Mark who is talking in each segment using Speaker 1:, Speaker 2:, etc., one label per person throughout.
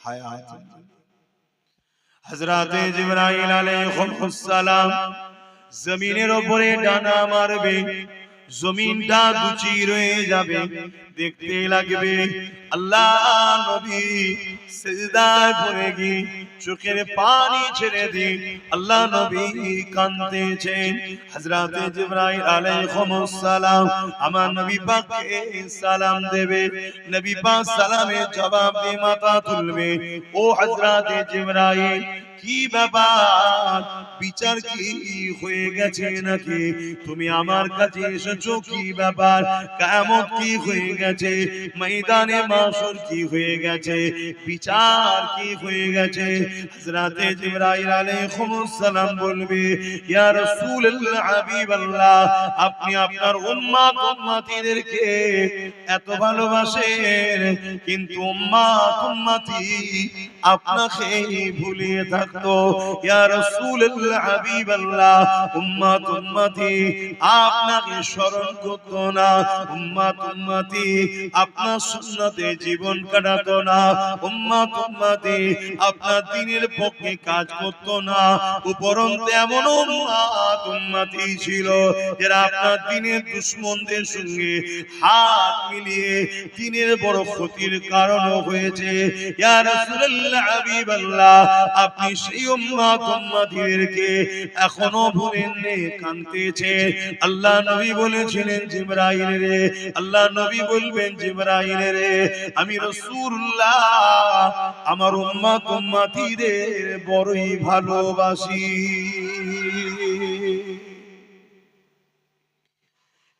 Speaker 1: হায়াত। হযরতে জিবরাইল আলাইহিস সালাম জমিনের উপরে ডানা মারবে, জমিনটা দুচির হয়ে যাবে, দেখতে লাগবে আল্লাহ নবী সিজদায় পড়ে গিয়ে চোখের পানি ছেড়ে দিয়ে আল্লাহ নবী কাঁদতেছেন। হযরতে জিবরাইল আলাইহিস সালাম আমার নবী পাককে সালাম দেবে, নবী পাক সালামের জবাব দিয়ে মাথা তুলবে। ও হযরতে জিবরাইল, কি ব্যাপার, বিচার কি হয়ে গেছে নাকি? তুমি আমার কাছে এসেছো, কি ব্যাপার? কিয়ামত কি হয়ে গেছে? ময়দানে মাশর কি হয়ে গেছে? বিচার কি হয়ে গেছে? হযরতে জিবরাইল আলাইহিস সালাম বলবে, ইয়া রাসূলুল্লাহ, হাবিবাল্লাহ, আপনি আপনার উম্মত উম্মতিদেরকে এত ভালোবাসেন, কিন্তু উম্মত উম্মতি আপনাকে ভুলিয়ে থাকতো। ইয়া রাসূলুল্লাহ, হাবিবাল্লাহ, উম্মত উম্মতি আপনাকে স্মরণ করতো না, উম্মত উম্মতি আপনার সুন্নতে জীবন কাটাতো না, উম্মত উম্মতি আপনার দ্বীনের পক্ষে কাজ করতো না। উপরন্তু এমন উম্মত উম্মতি ছিল যারা আপনার দ্বীনের দুশমনদের সঙ্গে হাত মিলিয়ে দ্বীনের বড় ক্ষতির কারণ হয়েছে। ইয়া রাসূলুল্লাহ, হাবিবাল্লাহ, আপনি সেই উম্মত উম্মতিদেরকে এখনো ভুলেননি, কাঁদতেছে। আল্লাহ নবী বলেছিলেন, জিবরাইল রে, আল্লাহ নবী বলবেন, জিবরাইল রে, আমি রাসূলুল্লাহ আমার উম্মত উম্মতিদের বড়ই ভালোবাসি।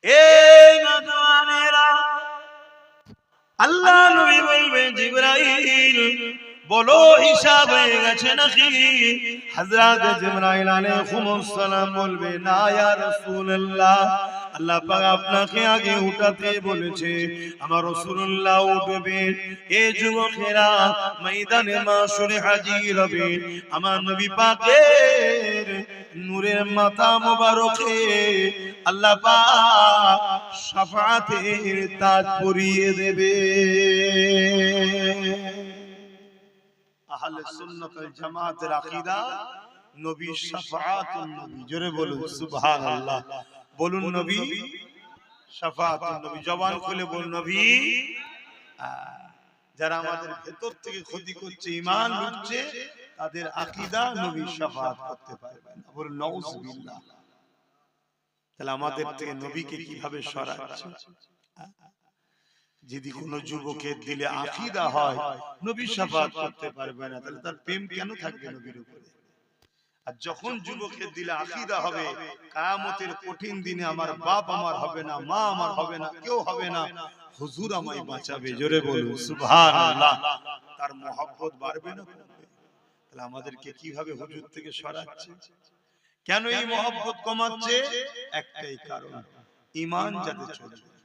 Speaker 1: এই নওজওয়ানেরা, আল্লাহ নবী বলবেন, জিবরাইল বলো হিসাব হয়ে গেছে নাকি? হযরত জিবরাইল আলাইহিস সালাম বলবে, না ইয়া রাসূলুল্লাহ, আল্লাহ পাক আপনাকে আগে উঠাতে বলেছে, আমার রাসূলুল্লাহ উঠবেন। এই যুবকেরা ময়দানে মাশরে হাজির হবে, আমার নবী পাকের নূরের মাথা মোবারকে আল্লাহ পাক শাফাআতের তাজ পরিয়ে দেবে। আহলে সুন্নাত ওয়াল জামাতের আকীদা, নবী শাফাআতুন নবী। জোরে বলুন সুবহানাল্লাহ। বলুন নবী শাফাআতুন নবী। জবান খুলে বলুন নবী। যারা আমাদের ভেতর থেকে ক্ষতি করছে, ঈমান লুটছে, তাদের আকীদা নবী শাফাআত করতে পারবে না। বলুন নাউযুবিল্লাহ। তাহলে আমাদের থেকে নবীকে কিভাবে সরাচ্ছে? যদি কোন যুবকের দিলে আকীদা হয় নবী শাফাআত করতে পারবে না, তাহলে তার প্রেম কেন থাকবে নবীর উপরে? আর যখন যুবকের দিলে আকীদা হবে, কিয়ামতের কঠিন দিনে আমার বাপ আমার হবে না, মা আমার হবে না, কেউ হবে না, হুজুর আমায় বাঁচাবে। জোরে বলুন সুবহানাল্লাহ। তার মহব্বত বাড়বে না কমবে? তাহলে আমাদেরকে কিভাবে হুজুর থেকে সরাচ্ছে? কেন এই মহব্বত কমাচ্ছে? একটাই কারণ, ঈমান যাতে চলে যায়।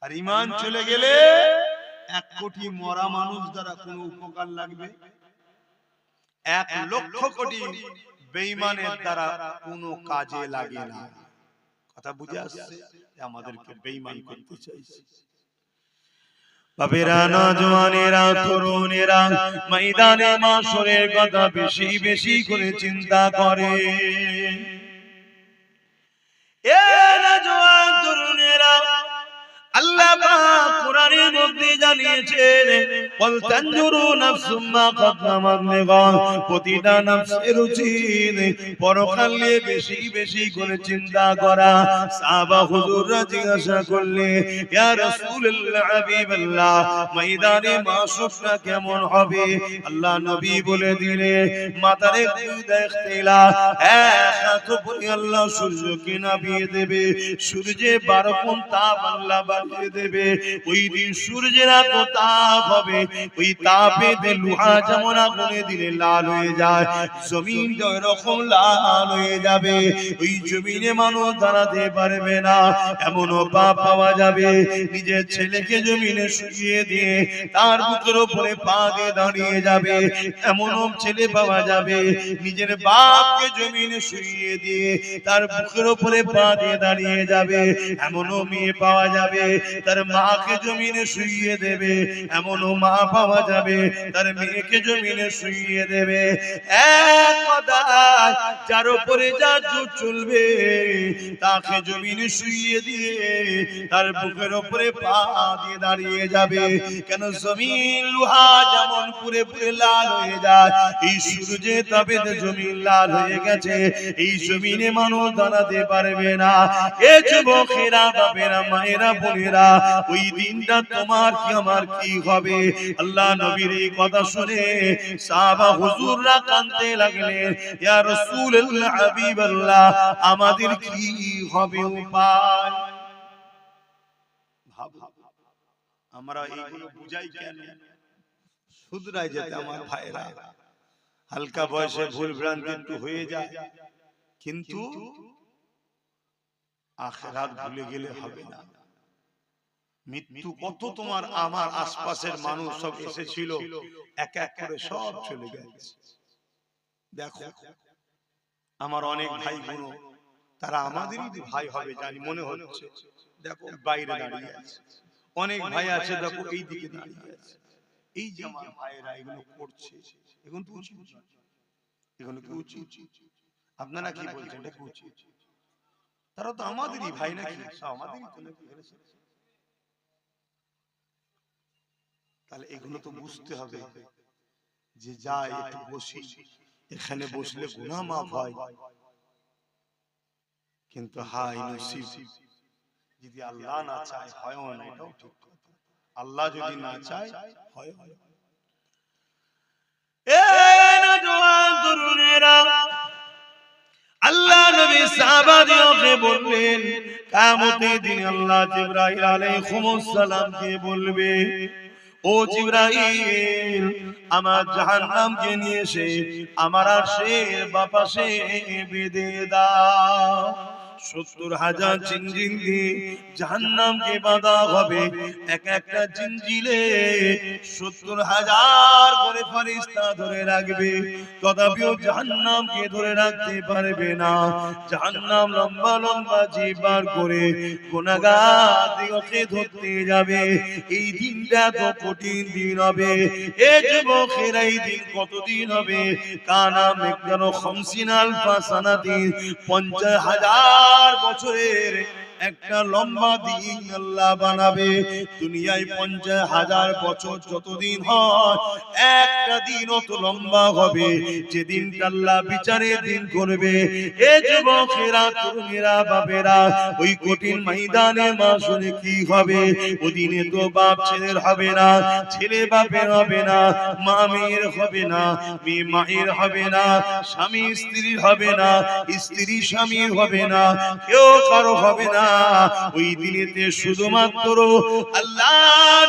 Speaker 1: আর ঈমান চলে গেলে 1 কোটি মরা মানুষ দ্বারা কোনো উপকার লাগবে? 1 লক্ষ কোটি বেঈমানের দ্বারা কোনো কাজে লাগে না। কথা বুঝে আসছে? আমাদেরকে বেঈমান করতে চাইছে। বাবেরা, নওজওয়ানেরা, তরুণেরা ময়দানে মাশরের কথা বেশি বেশি করে চিন্তা করে। এ নওজওয়ান তরুণেরা, আল্লাহ পাক কোরআনের মধ্যে জানিয়েছেন, ওয়াল তানজুরু নাফসুম মা কদ্দামাত লিগাদ, প্রতিটা নফসের উচিত পরকাল নিয়ে বেশি বেশি করে চিন্তা করা। সাহাবা হুজুররা জিজ্ঞাসা করলে, ইয়া রাসূলুল্লাহ, হাবিবাল্লাহ, ময়দানে মাশরটা কেমন হবে? আল্লাহ নবী বলে দিলে, মাথার একটু ইখতিলাফ, এক হাত উপরে আল্লাহ সূর্যকে নামিয়ে দেবে, সূর্যে 12 গুণ তাপ আল্লাহ বাড়িয়ে দেবে। ওই দিন সূর্যের এত তাপ হবে, ওই তাপে লোহা যেমন আগুনে দিলে লাল হয়ে যায়, জমিনটা এরকম লাল হয়ে যাবে। ওই জমিনে মানুষ দাঁড়াতে পারবে না। এমনও বাপ পাওয়া যাবে, নিজের ছেলেকে জমিনে শুইয়ে দিয়ে তার বুকের উপরে পা দিয়ে দাঁড়িয়ে যাবে। এমনও ছেলে পাওয়া যাবে, নিজের বাপকে জমিনে শুইয়ে দিয়ে তার বুকের উপরে পা দিয়ে দাঁড়িয়ে যাবে। এমনও মেয়ে পাওয়া যাবে, তার মাকে জমিনে শুইয়ে দেবে, এমনও মা পাওয়া যাবে তার মেয়েকে জমিনে শুইয়ে দেবে। এক কথায় যার উপরে যা জোর চলবে তাকে জমিনে শুইয়ে দিয়ে তার বুকের উপরে পা দিয়ে দাঁড়িয়ে যাবে। কেন জমিন লোহা যেমন পুরে পুরে লাল হয়ে যায়, এই সূর্যে তাপেতে জমিন লাল হয়ে গেছে, এই জমিনে মানুষ দাঁড়াতে পারবে না। এ যুবকেরা, বাপেরা, মায়েরা, বোনেরা, ওই দিনটা তোমার কি আমার কি হবে? আল্লাহ নবীর এই কথা শুনে সাহাবা হুজুররা কাঁদতে লাগলেন, ইয়া রাসূলুল্লাহ, হাবিবাল্লাহ, আমাদের কি হবে উপায়? ভাব, আমরা এইগুলো বুঝাই কেন? শুধরাই যেতে আমার ভাইরা, হালকা বয়সে ভুল ভ্রান্তি একটু হয়ে যায়, কিন্তু আখিরাত ভুলে গেলে হবে না। মৃত্যু কত তোমার আমার আশপাশের মানুষ সব এসেছিল, এক এক করে সব চলে গেছে। দেখো আমার অনেক ভাই বোন, তারা আমাদেরই ভাই হবে জানি মনে হচ্ছে, দেখো বাইরে দাঁড়িয়ে আছে। অনেক ভাই আছে দেখো এই দিকে দাঁড়িয়ে আছে। এই যে আমার ভাইয়েরা এগুলো করছে, এখন তো উচিত, এগুলো কি উচিত? আপনারা কি বলছেন এটা কি উচিত? তারা তো আমাদেরই ভাই নাকি, আমাদেরই তো নাকি। তাহলে এগুলো তো বুঝতে হবে যে যাই একটু বসি, এখানে বসলে গুনাহ মাফ হয়, কিন্তু হাই নসিব যদি আল্লাহ না চায় হয় না, এটাও ঠিক কথা। আল্লাহ যদি না চায় হয় হয়। এ নওজোয়ান তরুণেরা, আল্লাহ নবী সাহাবাদেরকে বললেন, কিয়ামতের দিনে আল্লাহ জিবরাইল আলাইহিস সালামকে বলবে, ও জিবরাইল, আমার জাহান্নামকে নিয়ে এসে আমার আরশের বাপাশে বেঁধে দাও। ৭০,০০০ জিনজিল দিয়ে জাহান্নামকে বাঁধা হবে। এক একটা জিনজিলে ৭০,০০০ করে ফেরেশতা ধরে রাখবে, তথাপিও জাহান্নামকে ধরে রাখতে পারবে না। জাহান্নাম লম্বা লম্বা জিহ্বা বার করে গুনাহগারদেরকে ধরতে যাবে। এই দিনটা তো কঠিন দিন হবে। এ যুবকেরা, এই দিন কতদিন হবে? কানা মিকদারু ৫০ আলফা সানাতিন, ৫০,০০০ বছরের একটা লম্বা দিন আল্লাহ বানাবে। দুনিয়ায় ৫০,০০০ বছর যতদিন হয়, একটা দিন অত লম্বা হবে যেদিন আল্লাহ বিচারের দিন করবে। এ যুবকেরা, তরুণেরা, বাপেরা, ওই কঠিন ময়দানে মাসুরে কি হবে? ওদিনে তো বাপ ছেলের হবে না, ছেলে বাপের হবে না, মা মেয়ের হবে না, মেয়ে মায়ের হবে না, স্বামী স্ত্রীর হবে না, স্ত্রী স্বামীর হবে না, কেউ কারো হবে না। ওই দিনেতে শুধুমাত্র আল্লাহ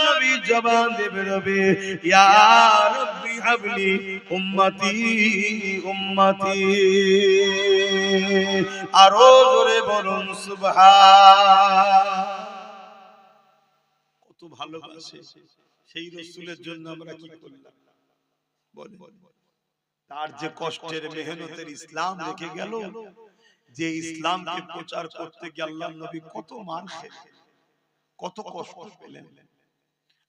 Speaker 1: নবী জবান দিয়ে বেরোবে, ইয়া রাব্বি হাবলি উম্মতি উম্মতি। আরো জোরে বলুন সুবহান। কত ভালোবাসে সেই রাসূলের জন্য আমরা কি করলাম বলেন? তার যে কষ্টের মেহনতের ইসলাম রেখে গেল, যে ইসলামকে প্রচার করতে গিয়ে আল্লাহর নবী কত মার খেলেন, কত কষ্ট পেলেন।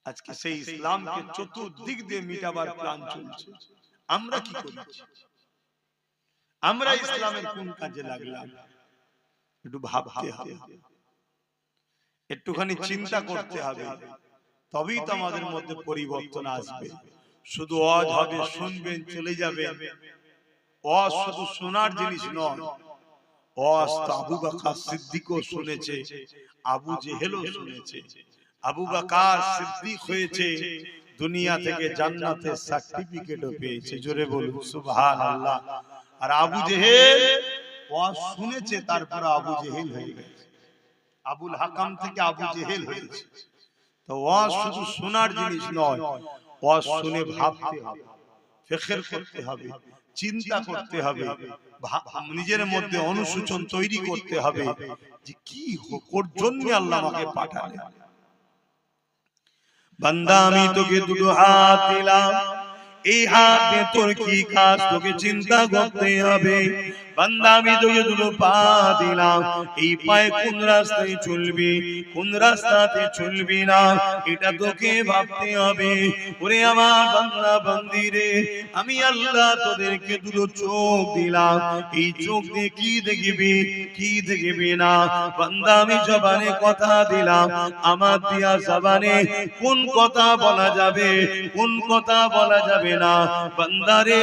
Speaker 1: আজকে সেই ইসলামকে চতুর্দিক দিয়ে মিটাবার প্ল্যান চলছে। আমরা কি করছি? আমরা ইসলামের কোন কাজে লাগলাম? একটু ভাবতে হবে, একটুখানি চিন্তা করতে হবে, তবেই তো আমাদের মধ্যে পরিবর্তন আসবে। শুধু ওয়াজ হবে, শুনবেন, চলে যাবেন। ওয়াজ শুধু শোনার জিনিস নয়, ওয়াজ তো আবু বকর সিদ্দিকও শুনেছে, আবু জেহেলও শুনেছে। আবু বকর সিদ্দিক হয়েছে, দুনিয়া থেকে জান্নাতের সার্টিফিকেটও পেয়েছে। জোরে বলুন সুবহানাল্লাহ। আর আবু জেহেল ওয়াজ শুনেছে, তারপর আবু জেহেল হয়ে গেছে। আবুল হাকাম থেকে আবু জেহেল হয়েছে। তো ওয়াজ শুধু শোনার জিনিস নয়, ওয়াজ শুনে ভাবতে হবে, ফিকির করতে হবে, চিন্তা করতে হবে, নিজের মধ্যে অনুশোচন তৈরি করতে হবে যে কি কোর জন্য আল্লাহ আমাকে পাঠালেন। বান্দা, আমি তোকে দুটো হাত দিলাম, এই হাত দিয়ে তোর কি কাজ তোকে চিন্তা করতে হবে। বান্দা আমি তোকে দুটো পা দিলাম, এই পায়ে কোন রাস্তায় চলবি কোন রাস্তাতে চলবি না এটা তোকে ভাবতে হবে। ওরে আমার বান্দা বান্দি রে, আমি আল্লাহ তোদেরকে দুটো চোখ দিলাম, এই চোখ দিয়ে কি দেখবি কি দেখবি না। বান্দা আমি জবানে কথা দিলাম, আমার দিয়া জবানে কোন কথা বলা যাবে কোন কথা বলা যাবে না। বান্দা রে,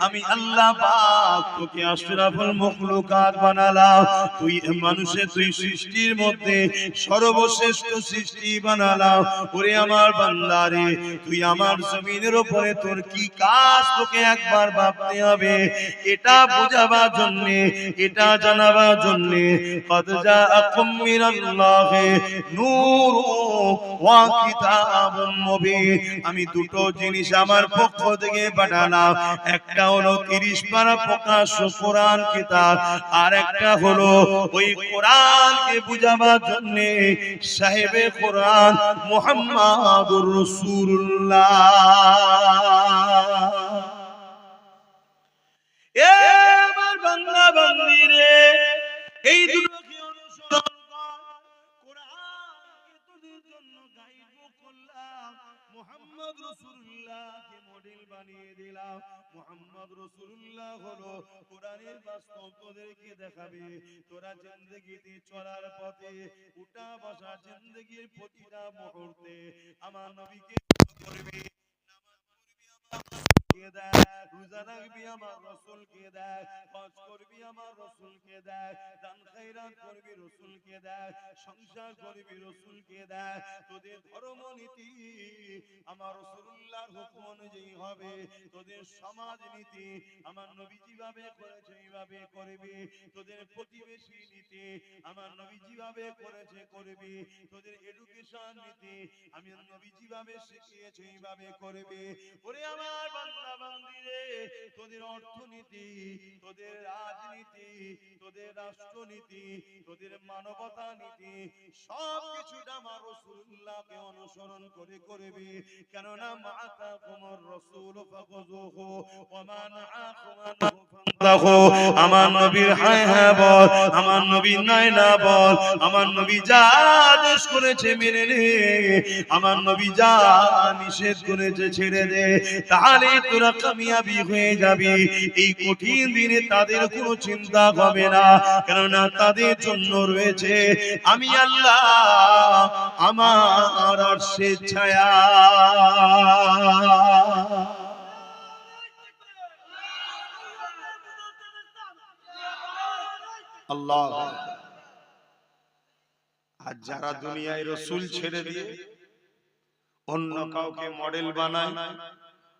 Speaker 1: আমি আল্লাহ পাক তোকে আশরাফুল মাখলুকাত বানালাম, তুই মানুষের তুই সৃষ্টির মধ্যে সর্বশ্রেষ্ঠ সৃষ্টি বানালাম। ওরে আমার বান্দা রে, তুই আমার জমিনের উপরে তোর কি কাজ তোকে একবার ভাবতে হবে। এটা বোঝাবার জন্য এটা জানাবার জন্য কদ জাআকুম মিনাল্লাহি নূরুন ওয়া কিতাবুম মুবিন, আমি দুটো জিনিস আমার পক্ষ থেকে পাঠালাম। একটা হলো 30 পারা প্রকাশ্য কোরআন কিতাব, আর একটা হলো ওই কোরআনকে বুঝাবার জন্য সাহেবে কোরআন মুহাম্মাদুর রাসূলুল্লাহ। এ আমার বান্দা বান্দি রে, এই দুটোকে অনুসরণ কর। কোরআনকে তোদের জন্য গাইড করলাম, মুহাম্মদ রাসূলুল্লাহকে মডেল বানিয়ে দিলাম। মুহাম্মদ রাসূলুল্লাহ হলো কোরআনের বাস্তব তোদেরকে দেখাবে। তোরা জিন্দেগিতে চলার পথে উঠা বসা জিন্দেগির প্রতিটা মুহূর্তে আমার নবীকে করবি, নামাজ পড়বি আমার কে দেয়, রোজা রাখবি আমার রাসূলকে দেয়, হজ করবি আমার রাসূলকে দেয়, দান খয়রাত করবি রাসূলকে দেয়, সংসার করবি রাসূলকে দেয়। তোদের ধর্ম নীতি আমার রাসূলুল্লাহর হুকুম অনুযায়ী হবে, তোদের সমাজ নীতি আমার নবী যেভাবে করেছে এইভাবে করবি, তোদের প্রতিবেশী নীতি আমার নবী যেভাবে করেছে করবি, তোদের এডুকেশন নীতি আমি নবী যেভাবে শিখিয়েছে এইভাবে করবি। ওরে আমার বান্দা বান্দি রে, তোদের অর্থনীতি তোদের রাজনীতি তোদের রাষ্ট্রনীতি তোদের মানবতা নীতি সব কিছুটা আমার রাসূলুল্লাহকে অনুসরণ করে করবি। কেননা মাআতাকুমুর রাসূল ফাখুযুহু ওয়া মা নাআকুম আনহু ফান্তাহু, আমার নবীর হ্যাঁ হ্যাঁ বল, আমার নবী নাই না বল, আমার নবী যা আদেশ করেছে মেনে নে, আমার নবী যা নিষেধ করেছে ছেড়ে দে, তাহলে তোরা কামিয়াবি হয়ে যাবি। এই কঠিন দিনে তাদের কোনো চিন্তা হবে না, কেননা তাদের জন্য রয়েছে আমি আল্লাহ আমার আরশের ছায়া। আল্লাহ। আর যারা দুনিয়ায় রাসূল ছেড়ে দিয়ে অন্য কাউকে মডেল বানায়,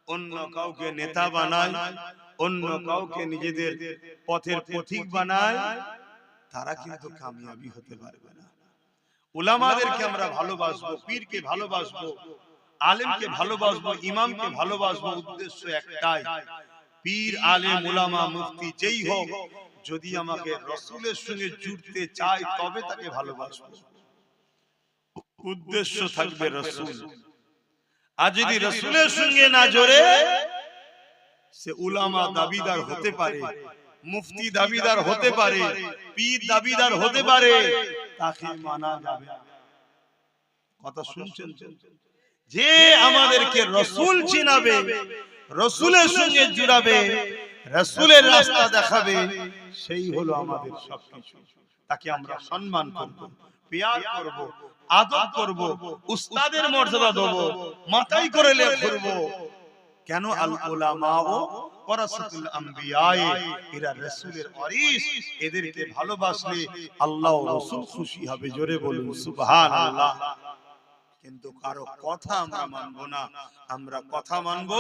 Speaker 1: অন্য কাউকে নেতা বানায়, অন্য কাউকে নিজেদের পথের পথিক বানায়, তারা কিন্তু কামিয়াবি হতে পারবে না। উলামাদেরকে আমরা ভালোবাসবো, পীরকে ভালোবাসবো, আলেমকে ভালোবাসবো, ইমামকে ভালোবাসবো, উদ্দেশ্য একটাই, পীর আলেম উলামা মুফতি যেই হোক যদি আমাকে রাসূলের সঙ্গে জুড়তে চায় তবে তাকে ভালোবাসবো, উদ্দেশ্য থাকবে রাসূল। আর যদি রাসূলের সঙ্গে না জোড়ে সে উলামা দাবিদার হতে পারে, মুফতি দাবিদার হতে পারে, পীর দাবিদার হতে পারে, তাকে মানা যাবে না। কথা শুনছেন? যে আমাদেরকে রাসূল চিনাবে, রাসূলের সঙ্গে জুড়াবে, রাসূলের রাস্তা দেখাবে, সেই হলো আমাদের সবকিছু। তাকে আমরা সম্মান করব, প্যার করব, আদর করব, উস্তাদের মর্যাদা দেব, মাথায় করে ঘুরব। কেন? আল উলামাউ ওয়ারাসাতুল আম্বিয়া, এরা রাসূলের ওয়ারিস, এদেরকে ভালোবাসলে আল্লাহ ও রাসূল খুশি হবে। জোরে বলুন সুবহানাল্লাহ। কিন্তু কারো কথা আমরা মানব না, আমরা কথা মানব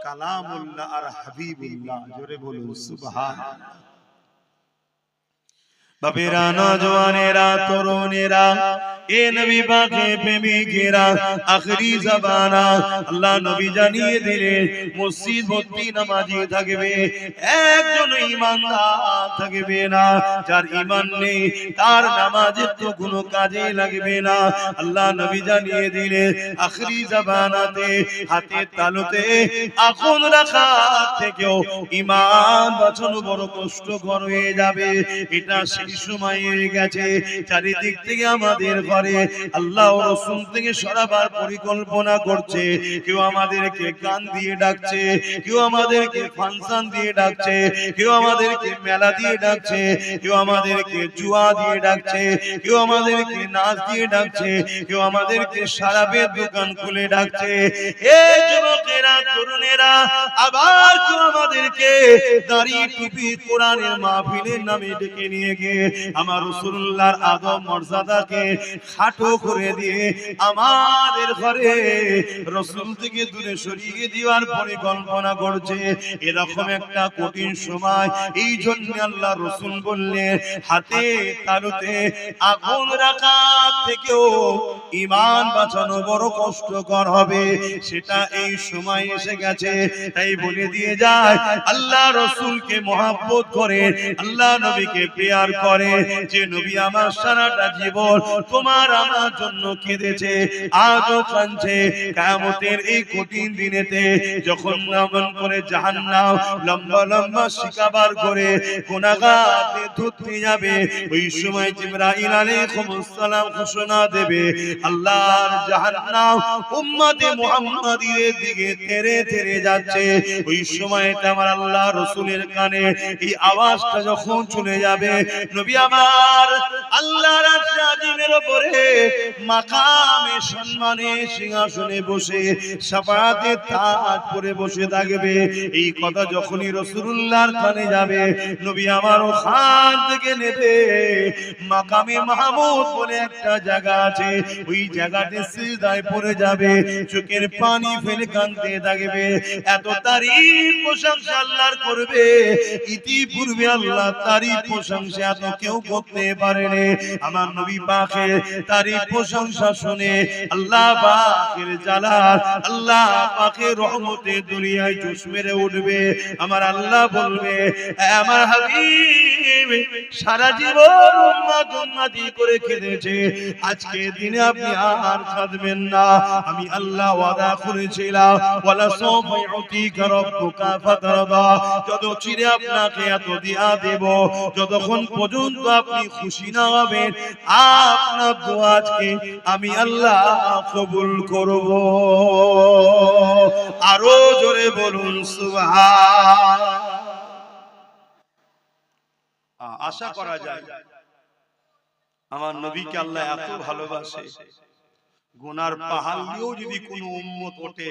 Speaker 1: কালামুল্লাহ আর হাবিবুল্লাহ। জোরে বলুন সুবহানাল্লাহ। বাপেরা, নওজওয়ানেরা, তরুণেরা, এ নবী পাকে প্রেমিকেরা, আখরি জামানা আল্লাহ নবী জানিয়ে দিলেন মসজিদ ভর্তি নামাজি থাকবে, একজন ঈমানদার থাকবে না। যার ঈমান নেই তার নামাজের তো কোনো কাজে লাগবে না। আল্লাহ নবী জানিয়ে দিলেন আখরি জামানাতে হাতে তালুতে আগুন রাখা থেকেও ঈমান বাঁচানো বড় কষ্টকর হয়ে যাবে। এটা সেই সময় হয়ে গেছে চারিদিক থেকে আমাদের ঘরে আল্লাহ ও রাসূল থেকে সরাবার পরিকল্পনা করছে। কেউ আমাদেরকে গান দিয়ে ডাকছে, কেউ আমাদেরকে ফাংশন দিয়ে ডাকছে, কেউ আমাদেরকে মেলা দিয়ে ডাকছে, কেউ আমাদেরকে জুয়া দিয়ে ডাকছে, কেউ আমাদেরকে নাচ দিয়ে ডাকছে, কেউ আমাদেরকে শরাবের দোকান খুলে ডাকছে। এই যুবকেরা, তরুণেরা, আবার কেউ আমাদেরকে দাড়ি টুপি কোরআনের মাহফিলের নামে ডেকে নিয়ে গিয়ে আমার রাসূলুল্লাহর আদব মর্যাদাকে খাটো করে দিয়ে আমাদের ঘরে রাসূল থেকে দূরে সরিয়ে দেওয়ার পরিকল্পনা করছে। এরকম একটা কঠিন সময়, এই জন্য আল্লাহ রাসূল বললেন হাতে তালুতে আগুন রাখা থেকেও ঈমান বাঁচানো বড় কষ্টকর হবে। সেটা এই সময় এসে গেছে। তাই বলে দিয়ে যায় আল্লাহ রাসূলকে মহব্বত করে, আল্লাহ নবীকে প্যার করে, যে নবী আমার সারাটা জীবন তোমার আমার জন্য কেঁদেছে, আজও কাঁদছে। কিয়ামতের এই কঠিন দিনেতে যখন নামন করে জাহান্নাম লম্বা লম্বা শিকাবার করে গুনাহগারদের ধরতে যাবে, ওই সময় জিবরাইল আলাইহিস সালাম ঘোষণা দেবে আল্লাহর জাহান্নাম উম্মতে মুহাম্মাদির দিকে তেরে তেরে যাচ্ছে। ওই সময়টা আমার আল্লাহ রাসূলের কানে এই আওয়াজটা যখন চলে যাবে, নবী আমার আল্লাহর আরশে আজিমের উপরে মাকামে সম্মানে সিংহাসনে বসে শাফাআতের তাজ পরে বসে থাকবে। এই কথা যখনই রাসূলুল্লাহর কানে যাবে, নবী আমার ওখান থেকে নেবে মাকামে মাহমুদ বলে একটা জায়গা আছে, ওই জায়গাতে সিজদায় পড়ে যাবে, চোখের পানি ফেলে কাঁদতে থাকবে। এত তারিফ প্রশংসা আল্লাহর করবে, ইতিপূর্বে আল্লাহ তারিফ প্রশংসা এত কেউ করতে পারেনি। আমার নবী পাকের তারিফ প্রশংসা শুনে আল্লাহ পাকের জালাল, আল্লাহ পাকের রহমতে দুনিয়ায় জোশ মেরে উঠবে। আমার আল্লাহ বলবে আমার হাবিব সারা জীবন উম্মত উম্মতি করে কেঁদেছে, আজকে দিনে আপনি আর কাঁদবেন না। আমি আল্লাহ ওয়াদা করেছিলাম ওয়ালা সাওফা ইউতিকা রাব্বুকা ফাতারদা, যত চিরে আপনাকে এত দিয়া দেব যতক্ষণ পর্যন্ত আপনি খুশি না হবেন, আপনার দোয়া আজকে আমি আল্লাহ কবুল করব। আরো জোরে বলুন সুবহান। আশা করা যায় আমার নবীকে আল্লাহ এত ভালোবাসে, গুনার পাহাড় দিয়েও যদি কোনো উম্মত ওঠে,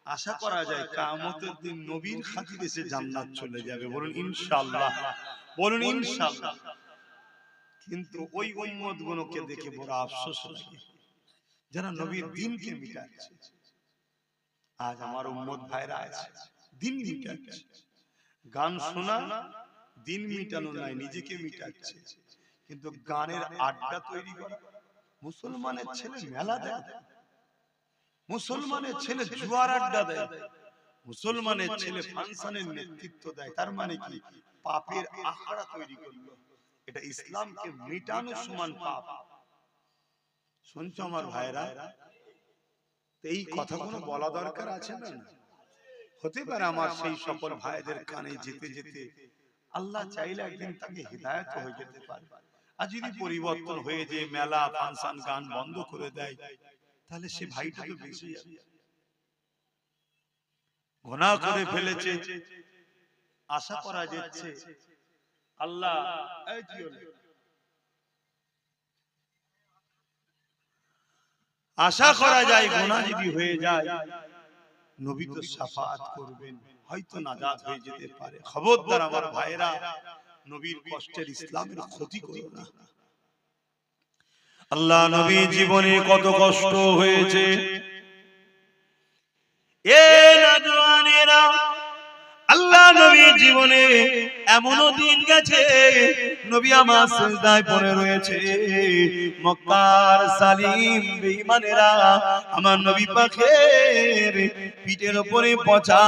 Speaker 1: আশা করা যায় কিয়ামতের দিন নবীর খাতিরে সে জান্নাত চলে যাবে। বলুন ইনশাআল্লাহ, বলুন ইনশাআল্লাহ। কিন্তু ওই উম্মত গুলোকে দেখে বড় আফসোস লাগে যারা নবীর দ্বীনকে মিটাচ্ছে। আজ আমার উম্মত ভাইরা আছে দ্বীন মিটাচ্ছে, গান শোনা দ্বীন মিটানো নয়, নিজেকে মিটাচ্ছে। কিন্তু গানের আড্ডা তৈরি করা, মুসলমানের ছেলে মেলা দেয়, মুসলমানের ছেলে জুয়ার আড্ডা দেয়, মুসলমানের ছেলে ফাংশনের নেতৃত্ব দেয়, তার মানে কি পাপের আখড়া তৈরি করলো। এটা ইসলামকে মিটানোর সমান পাপ। শুনছো আমার ভাইরা? এই কথাগুলো বলা দরকার আছে না? হতে পারে আমার সেই সকল ভাইদের কানে যেতে যেতে আল্লাহ চাইলে একদিন তাকে হিদায়াত হয়ে যেতে পারে। আর যদি পরিবর্তন হয়ে যে মেলা ফাংশন গান বন্ধ করে দেয়, তাহলে সে ভাইটা তো বেঁচে যাবে। গুনাহ করে ফেলেছে, আশা করা যাচ্ছে আল্লাহ আশা করা যায় গুনাহ যদি হয়ে যায় নবী তো শাফাআত করবেন, হয়তো নাজাত হয়ে যেতে পারে। খবরদার আমার ভাইরা, নবীর কষ্টের ইসলামের ক্ষতি করো না। আল্লাহ নবী জীবনে কত কষ্ট হয়েছে, এ নওজওয়ানেরা, আল্লাহ নবী জীবনে এমনও দিন গেছে নবী আমার সিজদায় পড়ে রয়েছে, মক্কার জালিম বেঈমানেরা আমার নবী পাকের পিঠের উপরে পচা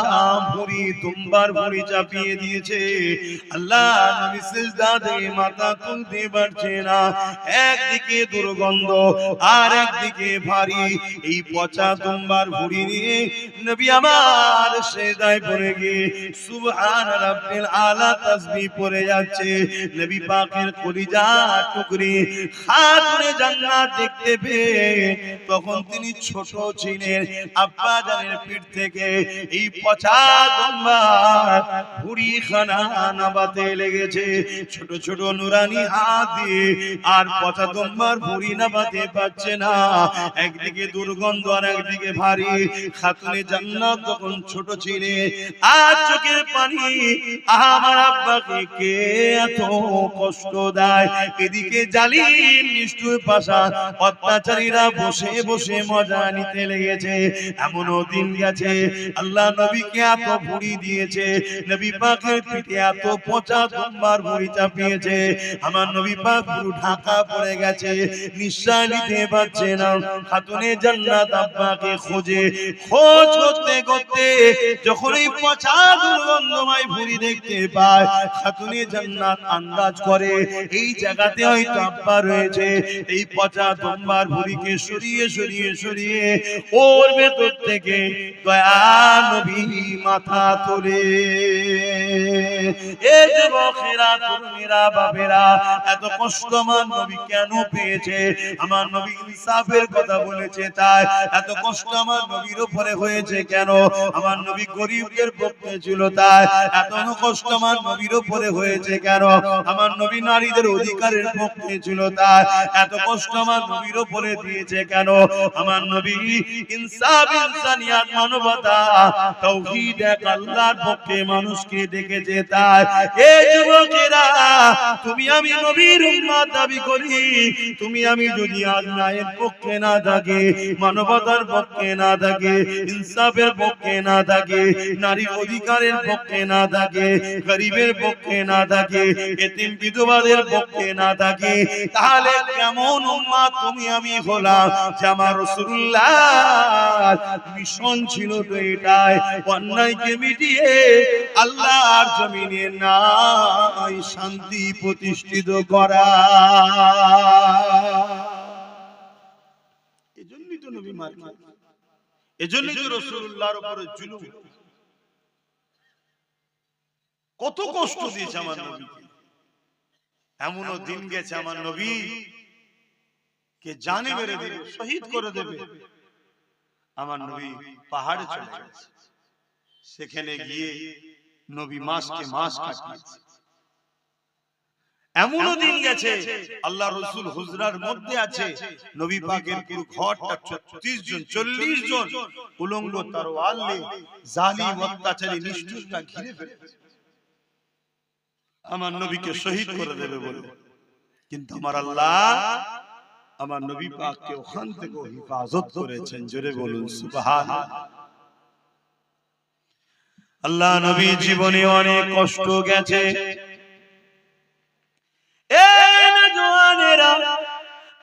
Speaker 1: ভুঁড়ি দুম্বার ভুঁড়ি চাপিয়ে দিয়েছে। আল্লাহ নবী সিজদা থেকে মাথা তুলতে পারছে না, একদিকে দুর্গন্ধ আর একদিকে ভারী, এই পচা দুম্বার ভুঁড়ি নিয়ে নবী আমার সিজদায় পড়ে গিয়ে সুবহান রাব্বিল আলা তাসবিহ পড়ে যাচ্ছে। নবী পাকের কলিজা টুকরি খাতুনে জান্নাত দেখতে পেয়ে তখন তিনি ছোট ছিলেন, আব্বা জানের পিঠ থেকে এই পচা দুম্বার ভুঁড়ি খানা নাবাতে লেগেছে। ছোট ছোট নুরানি হাত দিয়ে আর পচা দুম্বার ভুঁড়ি নাবাতে পারছে না, একদিকে দুর্গন্ধ আর একদিকে ভারী। খাতুনে জান্নাত তখন ছোট ছিলেন, আর চোখের পানি আমার আব্বাকে কে এত কষ্ট দেয়। এদিকে জালিম নিষ্ঠুর পাশা অত্যাচারীরা বসে বসে মজা নিতে লেগেছে। এমনও দিন গেছে আল্লাহ নবীকে এত ভুঁড়ি দিয়েছে, নবী পাকের পিঠে এত পচা দুম্বার ভুঁড়ি চাপিয়েছে, আমার নবী পাক পুরো ঢাকা পড়ে গেছে, নিঃশ্বাস নিতে পারছে না। খাতুনে জান্নাত আব্বাকে খোঁজ করতে করতে যখন এই পচা দুর্গন্ধময় ভুঁড়ি দেখতে পায়, খাতুনে জান্নাত আন্দাজ করে এই জায়গাতে হয়তো আব্বা রয়েছে। এই পচা দুম্বার ভুঁড়িকে সরিয়ে সরিয়ে সরিয়ে ওর ভেতর থেকে দয়া নবী মাথা তোলে। এ যুবকেরা, তরুণীরা, বাবেরা, এত কষ্ট আমার নবী কেন পেয়েছে? আমার নবী ইনসাফের কথা বলেছে তাই। এত কষ্ট আমার নবীর উপরে হয়েছে কেন? আমার নবী গরিবদের পক্ষে ছিল তাই। এত কষ্ট আমার নবীর উপরে হয়েছে কেন? আমার নবী নারীদের অধিকারের পক্ষে ছিল তাই। এত কষ্ট আমার নবীর উপরে দিয়েছে কেন? আমার নবী ইনসাফ, ইনসানিয়াত, মানবতা, তাওহীদ, এক আল্লাহর পক্ষে মানুষকে ডেকেছে তাই। এই যুবকেরা, তুমি আমি নবীর উম্মত দাবি করি, তুমি আমি যদি আজ ন্যায়ের পক্ষে না থাকি, মানবতার পক্ষে না থাকি, ইনসাফের পক্ষে না থাকি, নারীর অধিকারের পক্ষে না থাকি, গরিবের পক্ষে না থাকি, এতিম বিধবাদের পক্ষে না থাকি, তাহলে কেমন উম্মত তুমি আমি হলাম? যে আমার রাসূলুল্লাহ মিশন ছিল তো এটাই, অন্যায়কে মিটিয়ে আল্লাহর জমিনে নাই শান্তি প্রতিষ্ঠিত করা। এজন্যই তো নবী মার খেয়েছে, এজন্যই তো রাসূলুল্লাহর উপরে জুলুম, কত কষ্ট দিয়েছে আমার নবীকে। এমনও দিন গেছে আমার নবী কে জানে মেরে দেবে, শহীদ করে দেবে। আমার নবী পাহাড়ে চলে গেছে, সেখানে গিয়ে নবী মাসকে মাস কাটিয়েছে। এমনও দিন গেছে আল্লাহ রাসূল হুজরার মধ্যে আছে, নবী পাকের পুরো ঘরটা 36 জন 40 জন উলঙ্গ তরোয়াল নিয়ে জালিম অত্যাচারী নিষ্ঠুররা ঘিরে ফেলেছে আমার নবীকে শহীদ করে দেবে বলে। কিন্তু আমার আল্লাহ আমার নবী পাককে ওখান থেকে হিফাজত করেছেন। জোরে বলুন সুবহানাল্লাহ। আল্লাহ নবী জীবনে অনেক কষ্ট গেছে। এই নওজওয়ানেরা,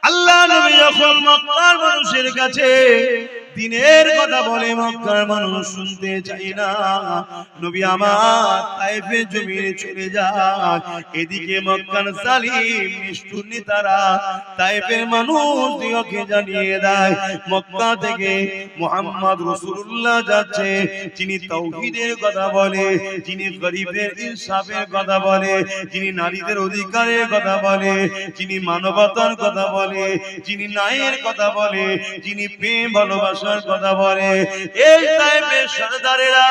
Speaker 1: আল্লাহ নবী যখন মক্কার মানুষের কাছে দিনের কথা বলে মক্কার মানুষ শুনতে চায় না। নবী আমার তায়েফের জমিনে চলে যায়। এদিকে মক্কার জালিম নিষ্ঠুর নেতারা তায়েফের মানুষদিগকে জানিয়ে দেয় মক্কা থেকে মুহাম্মদ রাসূলুল্লাহ যাচ্ছে, যিনি তাওহীদের কথা বলে, যিনি গরিবের ইনসাফের কথা বলে, যিনি নারীদের অধিকারের কথা বলে, যিনি মানবতার কথা বলে, যিনি ন্যায়ের কথা বলে, যিনি প্রেম ভালোবাসার কথা বলে। এই তায়েফের সরদারেরা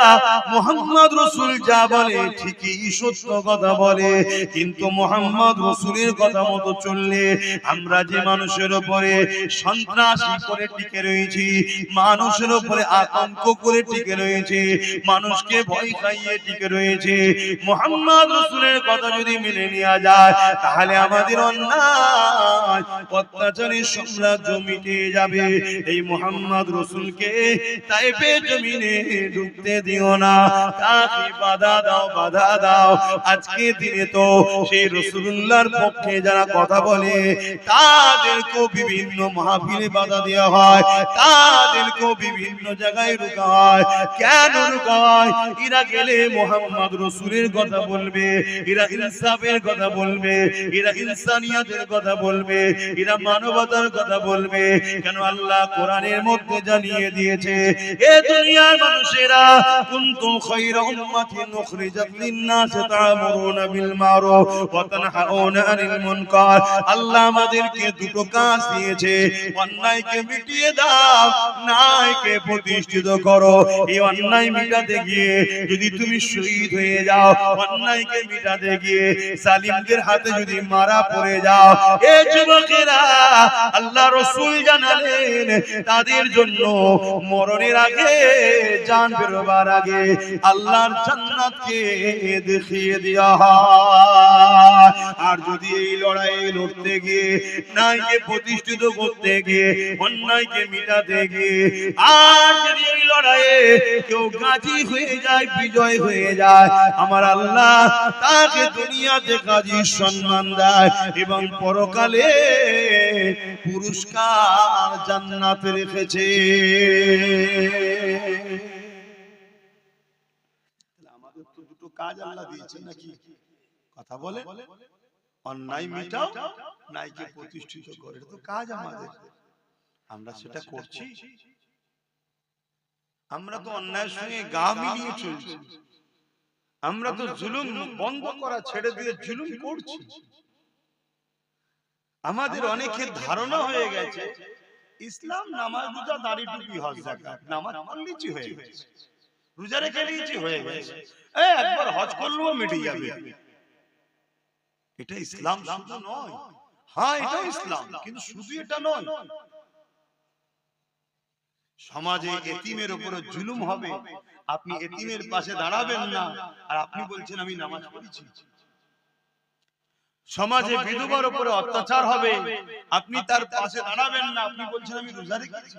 Speaker 1: মুহাম্মদ রাসূল যা বলে ঠিকই সত্য কথা বলে, কিন্তু মুহাম্মদ রাসূলের কথা মতো চললে আমরা যে মানুষের উপরে সন্ত্রাসী করে টিকে রয়েছি, মানুষের উপরে আতঙ্ক করে টিকে রয়েছে, মানুষকে ভয় খাইয়ে টিকে রয়েছে, মুহাম্মদ রাসূলের কথা যদি মেনে নেওয়া যায় তাহলে আমাদের অন্যায় অত্যাচারের সাম্রাজ্য মিটে যাবে। এই মুহাম্মদ রাসূলকে তায়েফে জমিনে ঢুকতে দিও না, তাকে বাধা দাও, বাধা দাও। আজকে দিনে তো সেই রাসূলুল্লাহর পক্ষে যারা কথা বলে তাদেরকে বিভিন্ন মাহফিলে বাধা দেওয়া হয়, তাদেরকে বিভিন্ন জায়গায় রোকা হয়। কেন রোকা হয়? এরা গেলে মুহাম্মদ রাসূলের কথা বলবে, এরা ইনসাফের কথা বলবে, এরা ইনসানিয়তের কথা বলবে, এরা মানবতার কথা বলবে। কেন? আল্লাহ কোরআনের মধ্যে জানিয়ে দিয়েছে, এ দুনিয়ার মানুষেরা, কুনতুম খায়রা উম্মাতিন উখরিজাত লিন-নাস তা'মুরুনা বিল মারুফ ওয়া তানহাউনা আনিল মুনকার। আল্লাহ আমাদেরকে দুটো কাজ দিয়েছে, অন্যায়কে মিটিয়ে দাও, ন্যায়কে প্রতিষ্ঠিত করো। এই অন্যায় মিটাতে গিয়ে যদি তুমি শহীদ হয়ে যাও, অন্যায়কে মিটাতে গিয়ে জালিমদের হাতে যদি মারা পড়ে যাও, এ যুবকেরা, আল্লাহ রাসূল জানালেন তাদের জন্য মরণের আগে, জান বেরোবার আগে আল্লাহর জান্নাতকে দেখিয়ে দেওয়া হয়। আর যদি এই লড়াই লড়তে গিয়ে, ন্যায়কে প্রতিষ্ঠিত করতে গিয়ে, অন্যায়কে মিটাতে গিয়ে, আর যদি এই লড়াইয়ে কেউ গাজী হয়ে যায়, বিজয় হয়ে যায়, আমার আল্লাহ তাকে দুনিয়াতে গাজীর সম্মান দেয় এবং পরকালে পুরস্কার জান্নাতে রেখেছে। আমাদের তো দুটো কাজ আল্লাহ দিয়েছেন নাকি? কথা বলে, অন্যায় মিটাও, ন্যায়কে প্রতিষ্ঠিত করে, এটা তো কাজ আমাদের। আমরা সেটা করছি? আমরা তো অন্যায়ের সঙ্গে গা মিলিয়ে চলছি, আমরা তো জুলুম বন্ধ করা ছেড়ে দিয়ে জুলুম করছি। আমাদের অনেকের ধারণা হয়ে গেছে ইসলাম নামাজ, রোজা, দাড়ি, টুপি, হজ, যাকাত, নামাজ পড়লেই হয়ে গেছে, রোজা রেখে নিয়েছি হয়ে গেছে, একবার হজ করলেও মিটে যাবে। এটা ইসলাম শুধু নয়। হ্যাঁ, এটাও ইসলাম, কিন্তু শুধু এটা নয়। সমাজে এতিমের উপরে জুলুম হবে, আপনি এতিমের পাশে দাঁড়াবেন না, আর আপনি বলছেন আমি নামাজ পড়েছি। সমাজে বিধবার উপরে অত্যাচার হবে, আপনি তার পাশে দাঁড়াবেন না, আপনি বলছেন আমি রোজা রেখেছি।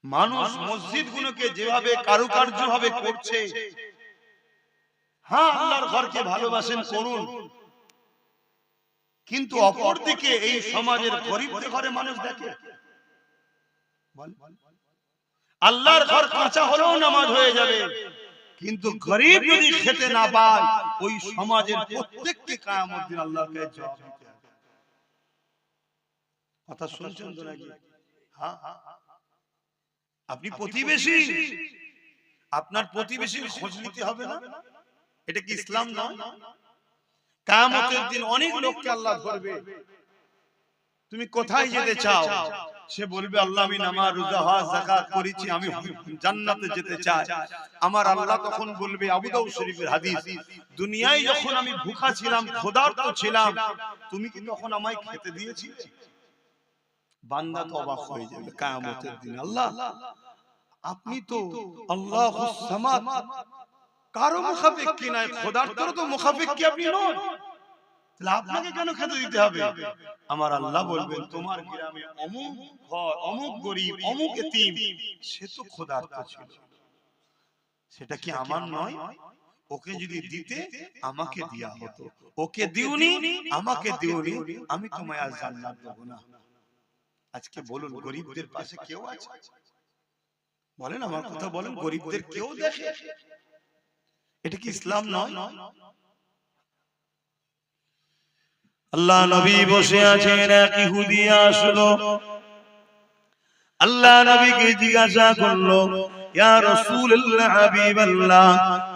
Speaker 1: মানুষ মসজিদগুলোকে যেভাবে কারুকার্য ভাবে করছে, হ্যাঁ আল্লাহর ঘরকে ভালোবাসেন, করুন, কিন্তু অপরদিকে এই সমাজের গরিবদের ঘরে মানুষ দেখে, আল্লাহর ঘর কাঁচা হলেও নামাজ হয়ে যাবে, কিন্তু গরিব যদি খেতে না পায়, ওই সমাজের প্রত্যেককে কিয়ামত দিন আল্লাহর কাছে জবাব দিতে হবে। কথা শুনছেন তো নাকি? হ্যাঁ, আপনি প্রতিবেশী, আপনার প্রতিবেশীর খোঁজ নিতে হবে না? এটা কি ইসলাম না? কিয়ামতের দিন অনেক লোককে আল্লাহ ধরবে, তুমি কোথায় যেতে চাও? সে বলবে আল্লাহ আমি নামাজ, রোজা, হজ, যাকাত করেছি, আমি জান্নাতে যেতে চাই। আমার আল্লাহ তখন বলবে, আবু দাউদ শরীফের হাদিস, দুনিয়ায় যখন আমি ভুখা ছিলাম, ক্ষুধার্ত ছিলাম, তুমি কি তখন আমায় খেতে দিয়েছিলে? বান্দা তো অবাক হয়ে যাবে কিয়ামতের দিন, আল্লাহ আপনি তো আল্লাহুস সামাদ, কারো মুখাপেক্ষী নাই, ক্ষুধার্তর তো মুখাপেক্ষী আপনি নন, তাহলে আপনাকে কেন খেতে দিতে হবে? আমার আল্লাহ বলবেন, তোমার গ্রামে অমুক ঘর, অমুক গরিব, অমুক এতিম, সে তো ক্ষুধার্ত ছিল, সেটা কি আমার নয়? ওকে যদি দিতে আমাকে দেয়া হতো, ওকে দিওনি, আমাকে দিওনি, আমি তোমায় আজ জান্নাত দেব না। আজকে বলুন, গরিবদের পাশে কেউ আছে? বলেন, আমার কথা বলেন, গরিবদের কেউ দেখে? এটা কি ইসলাম নয়? আল্লাহ নবী বসে আছেন, এক ইহুদি আসলো, আল্লাহ নবীকে জিজ্ঞাসা করলো, ইয়া রাসূলুল্লাহ, হাবিবাল্লাহ,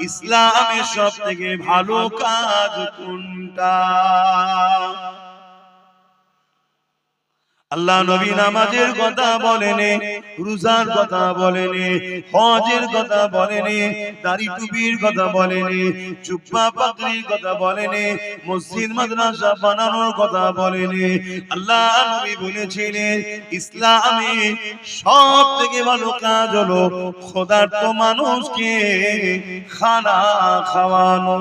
Speaker 1: ইসলামের সবথেকে ভালো কাজ কোনটা? আল্লাহ নবী নামাজের কথা বলেনি, রোজার কথা বলেনি, হজের কথা বলেনি, দাড়ি টুপির কথা বলেনি, জুব্বা পাগড়ির কথা বলেনি, মসজিদ মাদ্রাসা বানানোর কথা বলেনি। আল্লাহ নবী বলেছিলেন, ইসলামে সবথেকে ভালো কাজ হলো ক্ষুধার্ত মানুষকে খানা খাওয়ানো।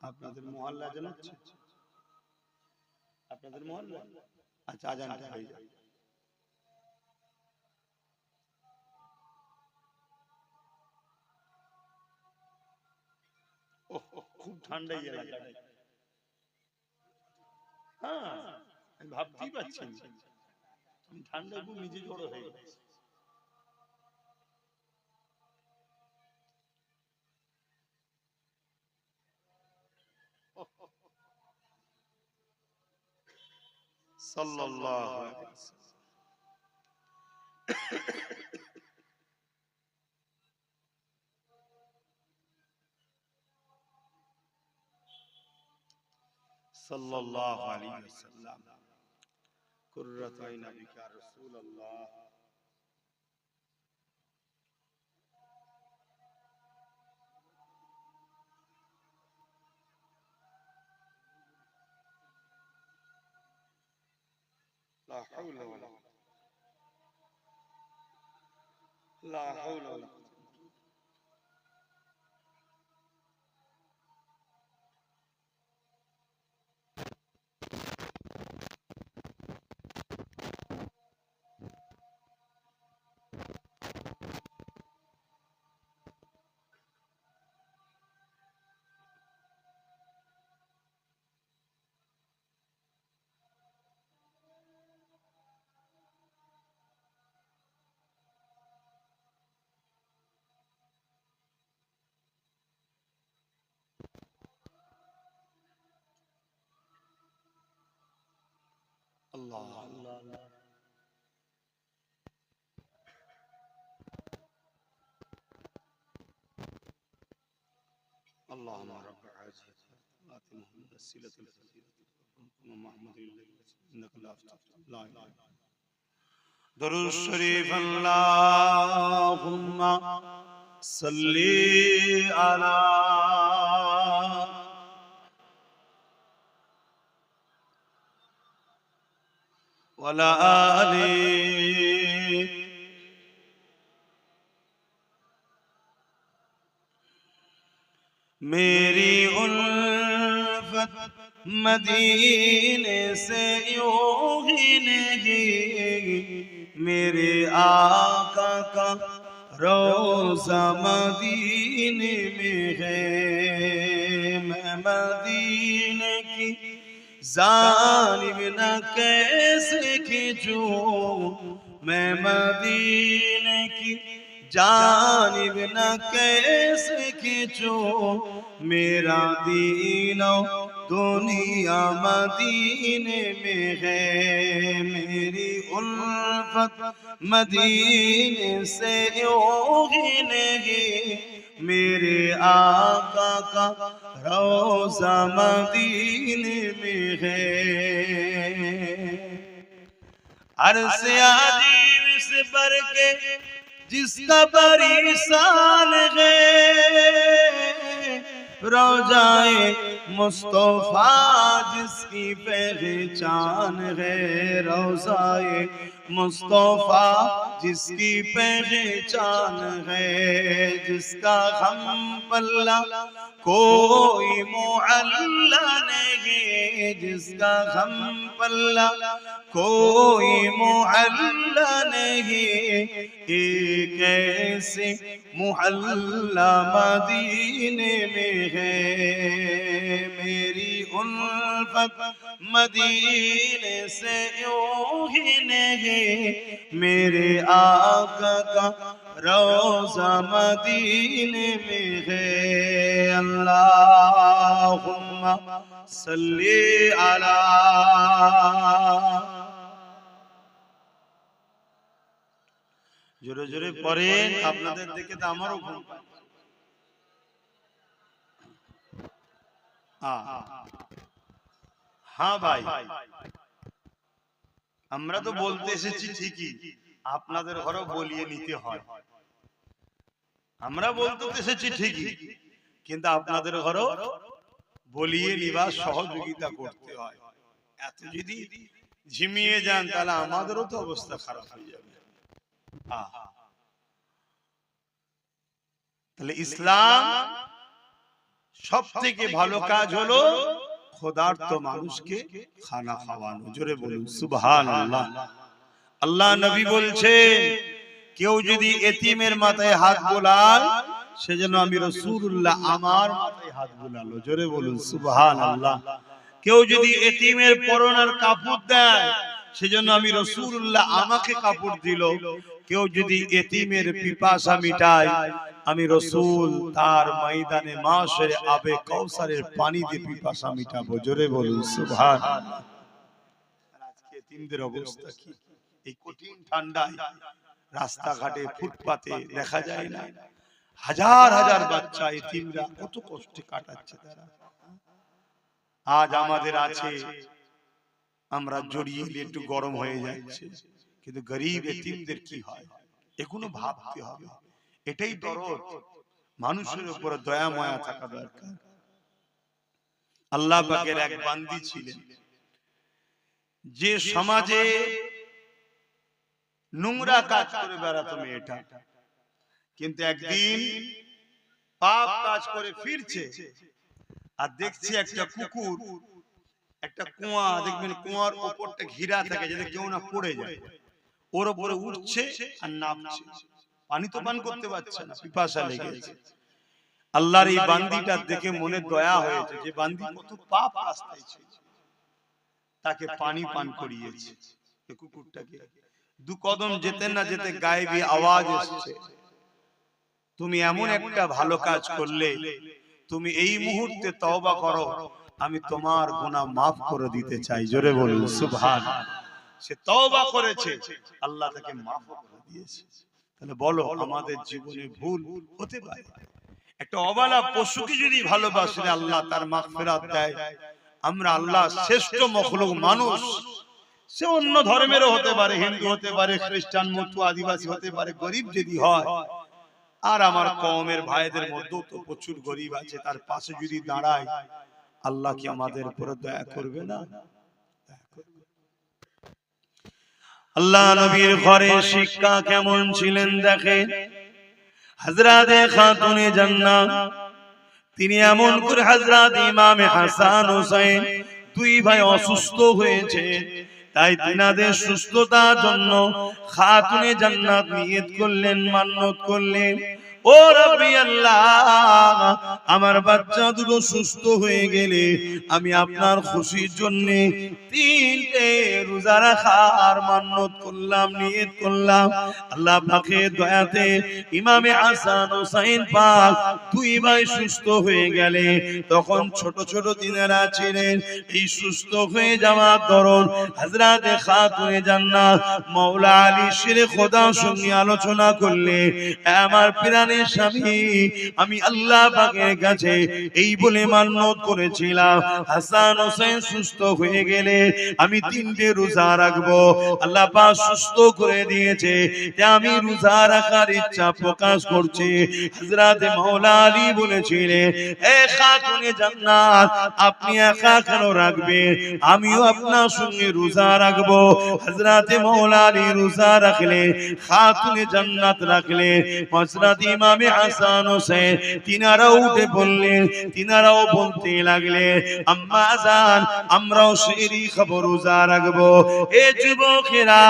Speaker 1: আপনাদের মহল্লা জানাচ্ছে, মহল্লা? আচ্ছা, আজানটা হয়ে যায়। খুব ঠান্ডা এই এলাকাটা। হ্যাঁ, আমি ভাবতেই পারছি ঠান্ডা খুব নিজে জড়ো হয়ে গেছে। সাল্লাল্লাহু আলাইহি ওয়াসাল্লাম। সাল্লাল্লাহু আলাইহি ওয়াসাল্লাম। কুররাতু আইনা বিকা রাসূলুল্লাহ। لا حول ولا قوة لا حول ولا قوة الله الله اللهم رب هذه الصلاة محمد السيلة الفضيلة محمد إنك لا تفتح لا إله درود الشريف اللهم صل على وعلى آله मेरी उल्फत मदीने से यूं ही नहीं, मेरे आका का रोज़ा मदीने में है। मैं मदीने की जानिब न कैसे खींचूं, मैं मदीने की जानिब न कैसे खींचूं, मेरा दीनो दुनिया मदीने में है। मेरी उल्फत मदीने से यूं ही नहीं, मेरे आका का रोज़ा मदीने में है। अर्ज़ अज़ीम से बढ़ के जिसका बड़ी शान है, रोज़ाए मुस्तफ़ा जिसकी पहचान है। रोज़ाए मुस्तफ़ा जिसकी पहचान है, जिसका हम पल्ला कोई मुअल्ला नहीं, जिसका हम पल्ला कोई मुअल्ला नहीं, एक ऐसे मुहल्ला मदीने में है। मेरी उल्फत मदीने से यूं ही नहीं, मेरे आका का रोज़ा मदीने में है। अल्लाहुम्मा सल्ली अला জোরে জোরে পড়েন, আপনাদের দেখে তো আমারও ঘুম পাচ্ছে। হ্যাঁ ভাই, আমরা তো বলতে এসেছি ঠিকই, আপনাদের ঘরেও বলিয়ে নিতে হয়। আমরা বলতে এসেছি ঠিকই, কিন্তু আপনাদের ঘরেও বলিয়ে নিবার সহযোগিতা করতে হয়। এত যদি ঝিমিয়ে যান তাহলে আমাদেরও তো অবস্থা খারাপ হয়ে যাবে। তাহলে ইসলাম সব থেকে ভালো কাজ হলো ক্ষুধার্ত মানুষকে খানা খাওয়ানো। জোরে বলুন সুবহানাল্লাহ। আল্লাহ নবী বলছেন কেউ যদি এতিমের মাথায় হাত বোলায় সেজন্য আমি রাসূলুল্লাহ আমার মাথায় হাত বোলালো। জোরে বলুন সুবহানাল্লাহ। কেউ যদি এতিমের পরনের কাপড় দেয় সেজন্য আমি রাসূলুল্লাহ আমাকে কাপড় দিল। কেউ যদি এতিমের পিপাসা মিটায় আমি রাসূল তার ময়দানে মাশরে আবে কাউসারের পানি দিয়ে পিপাসা মিটাবো। জোরে বলুন সুবহানাল্লাহ। আজকে এতিমদের অবস্থা কি? এই কঠিন ঠান্ডায় রাস্তাঘাটে ফুটপাতে দেখা যায় না হাজার হাজার বাচ্চা এতিমরা কত কষ্টে কাটাচ্ছে তারা। আজ আমাদের আছে আমরা জড়িয়ে একটু গরম হয়ে যাচ্ছে, কিন্তু গরিব এতিমদের কি হয় এগুলো ভাবতে হবে। এটাই দরদ, মানুষের উপর দয়া মায়া থাকা দরকার। আল্লাহ পাকের এক বান্দি ছিলেন যে সমাজে নোংরা কাজ করে বেড়াতো মেয়েটা, কিন্তু একদিন পাপ কাজ করে ফিরছে আর দেখছি একটা কুকুর একটা কুয়া, দেখবেন কুয়ার উপরটা ঘিরা থাকে যাতে কেউ না পড়ে যায়, ওর উপরে উঠছে আর নামছে, পানি তো পান করতে পারছে না, পিপাসা লেগেছে। আল্লাহর এই বান্দিটা দেখে মনে দয়া হয়েছে যে বান্দি কত পাপ রাস্তায় ছিল, তাকে পানি পান করিয়েছে। কুকুরটাকে দু কদম যেতে না যেতে গায়েবী আওয়াজ এসেছে, তুমি এমন একটা ভালো কাজ করলে, তুমি এই মুহূর্তে তওবা করো, আমি তোমার গুনাহ মাফ করে দিতে চাই। জোরে বলুন সুবহানাল্লাহ। সে তওবা করেছে, আল্লাহ তাকে মাফ করে দিয়েছে। তাহলে বলো আমাদের জীবনে ভুল হতে পারে, একটা অবলা পশুকে যদি ভালোবাসে আল্লাহ তার মাগফিরাত দেয়। আমরা আল্লাহ শ্রেষ্ঠ মখলুক মানুষ, সে অন্য ধর্মেরও হতে পারে, হিন্দু হতে পারে, খ্রিস্টান, মতুয়া, আদিবাসী হতে পারে, গরিব যদি হয়, আর আমার কওমের ভাইদের মধ্যেও তো প্রচুর গরিব আছে, তার পাশে যদি দাঁড়ায় আল্লাহ কি আমাদের উপর দয়া করবে না? আল্লাহ নবীর ঘরে শিক্ষা কেমন ছিলেন দেখেন। হযরতে খাতুনে জান্নাত তিনি এমন করে হযরত ইমামে হাসান হুসাইন দুই ভাই অসুস্থ হয়েছে, তাই তিনাদের সুস্থতার জন্য খাতুনে জান্নাত নিয়ত করলেন, মান্নত করলেন, ও রব্বি আল্লাহ আমার বাচ্চা দুটো সুস্থ হয়ে গেলে আমি আপনার খুশির জন্য তিনটে রোজা রাখার মান্নত করলাম, নিয়ত করলাম। আল্লাহ পাকের দয়াতে ইমামে হাসান হুসাইন পাক দুই ভাই সুস্থ হয়ে গেলে, তখন ছোট ছোট তিনারা ছিলেন। এই সুস্থ হয়ে যাওয়ার দরুন হযরতে খাতুনে জান্নাত মাওলা আলী শেরে খোদার সঙ্গে আলোচনা করলে, আমার প্রাণের স্বামী আমি আল্লাহ পাকের কাছে এই বলে মান্নত করেছিলাম, হাসান হোসেন সুস্থ হয়ে গেলে আমি তিনটে রোজা রাখবো। আল্লাহ পাক সুস্থ করে দিয়েছে, আমি রোজা রাখার ইচ্ছা প্রকাশ করছি। হযরতে মাওলা আলী বলেছিলেন, এ খাতুনে জান্নাত আপনি একা কেন রাখবেন, আমিও আপনার সঙ্গে রোজা রাখবো। হযরতে মাওলা আলী রোজা রাখলে, খাতুনে জান্নাত রাখলে, হযরত ইমামে হাসান হোসেন তিনারাও উঠে পড়লেন, তিনারাও বলতে লাগলেন, আম্মা জান আমরাও সেহরি খাবো, রোজা রাখবো। এ যুবকেরা,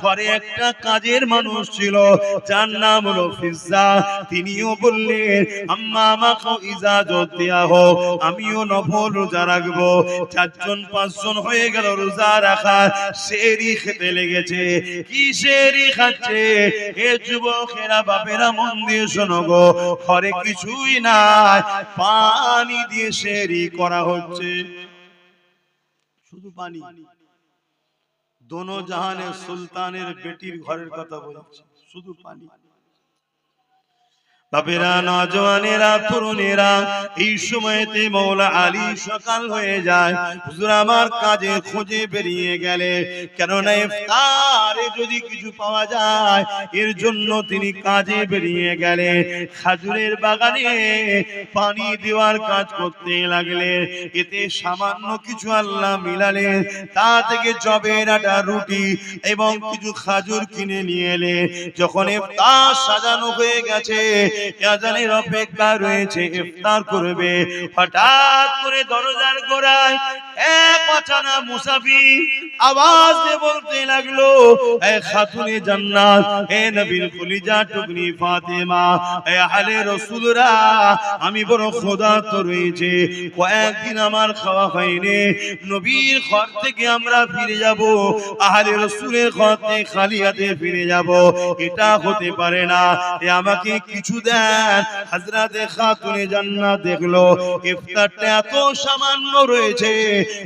Speaker 1: ঘরে একটা কাজের মানুষ ছিল যার নাম হলো ফিজ্জা, তিনিও বললেন, আম্মা আমাকে ইজাজত দেয়া হোক, আমিও নফল রোজা রাখবো। চারজন পাঁচজন হয়ে গেল রোজা রাখার, সেহরি খেতে লেগেছে। কি সেহরি খাচ্ছে? এ যুবকেরা, বাপেরা মন দিয়ে শোনো গো, ঘরে কিছুই নাই, পানি দিয়ে সেহরি করা হচ্ছে, শুধু পানি। দোনো জাহানের সুলতানের বেটির ঘরের কথা বলছে, শুধু পানি। বাপেরা, নওজওয়ানেরা, তরুণেরা, এই সময়তে মাওলা আলী সকাল হয়ে যায়, হুজুর আমার কাজে খোঁজে বেরিয়ে গেলে, কেননা ইফতারে যদি কিছু পাওয়া যায় এর জন্য তিনি কাজে বেরিয়ে গেলে। খাজুরের বাগানে পানি দেওয়ার কাজ করতে লাগলে, এতে সামান্য কিছু আল্লাহ মিলালে, তা থেকে জবের আটা, রুটি এবং কিছু খাজুর কিনে নিয়ে এলে। যখন ইফতার সাজানো হয়ে গেছে, আজানের অপেক্ষা রয়েছে, ইফতার করবে। হঠাৎ করে দরজার গোড়ায় এক অচেনা মুসাফির আওয়াজ দিয়ে বলতে লাগলো, এ খাতুনে জান্নাত, এ নবীর কলিজা টুকরি ফাতেমা, এ আহলে রাসূলরা, আমি বড় ক্ষুধার্ত রয়েছে, কয়েকদিন আমার খাওয়া হয়নি। নবীর ঘর থেকে আমরা ফিরে যাব, আহলে রাসূলের ঘর থেকে খালি হাতে ফিরে যাব, এটা হতে পারে না। এ আমাকে কিছু দেন। হযরতে খাতুনে জান্নাত দেখলো ইফতারটা এত সামান্য রয়েছে,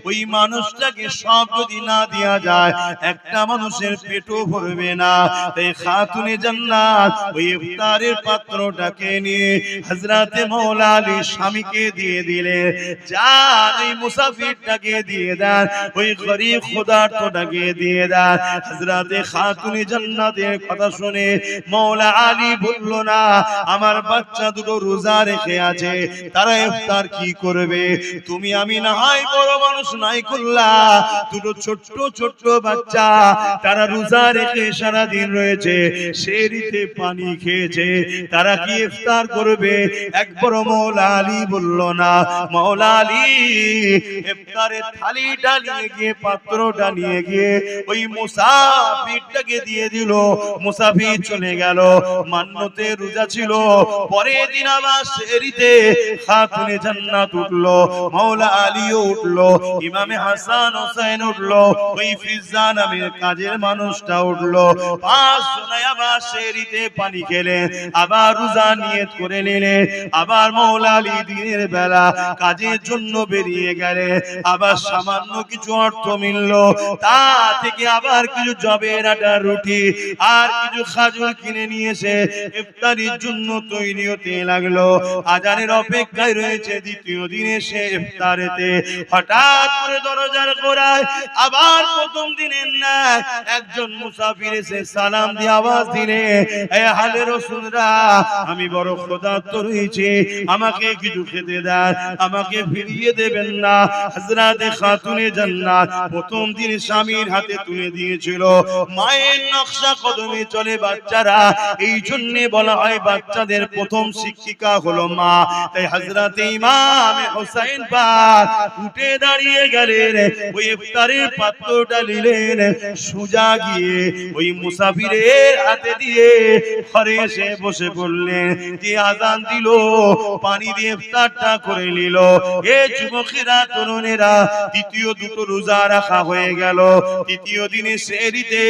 Speaker 1: ওই মানুষটাকে সব যদি না দেয়া যায় একটা মানুষের পেটও ভরবে না। তাই খাতুনে জান্নাত ওই ইফতারের পাত্রটাকে নিয়ে হযরতে মাওলা আলীর স্বামীকে দিয়ে দিলে, যান ওই মুসাফিরটাকে দিয়ে দেন, ওই গরীব ক্ষুধার্তটাকে দিয়ে দেন। হযরতে খাতুনে জান্নাতের কথা শুনে মাওলা আলী বলল, না, আমার বাচ্চা দুটো রোজা রেখে আছে, তারা ইফতার কি করবে? তুমি আমি না হয় বড় মানুষ নাই করলা, দুটো ছোট্ট ছোট্ট বাচ্চা তারা রোজা রেখে সারা দিন রয়েছে, সেরিতে পানি খেয়েছে, তারা কি ইফতার করবে? একবার মাওলা আলী বলল, না। মাওলা আলী ইফতারের থালিটা নিয়ে গিয়ে, পাত্রটা নিয়ে গিয়ে ওই মুসাফিরটাকে দিয়ে দিল। মুসাফির চলে গেল, মান্যতে রোজা ছিল। পরের দিন আবার সেরিতে খাতুনে জান্নাত উঠলো, মাওলা আলীও উঠলো, ইমামে হাসান হোসেন উঠলো, ওই ফিজ্জা নামের কাজের মানুষটা উঠলো। পাঁচ জনে আবার সেরিতে পানি খেলেন, আবার রোজা নিয়ত করে নিলেন। আবার মাওলা আলী দিনের বেলা কাজের জন্য বেরিয়ে গেলেন। আবার সামান্য কিছু অর্থ মিলল, তা থেকে আবার কিছু জবের আটা, রুটি আর কিছু খাজুর কিনে নিয়ে এসে ইফতারির জন্য তৈরি হতে লাগলো। আজানের অপেক্ষায় রয়েছে দ্বিতীয় দিনে সে ইফতারেতে। হঠাৎ করে দরজার গোড়ায় আবার প্রথম দিনের না একজন মুসাফির এসে সালাম দিয়ে আওয়াজ দিলে, এ আহলে রাসূলরা, আমি বড় ক্ষুধার্ত রয়েছি, আমাকে কিছু খেতে দেন, আমাকে ফিরিয়ে দেবেন না? হযরতে খাতুনে জান্নাত প্রথম দিন স্বামীর হাতে তুলে দিয়েছিল। মায়ের নকশা কদমে চলে বাচ্চারা, এই জন্য বলা হয় বাচ্চাদের প্রথম শিক্ষিকা হলো মা। তাই হযরতে ইমাম হোসেন পাক উঠে দাঁড়িয়ে গেলেন, ওই ইফতারের পাত্রটা নিলেন, সোজা গিয়ে ওই মুসাফিরের হাতে দিয়ে ঘরে এসে বসে পড়লেন। যে আযান দিল, পানি দিয়ে ইফতারটা করে নিল। এ যুবকেরা, তরুণেরা, দ্বিতীয় দুটো রোজা রাখা হয়ে গেল। তৃতীয় দিনে সেহরিতে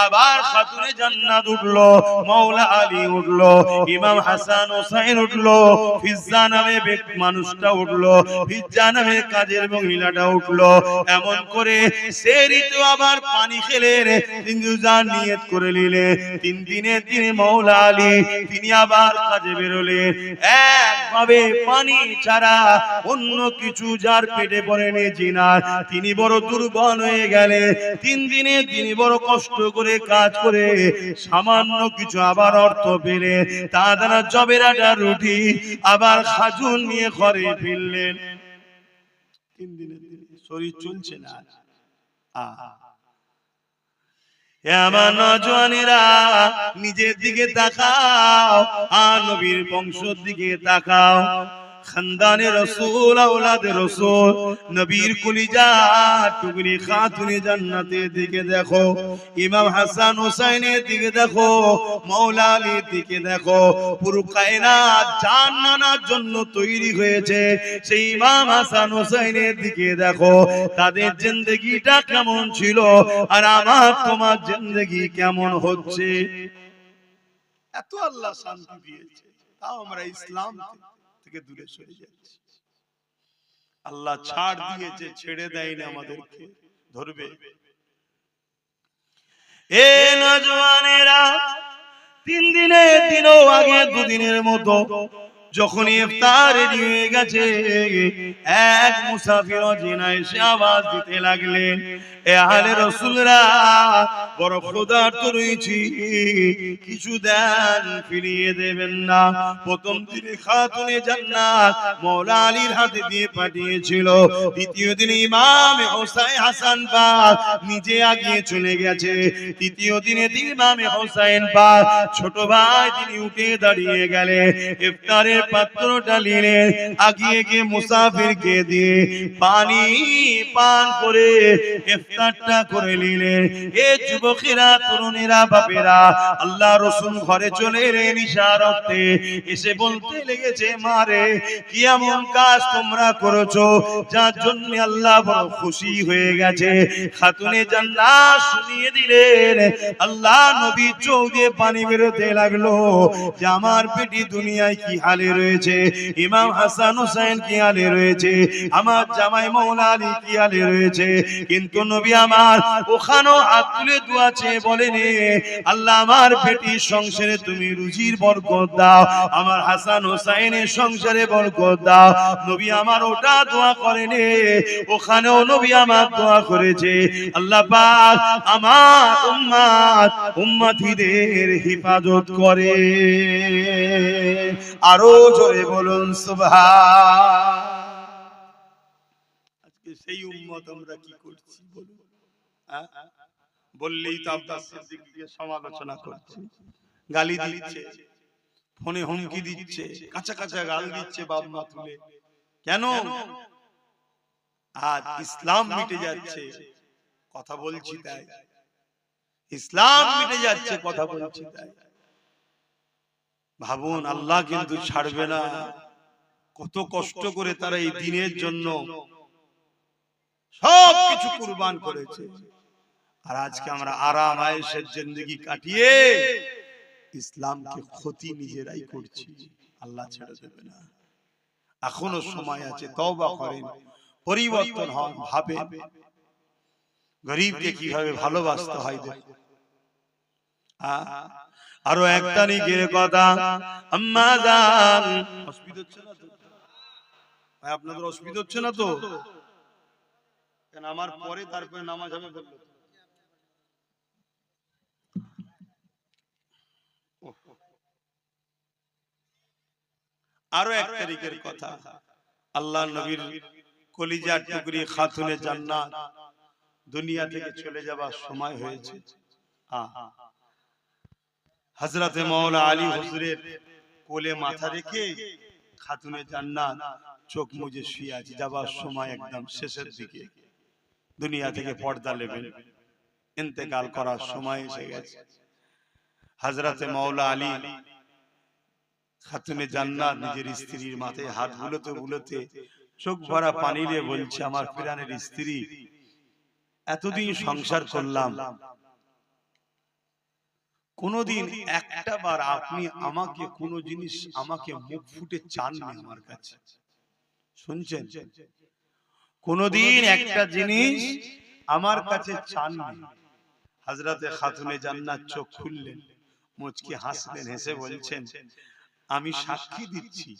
Speaker 1: আবার খাতুনে জান্নাত উঠলো, মাওলা আলী উঠলো, ইমাম হাসান হোসেন উঠলো, ফিজ্জা নামে মানুষটা উঠলো, ফিজ্জা নামে কাজের মহিলাটা উঠলো। এমন করে সেহরিতে আবার পানি খেলেন, তিন রোজা নিয়ত করে নিলেন। তিন দিনের দিনে মাওলা আলী তিনি আবার কাজে বেরোলেন। একভাবে পানি ছাড়া অন্য কিছু যার পেটে পড়েনি জিনার, তিনি বড় দুর্বল হয়ে গেলেন। তিন দিনে তিনি বড় কষ্ট করে কাজ করে সামান্য কিছু আবার অর্থ পেলে, তা দ্বারা জবের আটা, রুটি আবার খাজুর নিয়ে ঘরে ফিরলেন। তিন দিনের শরীর চলছে না। আমার নওজওয়ানেরা, নিজের দিকে তাকাও আর নবীর বংশের দিকে তাকাও। খানদানে রাসূল, আওলাদে রাসূল, নবীর কলিজা টুকরি খাতুনে জান্নাতের দিকে দেখো, ইমাম হাসান হোসেনের দিকে দেখো, মাওলা আলীর দিকে দেখো। পুরো কায়নাত জান্নাতের জন্য তৈরি হয়েছে, সেই ইমাম হাসান হোসেনের দিকে দেখো। তাদের জিন্দেগিটা কেমন ছিল আর আমার তোমার জিন্দেগি কেমন হচ্ছে। এত আল্লাহ শান্তি দিয়েছে, তাও আমরা ইসলাম থেকে দূরে সরে যাচ্ছি। আল্লাহ ছাড় দিয়েছে, ছেড়ে দেয়নি, আমাদেরকে ধরবে। এ নওজওয়ানেরা, তিন দিনের দিনও আগে দুদিনের মতো যখন ইফতার রেডি হয়ে গেছে, এক মুসাফির অজিনা এসে আওয়াজ দিতে লাগলেন, এ আহলে রাসূলরা, বড় ক্ষুধার্ত রয়েছি, কিছু দেন, ফিরিয়ে দেবেন না। প্রথম দিনে খাতুনে জান্নাত মাওলা আলীর হাতে দিয়ে পাঠিয়েছিল, দ্বিতীয় দিনে ইমাম হোসেন হাসান পাক নিজে আগিয়ে চলে গেছে, তৃতীয় দিনে ইমাম হোসেন পাক ছোট ভাই তিনি উঠে দাঁড়িয়ে গেলেন, ইফতারের পাত্রটা নিলেন, আগিয়ে গিয়ে মুসাফিরকে দিয়ে পানি পান করে ইফতারটা করে নিলেন। এ যুবকেরা, তরুণেরা, বাপেরা, আল্লাহ রাসূল ঘরে চলে এলেন ইশারাতে, এসে বলতে লেগেছে, মারে কি এমন কাজ তোমরা করেছো যার জন্য আল্লাহ বড় খুশি হয়ে গেছে। খাতুনে জান্নাত শুনিয়ে দিলেন, আল্লাহ নবী চোখ দিয়ে পানি বেরোতে লাগলো যে আমার পেটি দুনিয়ায় কি হালে রয়েছে, ইমাম হাসান হোসেন কি হালে রয়েছে, আমার জামাই মাওলা আলী কি হালে রয়েছে। কিন্তু নবী আমার ওখানেও হাত তুলে দোয়া চেয়ে বলেন, আল্লাহ আমার পেটির সংসারে তুমি রুজির বরকত দাও, আমার হাসান হোসেনের সংসারে বরকত দাও। নবী আমার ওটা দোয়া করেন, ওখানেও নবী আমার দোয়া করেছে, আল্লাহ পাক আমার উম্মত উম্মতিদের হিফাজত করে। আরো জোরে বলুন সুবহান। আজকে সেই উম্মত আমরা কি করছি বলুন? বললেই তো আব্বাস সিদ্দিকীকে সমালোচনা করছে, গালি দিচ্ছে, ফোনে হুমকি দিচ্ছে, কাঁচা কাঁচা গাল দিচ্ছে বাপ মা তুলে। কেন? আজ ইসলাম মিটে যাচ্ছে, কথা বলছি তাই। ইসলাম মিটে যাচ্ছে, কথা বলছি তাই। ভাবুন, আল্লাহ কিন্তু ছাড়বে না। কত কষ্ট করে তারা এই দিনের জন্য সবকিছু কুরবান করেছে, আর আজকে আমরা আরাম আয়েশের জিন্দেগি কাটিয়ে ইসলামকে ক্ষতি নিজেরাই করছি। আল্লাহ ছেড়ে দেবে না, এখনো সময় আছে, তওবা করেন, পরিবর্তন হন, ভাবেন গরিবকে কিভাবে ভালোবাসতে হয়। দেখুন, আরো এক তারিখের কথা, আম্মা জান, অসুবিধা হচ্ছে না তো ভাই? আপনাদের অসুবিধা হচ্ছে না তো? কেন আমার পরে তারপরে নামাজ হবে বললো। আরো এক তারিখের কথা, আল্লাহ নবীর কলিজার টুকরি খাতুনে জান্নাত দুনিয়া থেকে চলে যাবার সময় হয়েছে। হযরতে মাওলা আলী হুজুরের কোলে মাথা রেখে খাতুনে জান্নাত চোখ মুজে শুয়ে আছে, যাবার সময় একদম শেষের দিকে, দুনিয়া থেকে পর্দা নেবেন, ইন্তেকাল করার সময় এসে গেছে। হযরতে মাওলা আলী খাতুনে জান্নাত নিজের স্ত্রীর মাথায় হাত বুলোতে বুলোতে চোখ ভরা পানি দিয়ে বলছে, আমার প্রাণের স্ত্রী, এতদিন সংসার করলাম, কোনদিন একটা বার আপনি আমাকে কোন জিনিস আমাকে মুখ ফুটে চাননি আমার কাছে, শুনছেন? কোনদিন একটা জিনিস আমার কাছে চাননি। হযরতে খাতুনে জান্নাত চোখ খুললেন, মুচকি হাসলেন, হেসে বলছেন, আমি সাক্ষী দিচ্ছি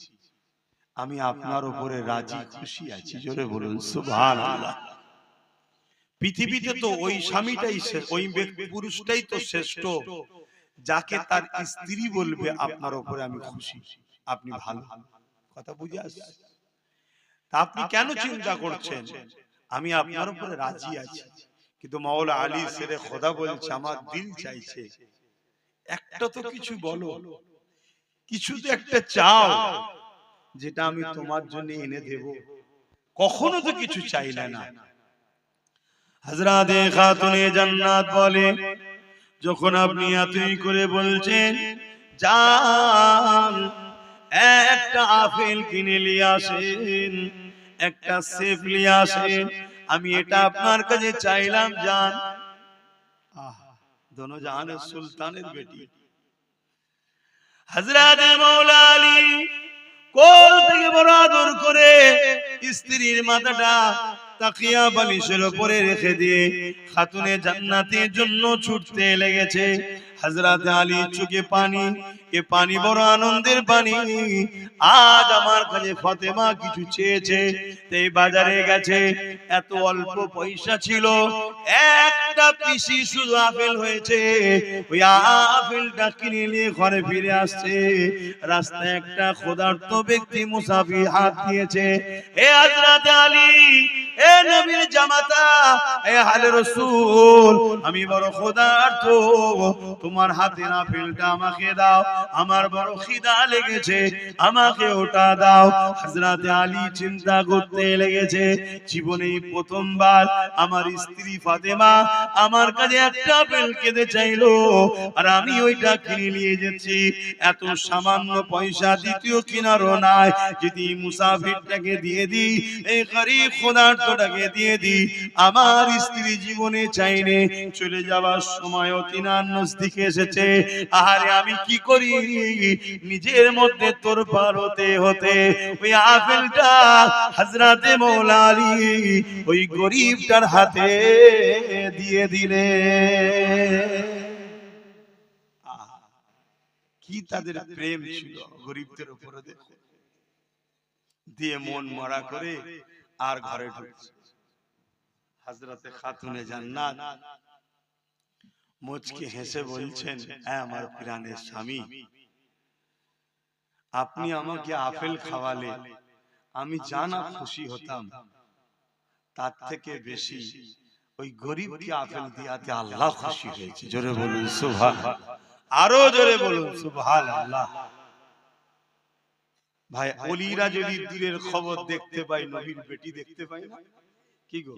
Speaker 1: আমি আপনার উপরে রাজি খুশি আছি। জোরে বলুন সুবহানাল্লাহ। পৃথিবীতে তো ওই স্বামীটাই, ওই ব্যক্তি পুরুষটাই তো শ্রেষ্ঠ যাকে তার স্ত্রী বলবে আপনার উপরে আমি খুশি, আপনি ভালো। কথা বুঝে আসছে? আপনি কেন চিন্তা করছেন? আমি আপনার উপরে রাজি আছি, কিন্তু মাওলা আলী শেরে খোদা বলছে, আমার দিল চাইছে একটা তো কিছু বলো, কিছু তো একটা চাও যেটা আমি তোমার জন্য এনে দেব। কখনো তো কিছু চাইলে না। হযরতে খাতুনে জান্নাত বলে, যখন আপনি এতই করে বলছেন, যান একটা আপেল কিনে নিয়ে আসেন, একটা সেব নিয়ে আসেন, আমি এটা আপনার কাছে চাইলাম। যান, দোনো জাহানের সুলতানের বেটি হযরতে মাওলা আলী কোল থেকে বড় আদর করে স্ত্রীর মাথাটা তাকিয়া বালিশের উপরে রেখে দিয়ে খাতুনে জান্নাতের জন্য ছুটতে লেগেছে। হযরত আলী চোখে পানি, এ পানি বড় আনন্দের পানি। আজ আমার কাছে ফাতেমা কিছু চেয়েছে, তাই বাজারে গেছে। এত অল্প পয়সা ছিল, একটা পিসি শুধু আপেল হয়েছে, ওই আপেলটা কিনে নিয়ে ঘরে ফিরে আসছে। রাস্তায় একটা ক্ষুধার্ত ব্যক্তি মুসাফির হাত দিয়েছে। এ হযরত আলী, এ নবীর জামাতা, এ আলে রাসূল, আমি বড় ক্ষুধার্ত, তোমার হাতের আপেলটা আমাকে দাও, আমার বড় খিদা লেগেছে, আমাকে ওটা দাও। হযরত আলী চিন্তা করতে লেগেছে, জীবনে প্রথমবার আমার স্ত্রী ফাতেমা আমার কাছে একটা আপেল খেতে চাইলো, আর আমি ওইটা কিনে নিয়ে যাচ্ছি। এত সামান্য পয়সা দ্বিতীয় কিনারও নাই, যদি মুসাফিরটাকে দিয়ে দিই, এই গরীব ক্ষুধার্তটাকে দিয়ে দিই, আমার স্ত্রী জীবনে চাইনে চলে যাওয়ার সময়ও তিনার নজদিকে এসেছে। আরে আমি কি করি, নিজের মধ্যে তোরপাড় হতে হতে ওই আপেলটা হযরতে মওলা আলী ওই গরীবটার হাতে দিয়ে দিলে। কি তাদের প্রেম ছিল গরীবদের উপরে, দেখো, দিয়ে মন মরা করে আর ঘরে ঢুকছে। হযরতে খাতুনে জান্নাত মুচকি হেসে বলছেন, হ্যাঁ আমার প্রাণের স্বামী, আপনি আমাকে আপেল খাওয়ালে আমি জানা খুশি হতাম, তার থেকে বেশি ওই গরীবকে আপেল দিয়াতে আল্লাহ খুশি হয়েছে। জোরে বলুন সুবহানাল্লাহ, আরো জোরে বলুন সুবহানাল্লাহ। ভাই, ওলিরা যদি দূরের খবর দেখতে পায়, নবীর বেটি দেখতে পায় না, কি গো,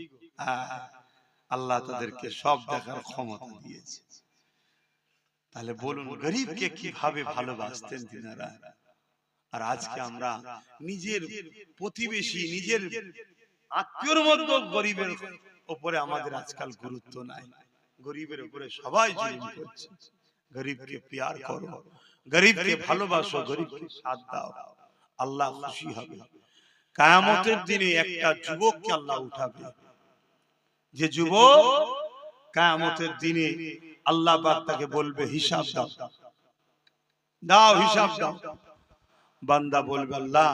Speaker 1: আল্লাহ তাদেরকে সব দেখার ক্ষমতা দিয়েছে। তাহলে বলুন গরীবকে কিভাবে ভালোবাসতেন তিনারা। আর আজকে আমরা নিজের প্রতিবেশী, নিজের আত্মীয়র মধ্যে গরীবের উপরে আমাদের আজকাল গুরুত্ব নাই। গরীবের উপরে সবাই জুলুম করছে। গরীবকে প্যার করো, গরীবকে ভালোবাসো, গরীবকে সাথ দাও, আল্লাহ খুশি হবে। কিয়ামতের দিনে একটা যুবককে আল্লাহ উঠাবে, যে যুবক কিয়ামতের দিনে আল্লাহ পাক তাকে বলবে হিসাব দাও, দাও হিসাব দাও। বান্দা বলবে, আল্লাহ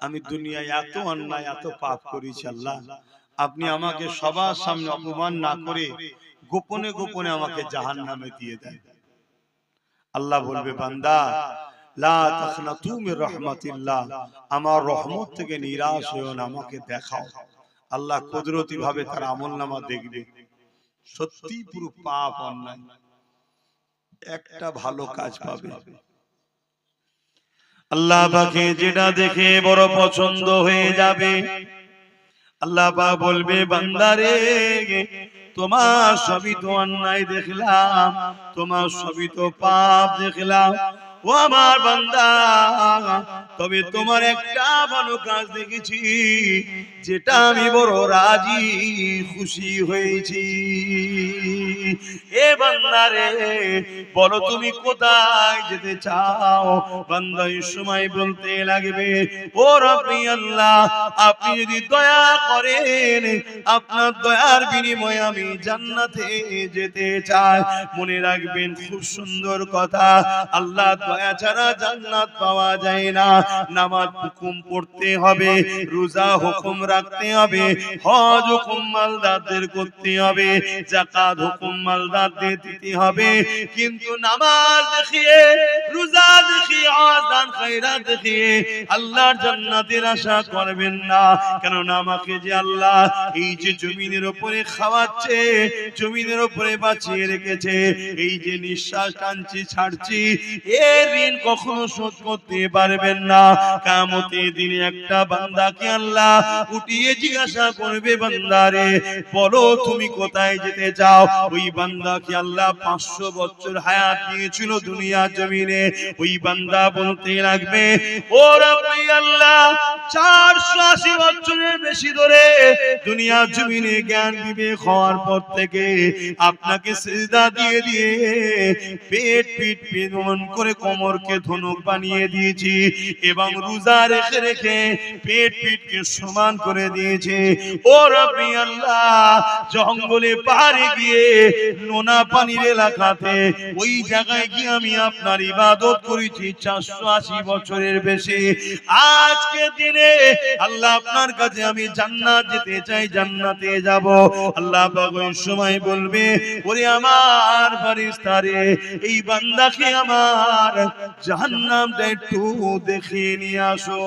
Speaker 1: আমি দুনিয়ায় এত অন্যায় এত পাপ করেছি, আল্লাহ আপনি আমাকে সবার সামনে অপমান না করে গোপনে গোপনে আমাকে জাহান্নামে দিয়ে দেন। আল্লাহ বলবে, বান্দা লা তাখনাতু মির রাহমাতিল্লাহ, আমার রহমত থেকে নিরাশ হয়ো না, আমাকে দেখাও। আল্লাহ কুদরতি ভাবে তার আমলনামা দেখবে, সত্যি পুরো পাপ অন্যায়, একটা ভালো কাজ পাবে। আল্লাহ পাকে যেটা দেখে বড় পছন্দ হয়ে যাবে, আল্লাহ পাক বলবে, বান্দারে তোমার সবই তো অন্যায় দেখলাম, তোমার সবই তো পাপ দেখলাম, ও আমার বান্দা, তবে তোমার একটা ভালো কাজ দেখেছি, যেটা আমি বড় রাজি খুশি হয়েছি। এ বান্দারে বলো তুমি কোথায় যেতে চাও? বান্দা এই সময় বলতে লাগবে, ও রব্বি আল্লাহ, আপনি যদি দয়া করেন, আপনার দয়ার বিনিময়ে আমি জান্নাতে যেতে চাই। মনে রাখবেন, খুব সুন্দর কথা, আল্লাহ দয়া ছাড়া জান্নাত পাওয়া যায় না। নামাজ হুকুম পড়তে হবে, রোজা হুকুম রাখতে হবে, হজ হুকুম মালদারদের করতে হবে, যাকাত হুকুম মালদারদের দিতে হবে, কিন্তু নামাজ দেখিয়ে, রোজা দেখিয়ে, হজ দান খায়রাত দেখিয়ে আল্লাহর জান্নাতের আশা করবেন না। কেননা আমাকে যে আল্লাহ এই যে জমিনের উপরে খাওয়াচ্ছে, জমিনের উপরে বাঁচিয়ে রেখেছে, এই যে নিঃশ্বাস টানছি ছাড়ছি, এর ঋণ কখনো শোধ করতে পারবেন না। কিয়ামতের দিনে একটা বান্দাকে আল্লাহ উঠিয়ে জিজ্ঞাসা করবে, বান্দারে বলো তুমি কোথায় যেতে চাও? ওই বান্দাকে আল্লাহ 500 বছর হায়াত দিয়েছিল দুনিয়ার জমিনে। ওই বান্দা বলতে লাগবে, ও রব্বি আল্লাহ 480 বছরের বেশি ধরে দুনিয়ার জমিনে জ্ঞান বিবেক হওয়ার পর থেকে আপনাকে সিজদা দিয়ে দিয়ে পেট পিঠ পেদন করে কোমরকে ধনুক বানিয়ে দিয়েছি এবং রোজা রেখে রেখে পেট পিঠকে সমান করে দিয়েছে। ও রব্বি আল্লাহ, জঙ্গলে পাহাড়ে গিয়ে নোনা পানির এলাকাতে ওই জায়গায় গিয়ে আমি আপনার ইবাদত করেছি 480 বছরের বেশি। আজকে দিনে আল্লাহ আপনার কাছে আমি জান্নাত যেতে চাই, জান্নাতে যাব। আল্লাহ পাক ওই সময় বলবে, ওরে আমার ফেরেশতারে, এই বান্দাকে আমার জাহান্নামটা একটু দেখিয়ে নিয়ে আসো।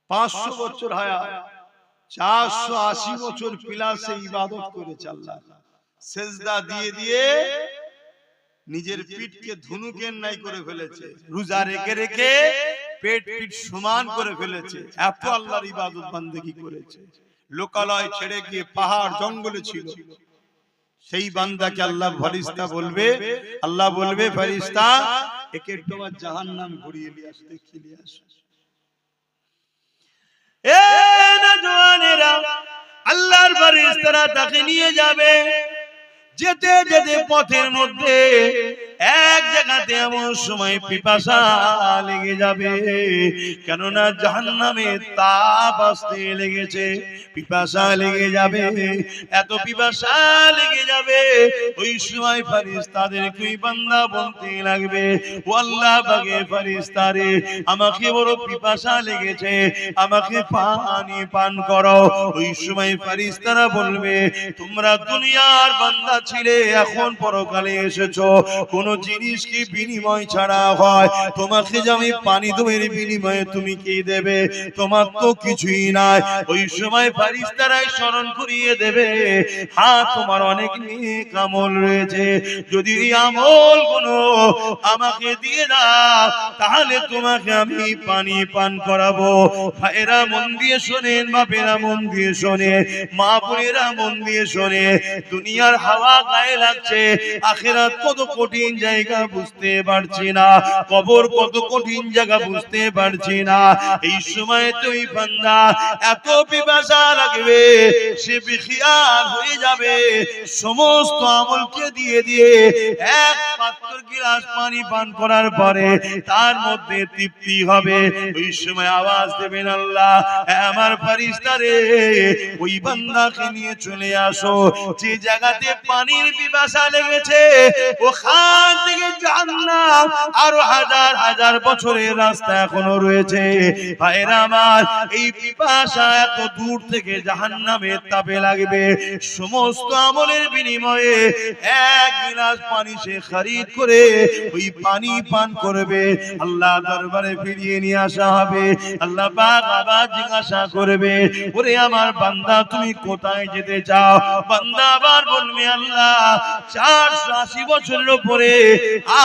Speaker 1: 500 বছর হায়াত, 480 বছর পিলাসে ইবাদত করেছে আল্লাহ, সেজদা দিয়ে দিয়ে নিজের পিঠকে ধনুকের ন্যায় করে ফেলেছে, রোজা রেখে রেখে পেট পিঠ সমান করে ফেলেছে। এত আল্লাহর ইবাদত বান্দেগি করেছে। লোকালয় ছেড়ে গিয়ে পাহাড় জঙ্গলে ছিল। সেই বান্দাকে আল্লাহ ফেরেশতা বলবে, আল্লাহ বলবে, ফেরেশতা একে তোমার জাহান্নাম ঘুরিয়ে নিয়ে আসতে, দেখিয়ে আসো। এ নওজওয়ানেরা, আল্লাহর ফেরেশতারা তাকে নিয়ে যাবে। যেতে যেতে পথের মধ্যে এক জায়গাতে এমন সময় পিপাসা লেগে যাবে, কেননা জাহান্নামে তাপ আসতে লেগেছে, পিপাসা লেগে যাবে, এত পিপাসা লেগে যাবে। ওই সময় ফেরেশতাদেরকে ওই বান্দা বলতে লাগবে, ও আল্লাহ পাকের ফেরেশতারে, আমাকে বড় পিপাসা লেগেছে, আমাকে পানি পান করো। ওই সময় ফেরেশতারা বলবে, তোমরা দুনিয়ার বান্দা ছিলে, এখন পরকালে এসেছো, কোন জিনিস কি বিনিময় ছাড়া হয়? তোমাকে যে আমি পানি দেব, এর বিনিময়ে তুমি কি দেবে? তোমার তো কিছুই নাই। ওই সময় ফেরেশতারাই স্মরণ করিয়ে দেবে, হ্যাঁ তোমার অনেক নেক আমল রয়েছে, যদি এই আমলগুলো আমাকে দিয়ে দাও তাহলে তোমাকে আমি পানি পান করাবো। ভাইরা মন দিয়ে শোনেন, বাপেরা মন দিয়ে শোনে, মা বোনেরা মন দিয়ে শোনে। দুনিয়ার হাওয়া গায়ে লাগছে, আখিরাত কত কঠিন জায়গা বুঝতে পারছি না, কবর কত কঠিন জায়গা বুঝতে পারছি না। এই সময় তুই বান্দা এত পিপাসা লাগবে, সে বেখিয়াল হয়ে যাবে, সমস্ত আমলকে দিয়ে দিয়ে এক পাত্র গিলাস পানি পান করার পরে তার মধ্যে তৃপ্তি হবে। ওই সময় আওয়াজ দেবেন, আল্লাহ আমার ফেরেশতারে, ওই বান্দাকে নিয়ে চলে আসো যে জায়গাতে পানির পিপাসা লেগেছে, ওখান থেকে জাহান্নাম আরো হাজার হাজার বছরের রাস্তা এখনো রয়েছে। ভাইরা আমার, এই পিপাসা এত দূর থেকে জাহান্নামের তাপে লাগবে, সমস্ত আমলের বিনিময়ে এক গিলাস পানি সে খরিদ করে ওই পানি পান করবে। আল্লাহ দরবারে ফিরিয়ে নিয়ে আসা হবে। আল্লাহ পাক আবার জিজ্ঞাসা করবে, ওরে আমার বান্দা তুমি কোথায় যেতে চাও? বান্দা আবার বলবে, আল্লাহ 480 বছরের উপরে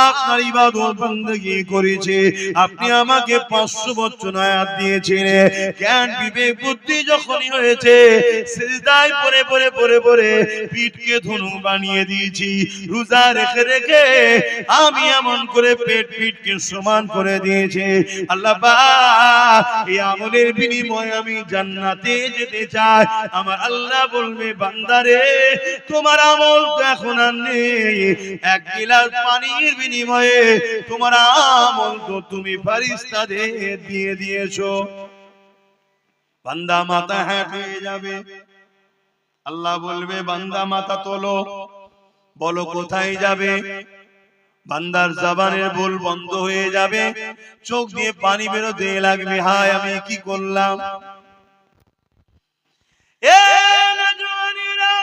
Speaker 1: আপনার ইবাদত বندگی করেছে, আপনি আমাকে 500 বছর হায়াত দিয়েছেন, জ্ঞান বিবেক বুদ্ধি যখনই হয়েছে সিজদায় পড়ে পড়ে পড়ে পড়ে পিঠকে ধনুক বানিয়ে দিয়েছি, রোজা রেখে রেখে আমি এমন করে পেট পিঠকে সমান করে দিয়েছে। আল্লাহ পাক এই আমলের বিনিময়ে আমি জান্নাতে যেতে চাই। আমার আল্লাহ বলবে, বান্দারে তোমার আমল তো এখন আর নেই, এক গিলাস পানির বিনিময়ে তোমার আমল তো তুমি ফেরেশতাদের দিয়ে দিয়েছো। বান্দা মাথা হেঁট হয়ে যাবে। আল্লাহ বলবে, বান্দা মাথা তোলো, বলো কোথায় যাবে? বান্দার জবানের বল বন্ধ হয়ে যাবে, চোখ দিয়ে পানি বেরোতে লাগবে, হায় আমি কি করলাম। এ নওজওয়ানেরা,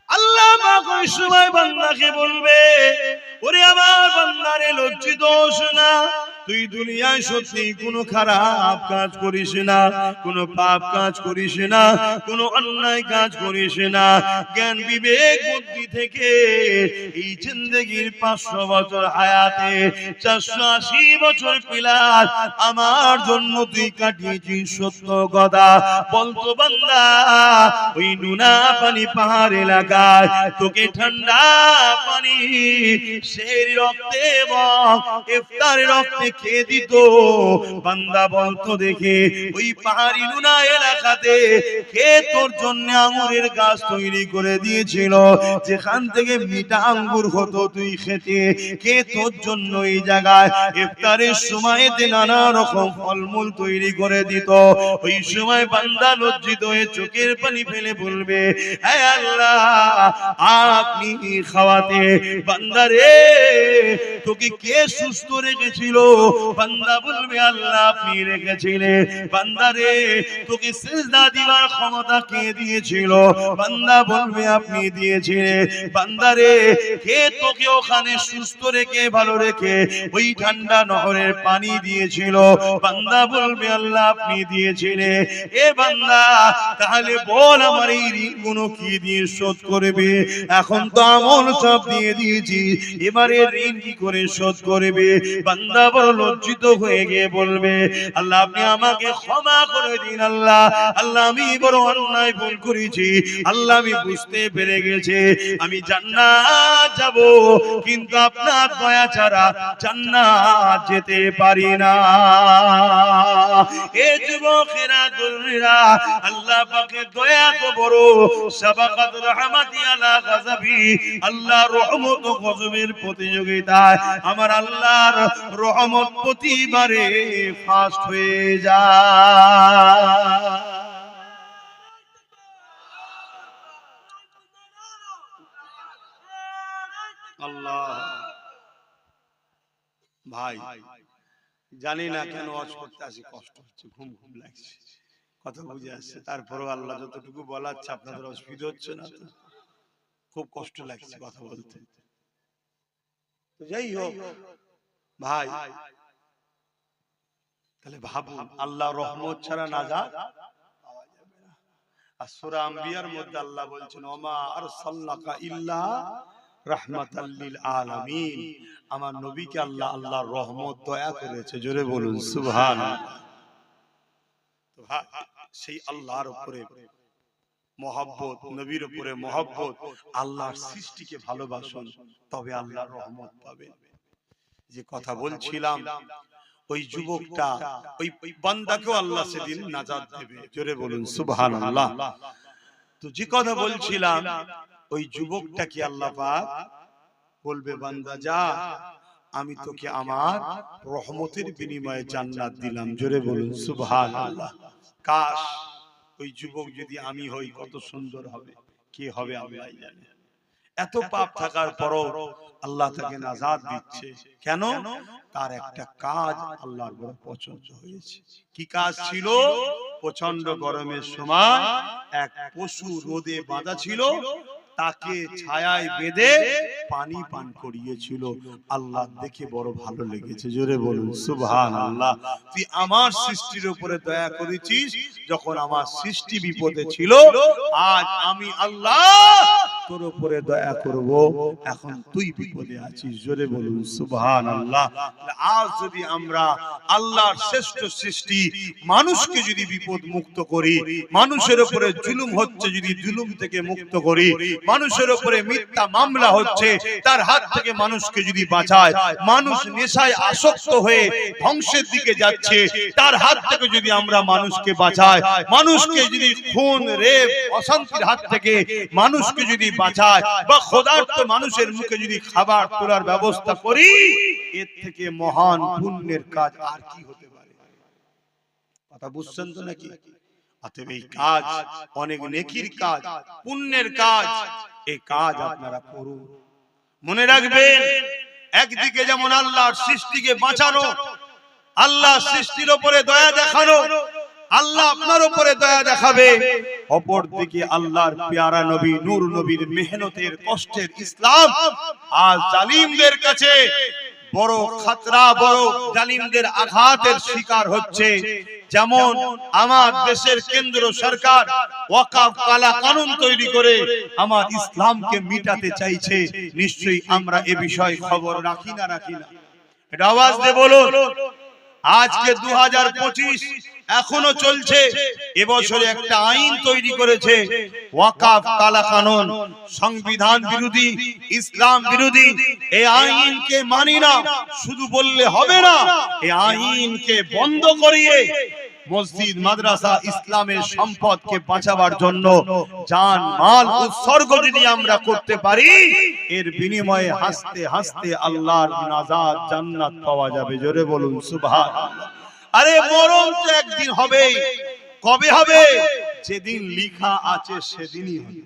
Speaker 1: আল্লাহ পাক ওই সময় বান্দাকে বলবে, ওরে আমার বান্দারে লজ্জিত হোস না, তুই দুনিয়ায় সত্যি কোনো খারাপ কাজ করিস না, কোনো পাপ কাজ করিস না, কোনো অন্যায় কাজ করিস না। জ্ঞান বিবেক বুদ্ধি থেকে এই জিন্দেগির 500 বছর হায়াতে 480 বছর পিলার আমার জন্য তুই কাটিয়েছিস। সত্য কথা বলতো বান্দা, ওই নুনা পানি পাহাড় এলাকায় তোকে ঠান্ডা পানি সেই রক্তে এবং ইফতার রক্তে খেয়ে দিত। বান্দা বলতো দেখে ওই পাহাড়ি নুনা এলাকাতে কে তোর জন্য আঙ্গুরের গাছ তৈরি করে দিয়েছিল, যেখান থেকে মিঠা আঙ্গুর হতো তুই খেতে। কে তোর জন্য এই জায়গায় ইফতারের সময়তে নানা রকম ফলমূল তৈরি করে দিত। ওই সময় বান্দা লজ্জিত হয়ে চোখের পানি ফেলে বলবে, হে আল্লাহ আপনি খাওয়াতে। বান্দা রে তোকে কে সুস্থ রেখেছিল? বান্দা বলবে আল্লাহ আপনি রেখেছিলেন। বান্দা রে তোকে সিজদা দিবার ক্ষমতা কে দিয়েছিল? বান্দা বলবে আপনি দিয়েছিলেন। বান্দা রে কে তোকে ওখানে সুস্থ রেখে ভালো রেখে ওই ঠান্ডা নহরের পানি দিয়েছিল? বান্দা বলবে আল্লাহ আপনি দিয়েছিলেন। এ বান্দা তাহলে বল আমার এই ঋণগুলো কি দিয়ে শোধ করবে? এখন তো আমল সব দিয়ে দিয়েছি, এবারে ঋণ কি করে শোধ করবে? বান্দা বড় লজ্জিত হয়ে গিয়ে বলবে আল্লাহ আপনি আমাকে ক্ষমা করে দিন। আল্লাহ আল্লাহ আমি বড় অন্যায় ভুল করেছি। আল্লাহ আমি বুঝতে পেরে গেছি আমি জান্নাত যাব, কিন্তু আপনার দয়া ছাড়া জান্নাত যেতে পারি না। এ যুবকেরা তরুণীরা, আল্লাহ পাকের দয়া তো বড়। সাবাকাত রাহমাতি আলা গাযাবি, আল্লাহ রহমত ও গজবের প্রতিযোগিতায় আমার আল্লাহর রহমত প্রতিবারে ফাস্ট হয়ে যায়। আল্লাহ ভাই জানি না কেন ওয়াজ করতে আসি, কষ্ট হচ্ছে, ঘুম ঘুম লাগছে, কথা বুঝে আসছে। তারপরেও আল্লাহ যতটুকু বলাচ্ছে আপনাদের অসুবিধা হচ্ছে না তো? খুব কষ্ট লাগছে কথা বলতে। তো যাই হোক ভাই, তাহলে ভাবুন আল্লাহ রহমত ছাড়া নাজাত পাওয়া যাবে না। আর সূরা আম্বিয়ার মধ্যে আল্লাহ বলছেন ওমা আরসালনাকা ইল্লা রাহমাতাল লিল আলামিন, আমার নবীকে আল্লাহ আল্লাহর রহমত দয়া করেছে। জোরে বলুন সুবহানাল্লাহ। তো ভাই সেই আল্লাহর উপরে মহব্বত, নবীর উপরে মহব্বত, আল্লাহর সৃষ্টিকে ভালোবাসুন, তবে আল্লাহর রহমত পাবেন। যে কথা বলছিলাম ওই যুবকটা, ওই বান্দাকেও আল্লাহ সেদিন নাজাত দেবে। জোরে বলুন সুবহানাল্লাহ। তো যে কথা বলছিলাম ওই যুবকটাকে আল্লাহ পাক বলবে বান্দা যা, আমি তোকে আমার রহমতের বিনিময়ে জান্নাত দিলাম। জোরে বলুন সুবহানাল্লাহ। কাশ ওই যুবক যদি আমি হই কত সুন্দর হবে। কি হবে আল্লাহ জানে। এত পাপ থাকার পরও আল্লাহ তাকে নাজাত দিচ্ছে কেন? তার একটা কাজ আল্লাহর বড় পছন্দ হয়েছে। কি কাজ ছিল? প্রচন্ড গরমের সময় এক পশু রোদে বাঁধা ছিল, তাকে ছায়ায় বেঁধে পানি পান করিয়েছিল। আল্লাহ দেখে বড় ভালো লেগেছে। জোরে বলুন সুবহানাল্লাহ। তুই আমার সৃষ্টির উপরে দয়া করেছিস যখন আমার সৃষ্টি বিপদে ছিল, আজ আমি আল্লাহ তোর উপরে দয়া করব, এখন তুই বিপদে আছিস। জোরে বলুন সুবহানাল্লাহ। আজ যদি আমরা আল্লাহর শ্রেষ্ঠ সৃষ্টি মানুষকে যদি বিপদ মুক্ত করি, মানুষের উপরে জুলুম হচ্ছে যদি জুলুম থেকে মুক্ত করি, মানুষের উপরে মিথ্যা মামলা হচ্ছে তার হাত থেকে মানুষকে যদি বাঁচায়, মানুষ নেশায় আসক্ত হয়ে ধ্বংসের দিকে যাচ্ছে তার হাত থেকে যদি আমরা মানুষকে বাঁচাই, মানুষকে যদি খুন রেপ অশান্তির হাত থেকে মানুষকে যদি বাঁচায়, বা ক্ষুধার্ত মানুষের মুখে যদি খাবার তোলার ব্যবস্থা করি, এর থেকে মহান পুণ্যের কাজ আর কি হতে পারে? কথা বুঝছেন তো নাকি? অতএব এই কাজ অনেক নেকির কাজ, পুণ্যের কাজ। এই কাজ আপনারা করুন। মনে রাখবেন একদিকে যেমন আল্লাহর সৃষ্টিকে বাঁচানো, আল্লাহর সৃষ্টির উপরে দয়া দেখানো, আল্লাহ আপনার উপরে দয়া দেখাবে, অপর দিকে আল্লাহর পেয়ারা নবী নূর নবীর মেহনতের কষ্টের ইসলাম আজ জালিমদের কাছে বড় খাতরা, বড় জালিমদের আঘাতের শিকার হচ্ছে। যেমন আমার দেশের কেন্দ্র সরকার ওয়াকফ কালা কানুন তৈরি করে আমার ইসলামকে মিটাতে চাইছে, নিশ্চয়ই আমরা এ বিষয়ে খবর রাখি না? এটা আওয়াজ দিয়ে বলুন। আজকে 2025 এখনো চলছে। এবছরে একটা আইন তৈরি করেছে ওয়াকফ কালা কানুন, সংবিধান বিরোধী, ইসলাম বিরোধী। এই আইনকে মানি না শুধু বললে হবে না, এই আইনকে বন্ধ করিয়ে মসজিদ মাদ্রাসা ইসলামের সম্পদকে বাঁচাবার জন্য জান মাল উৎসর্গ যদি আমরা করতে পারি, এর বিনিময়ে হাসতে হাসতে আল্লাহর নাজাত জান্নাত পাওয়া যাবে। জোরে বলুন সুবহানাল্লাহ। আরে মরণ তো একদিন হবে। কবে হবে? যেদিন লেখা আছে সেদিনই হবে।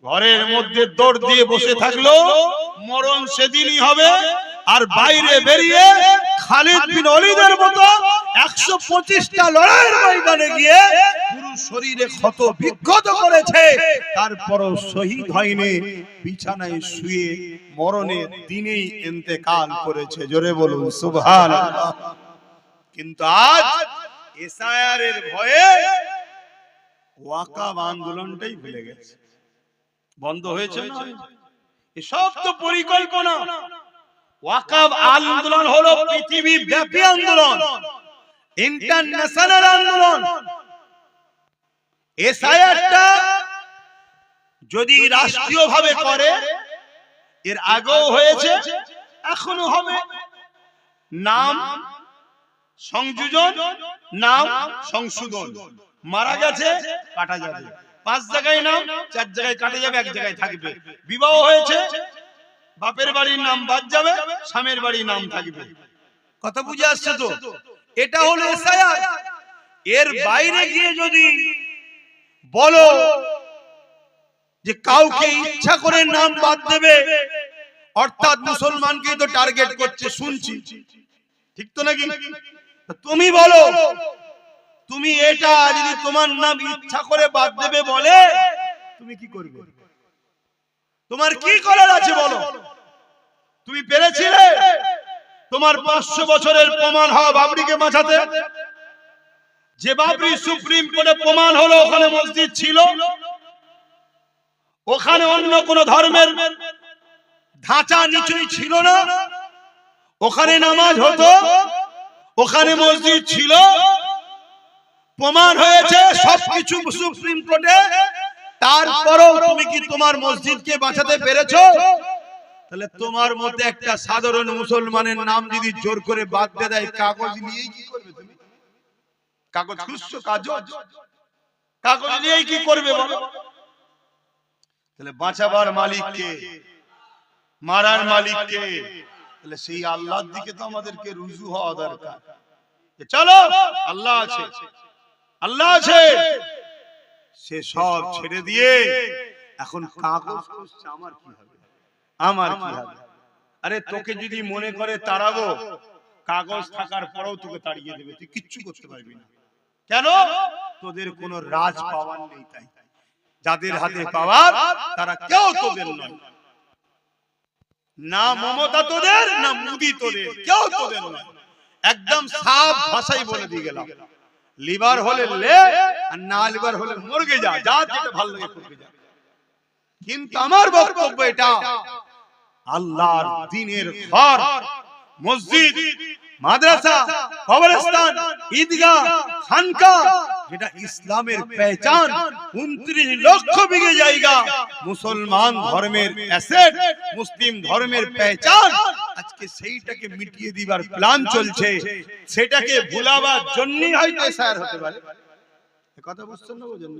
Speaker 1: ঘরের মধ্যে দৌড় দিয়ে বসে থাকলো মরণ সেদিনই হবে। আর বাইরে বেরিয়ে খালিদ বিন ওলীদের মতো 125টা লড়াইয়ের ময়দানে গিয়ে পুরো শরীরে ক্ষত বিক্ষত করেছে, তারপরও শহীদ হয়নি, বিছানায় শুয়ে মরণের দিনেই ইন্তেকাল করেছে। জোরে বলুন সুবহানাল্লাহ। কিন্তু আজ এসআইআর এর ভয়ে ওয়াকফ আন্দোলনটাই ভুলে গেছে। বন্ধ হয়েছে না? এসব তো পরিকল্পনা। ওয়াকফ আন্দোলন হলো পৃথিবী ব্যাপী আন্দোলন, ইন্টারন্যাশনাল আন্দোলন। এসআইআরটা যদি রাষ্ট্রীয়ভাবে করে, এর আগেও হয়েছে, এখনো হবে। নাম সংযোজন, নাম সংশোধন। মারা গেছে কাটা যাবে, 5 জায়গায় নাম, 4 জায়গায় কাটা যাবে, 1 জায়গায় থাকবে। বিবাহ হয়েছে, বাপের বাড়ির নাম বাদ যাবে, স্বামীর বাড়ির নাম থাকবে। কথা বুঝে আসছে তো? এটা হলো এসআইআর। এর বাইরে গিয়ে যদি বলো যে কাউকে ইচ্ছা করে নাম বাদ দেবে, অর্থাৎ মুসলমানকে তো টার্গেট করছে, শুনছি, ঠিক তো নাকি? তুমি বলো, তুমি এটা যদি তোমার নাম ইচ্ছা করে বাদ দেবে বলে, তুমি কি করবে? তোমার কি করার আছে বলো? তুমি পেরেছিলে তোমার 500 বছরের প্রমাণ হওয়া বাবরিকে বাঁচাতে? যে বাবরি সুপ্রিম কোর্টে প্রমাণ হলো ওখানে মসজিদ ছিল, ওখানে অন্য কোন ধর্মের ধাঁচা নিচুই ছিল না, ওখানে নামাজ হতো, ওখানে মসজিদ ছিল, প্রমাণ হয়েছে সবকিছু সুপ্রিম কোর্টে। তারপরও তুমি কি তোমার মসজিদকে বাঁচাতে পেরেছো? তাহলে তোমার মতে একটা সাধারণ মুসলমানের নাম যদি জোর করে বাদ দিয়ে দেয়, কাগজ নিয়ে কি করবে? তুমি কাগজ খুঁজছো? কাগজ নিয়ে কি করবে বলো? তাহলে বাঁচাবার মালিক কে? মারার মালিক কে? তাহলে সেই আল্লাহর দিকে তো আমাদেরকে রুজু হওয়া দরকার। চলো, আল্লাহ আছে, আল্লাহ আছে। সে সব ছেড়ে দিয়ে এখন কাগজ খুঁজছে, আমার কি হবে, আমার কি হবে? আরে তোকে যদি মনে করে তাড়াবো, কাগজ থাকার পরেও তোকে তাড়িয়ে দেবে, তুই কিচ্ছু করতে পারবি না। কেন? তোদের কোনো রাজ পাওয়ার নেই। তাই যাদের হাতে পাওয়ার তারা কেউ তোদের নয়। না মমতা তোদের, না মোদি তোদের, কেউ তোদের নয়। একদম সাফ ভাষায় বলে দিয়ে গেলাম, লিভার হলে লে, আর না লিভার হলে মরগে যা, যা যেটা ভালো লাগে করবে যা। কিন্তু আমার বক্তব্য এটা, আল্লাহর দ্বীনের ঘর, মসজিদ, মাদ্রাসা, কবরস্থান, ঈদগাহ, খানকা, যেটা ইসলামের পহচান, 29 লক্ষ বিঘে জায়গা মুসলমান ধর্মের অ্যাসেট, মুসলিম ধর্মের পহচান, আজকে সেইটাকে মিটিয়ে দিবার প্ল্যান চলছে। সেটাকে ভুলাবার জন্যই হয়তো এসআইআর হতে পারে। কথা বুঝছেন না? বুঝেন?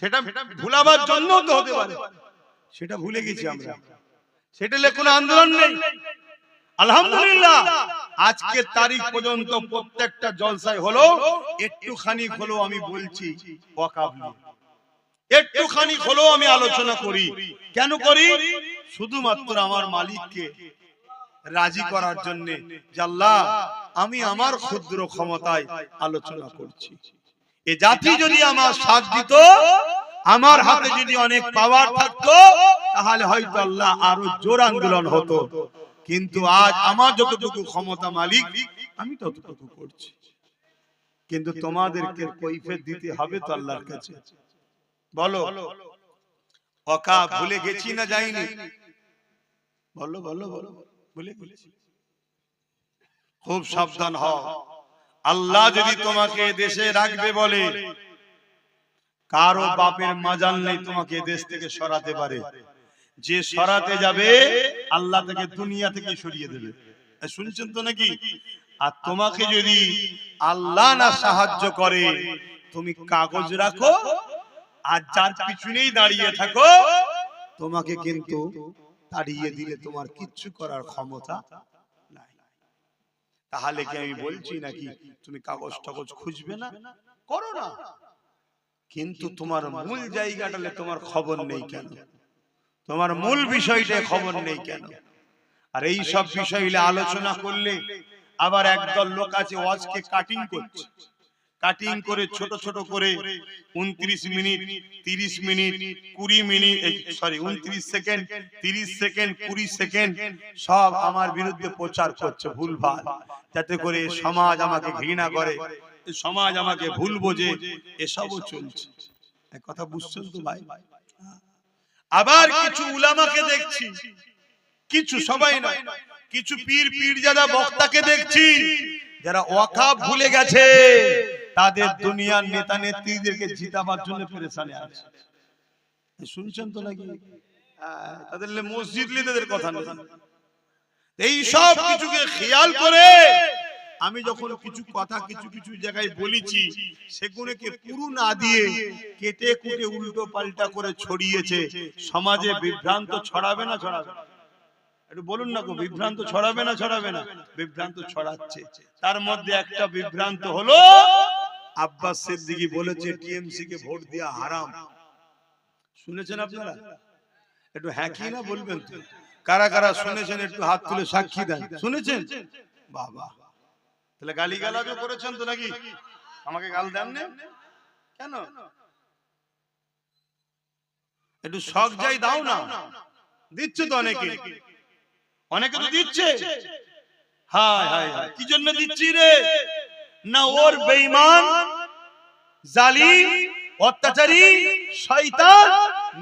Speaker 1: সেটা ভুলাবার জন্য তো হতে পারে। সেটা ভুলে গেছি আমরা, সেটা কোনো আন্দোলন নেই। আলহামদুলিল্লাহ আজকের তারিখ পর্যন্ত প্রত্যেকটা জলসায় হলো একটুখানি হলো আমি বলছি ওয়াকফ নিয়ে, একটুখানি হলো আমি আলোচনা করি। কেন করি? শুধুমাত্র আমার মালিককে রাজি করার জন্য, যে আল্লাহ আমি আমার ক্ষুদ্র ক্ষমতায় আলোচনা করছি। এ জাতি যদি আমার সাথ দিত, আমার হাতে যদি অনেক পাওয়ার থাকতো, তাহলে হয়তো আল্লাহ আরো জোর আন্দোলন হতো। কিন্তু আজ আমার যতটুকু ক্ষমতা মালিক আমি ততটুকু করছি, কিন্তু তোমাদেরকে কৈফিয়ত দিতে হবে তো আল্লাহর কাছে। বলো ওকা ভুলে গেছি না যাইনি? বলো বলো বলো, ভুলে গেছি। খুব সাবধান হও, আল্লাহ যদি তোমাকে দেশে রাখবে বলে, কারো বাপের মাজাল নেই তোমাকে দেশ থেকে সরাতে পারে। যে সরাতে যাবে আল্লাহ তাকে দুনিয়া থেকে সরিয়ে দেবে। শুনছেন তো নাকি? আর তোমাকে যদি আল্লাহ না সাহায্য করে, তুমি কাগজ রাখো আর যার পিছনেই দাঁড়িয়ে থাকো, তোমাকে কিন্তু তাড়িয়ে দিলে তোমার কিচ্ছু করার ক্ষমতা নাই। তাহলে কি আমি বলছি নাকি তুমি কাগজ টাগজ খুঁজবে না? করো না, কিন্তু তোমার মূল জায়গাটালে তোমার খবর নেই কেন? তোমার মূল বিষয়টা খবর নেই কেন? আর এই সব বিষয়গুলো আলোচনা করলে আবার একদল লোক আছে ওয়াজকে কাটিং করছে, কাটিং করে ছোট ছোট করে 29 minute 30 minute 20 minute 29 second 30 second 20 second সব আমার বিরুদ্ধে প্রচার করছে ভুলভাল, যাতে করে সমাজ আমাকে ঘৃণা করে, সমাজ আমাকে ভুল বোঝে, এসবও চলছে। এক কথা বুঝছেন তো ভাই? আবার কিছু উলামাকে দেখছি, কিছু সবাই না, কিছু পীর পীরজাদা বক্তাকে দেখছি যারা ওয়াকাফ ভুলে গেছে, তাদের দুনিয়ার নেতা নেত্রীদেরকে জিতাবার জন্য পেরেশানে আছে। শুনছেন তো নাকি? তাদের মসজিদ লিডারদের কথা নেই। এই সব কিছুকে খেয়াল করে আমি যখন কিছু কথা কিছু কিছু জায়গায় বলেছি, সেগুলোকে পুরো না দিয়ে কেটে কুটে উল্টো পাল্টা করে ছড়িয়েছে। সমাজে বিভ্রান্ত ছড়াবে না ছড়াবে? একটু বলুন না গো, বিভ্রান্ত ছড়াবে না ছড়াবে না? বিভ্রান্ত ছড়াচ্ছে। তার মধ্যে একটা বিভ্রান্ত হলো আব্বাস সিদ্দিকী বলেছে টিএমসি কে ভোট দেওয়া হারাম। শুনেছেন আপনারা? একটু হ্যাঁ কি না বলবেন তো? কারা কারা শুনেছেন একটু হাত তুলে সাক্ষী দেন। শুনেছেন? বাবা, তাহলে গালি গালাজও করেছেন তো নাকি? আমাকে গাল দেন না কেন? একটু শখ যাই দাও না, দিচ্ছে তো অনেকে, অনেকে তো দিচ্ছে। হায় হায় হায়, কি জন্য দিচ্ছি রে? না ওর বেঈমান জালিম অত্যাচারী শয়তান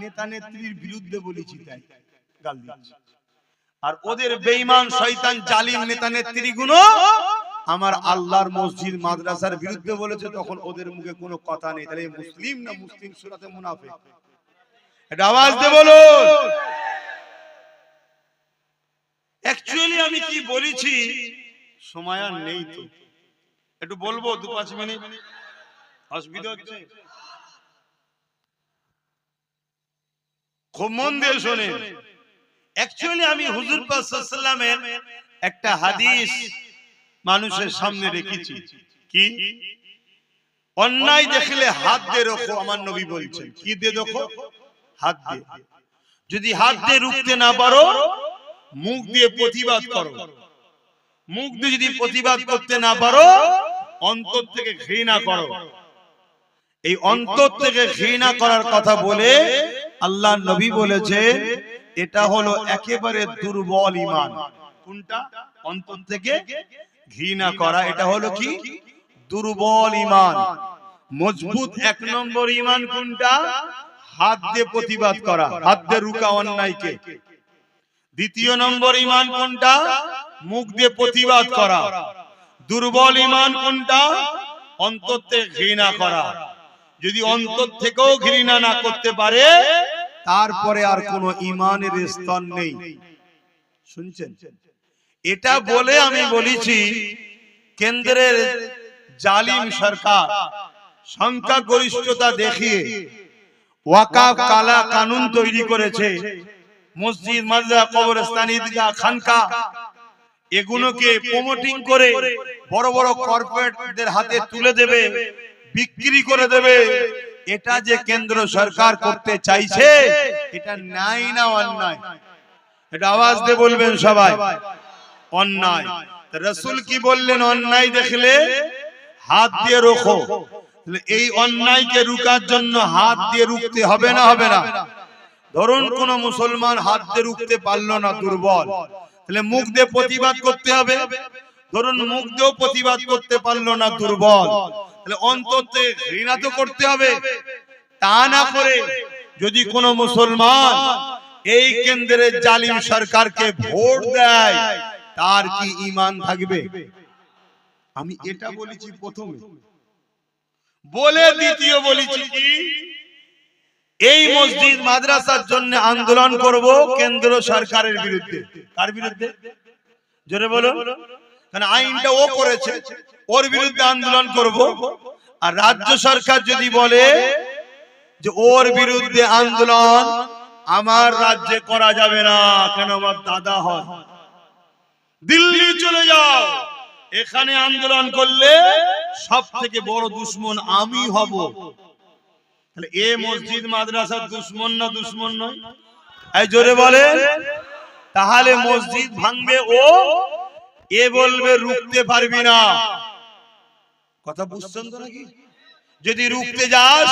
Speaker 1: নেতা নেত্রীর বিরুদ্ধে বলেছি তাই গাল দিচ্ছে। আর ওদের বেঈমান শয়তান জালিম নেতা নেত্রীগুলো আমার আল্লাহর মসজিদ মাদ্রাসার বিরুদ্ধে বলেছে, তখন ওদের মুখে কোনো কথা নেই। তাহলে মুসলিম না মুসলিম সূরাতে মুনাফিক? এটা আওয়াজ দিয়ে বলুন। অ্যাকচুয়ালি আমি কি বলেছি সময় আর নেই তো, একটু বলবো 2-5 মিনিট, অসুবিধা হচ্ছে? খুব মন দিয়ে শোনেন। অ্যাকচুয়ালি আমি হুজুর পাক সাল্লাল্লাহু আলাইহি ওয়াসাল্লামের একটা হাদিস মানুষের সামনে রেখেছি। কি? অন্যায় দেখলে হাত দিয়ে রোখো, আমার নবী বলছেন। কি দিয়ে রোখো? হাত দিয়ে। যদি হাত দিয়ে রুখতে না পারো, মুখ দিয়ে প্রতিবাদ করো। মুখ দিয়ে যদি প্রতিবাদ করতে না পারো, অন্তর থেকে ঘৃণা করো। এই অন্তর থেকে ঘৃণা করার কথা বলে আল্লাহ নবী বলেছেন এটা হলো একেবারে দুর্বল ঈমান। কোনটা? অন্তর থেকে ঘৃণা করা, এটা হলো কি? দুর্বল ঈমান। মজবুত 1 নম্বর ঈমান কোনটা? হাত দিয়ে প্রতিবাদ করা, হাত দিয়ে রুকা অন্যায়কে। 2 নম্বর ঈমান কোনটা? মুখ দিয়ে প্রতিবাদ করা। দুর্বল ঈমান কোনটা? অন্তর থেকে ঘৃণা করা। যদি অন্তর থেকেও ঘৃণা না করতে পারে, তারপরে আর কোনো ঈমানের স্তর নেই। শুনছেন? এটা বলে আমি বলেছি কেন্দ্রের জালিম সরকার সংখ্যা গরিষ্ঠতা দেখিয়ে ওয়াকাফ কালা কানুন তৈরি করেছে। মসজিদ মাদ্রাসা কবরস্থান ঈদগাহ খানকা এগুলোকে প্রমোটিং করে বড় বড় কর্পোরেটদের হাতে তুলে দেবে, বিক্রি করে দেবে। এটা যে কেন্দ্র সরকার করতে চাইছে, এটা নাই না অন্যায়? এটা আওয়াজ দিয়ে বলবেন সবাই, অন্যায়। রাসূল কি বললেন? অন্যায় দেখলে হাত দিয়ে রোখো। এই অন্যায়কে রুকার জন্য হাত দিয়ে রুখতে হবে না হবে না? ধরুন কোন মুসলমান হাত দিয়ে রুখতে পারলো না, দুর্বল, তাহলে মুখ দিয়ে প্রতিবাদ করতে হবে। ধরুন মুখ দিয়েও প্রতিবাদ করতে পারলো না, দুর্বল, তাহলে অন্তত ঘৃণা তো করতে হবে। তা না করে যদি কোনো মুসলমান এই কেন্দ্রের জালিম সরকারকে ভোট দেয়, তার কি ঈমান থাকবে? আমি এটা বলেছি প্রথমে, বলে দ্বিতীয় বলেছি কি এই মসজিদ মাদ্রাসার জন্য আন্দোলন করব কেন্দ্র সরকারের বিরুদ্ধে। কার বিরুদ্ধে? জোরে বলো। কারণ আইনটা ও করেছে, ওর বিরুদ্ধে আন্দোলন করব। আর রাজ্য সরকার যদি বলে যে ওর বিরুদ্ধে আন্দোলন আমার রাজ্যে করা যাবে না, কেন আমার দাদা হয়, দিল্লি চলে যাও, এখানে আন্দোলন করলে সব থেকে বড় দুশ্মন আমি হব, তাহলে এ মসজিদ মাদ্রাসার দুশ্মন না দুশ্মন নয়? এই জোরে বলেন। তাহলে মসজিদ ভাঙবে ও, এ বলবে রুখতে পারবি না। কথা বুঝছেন তো নাকি? যদি রুখতে যাস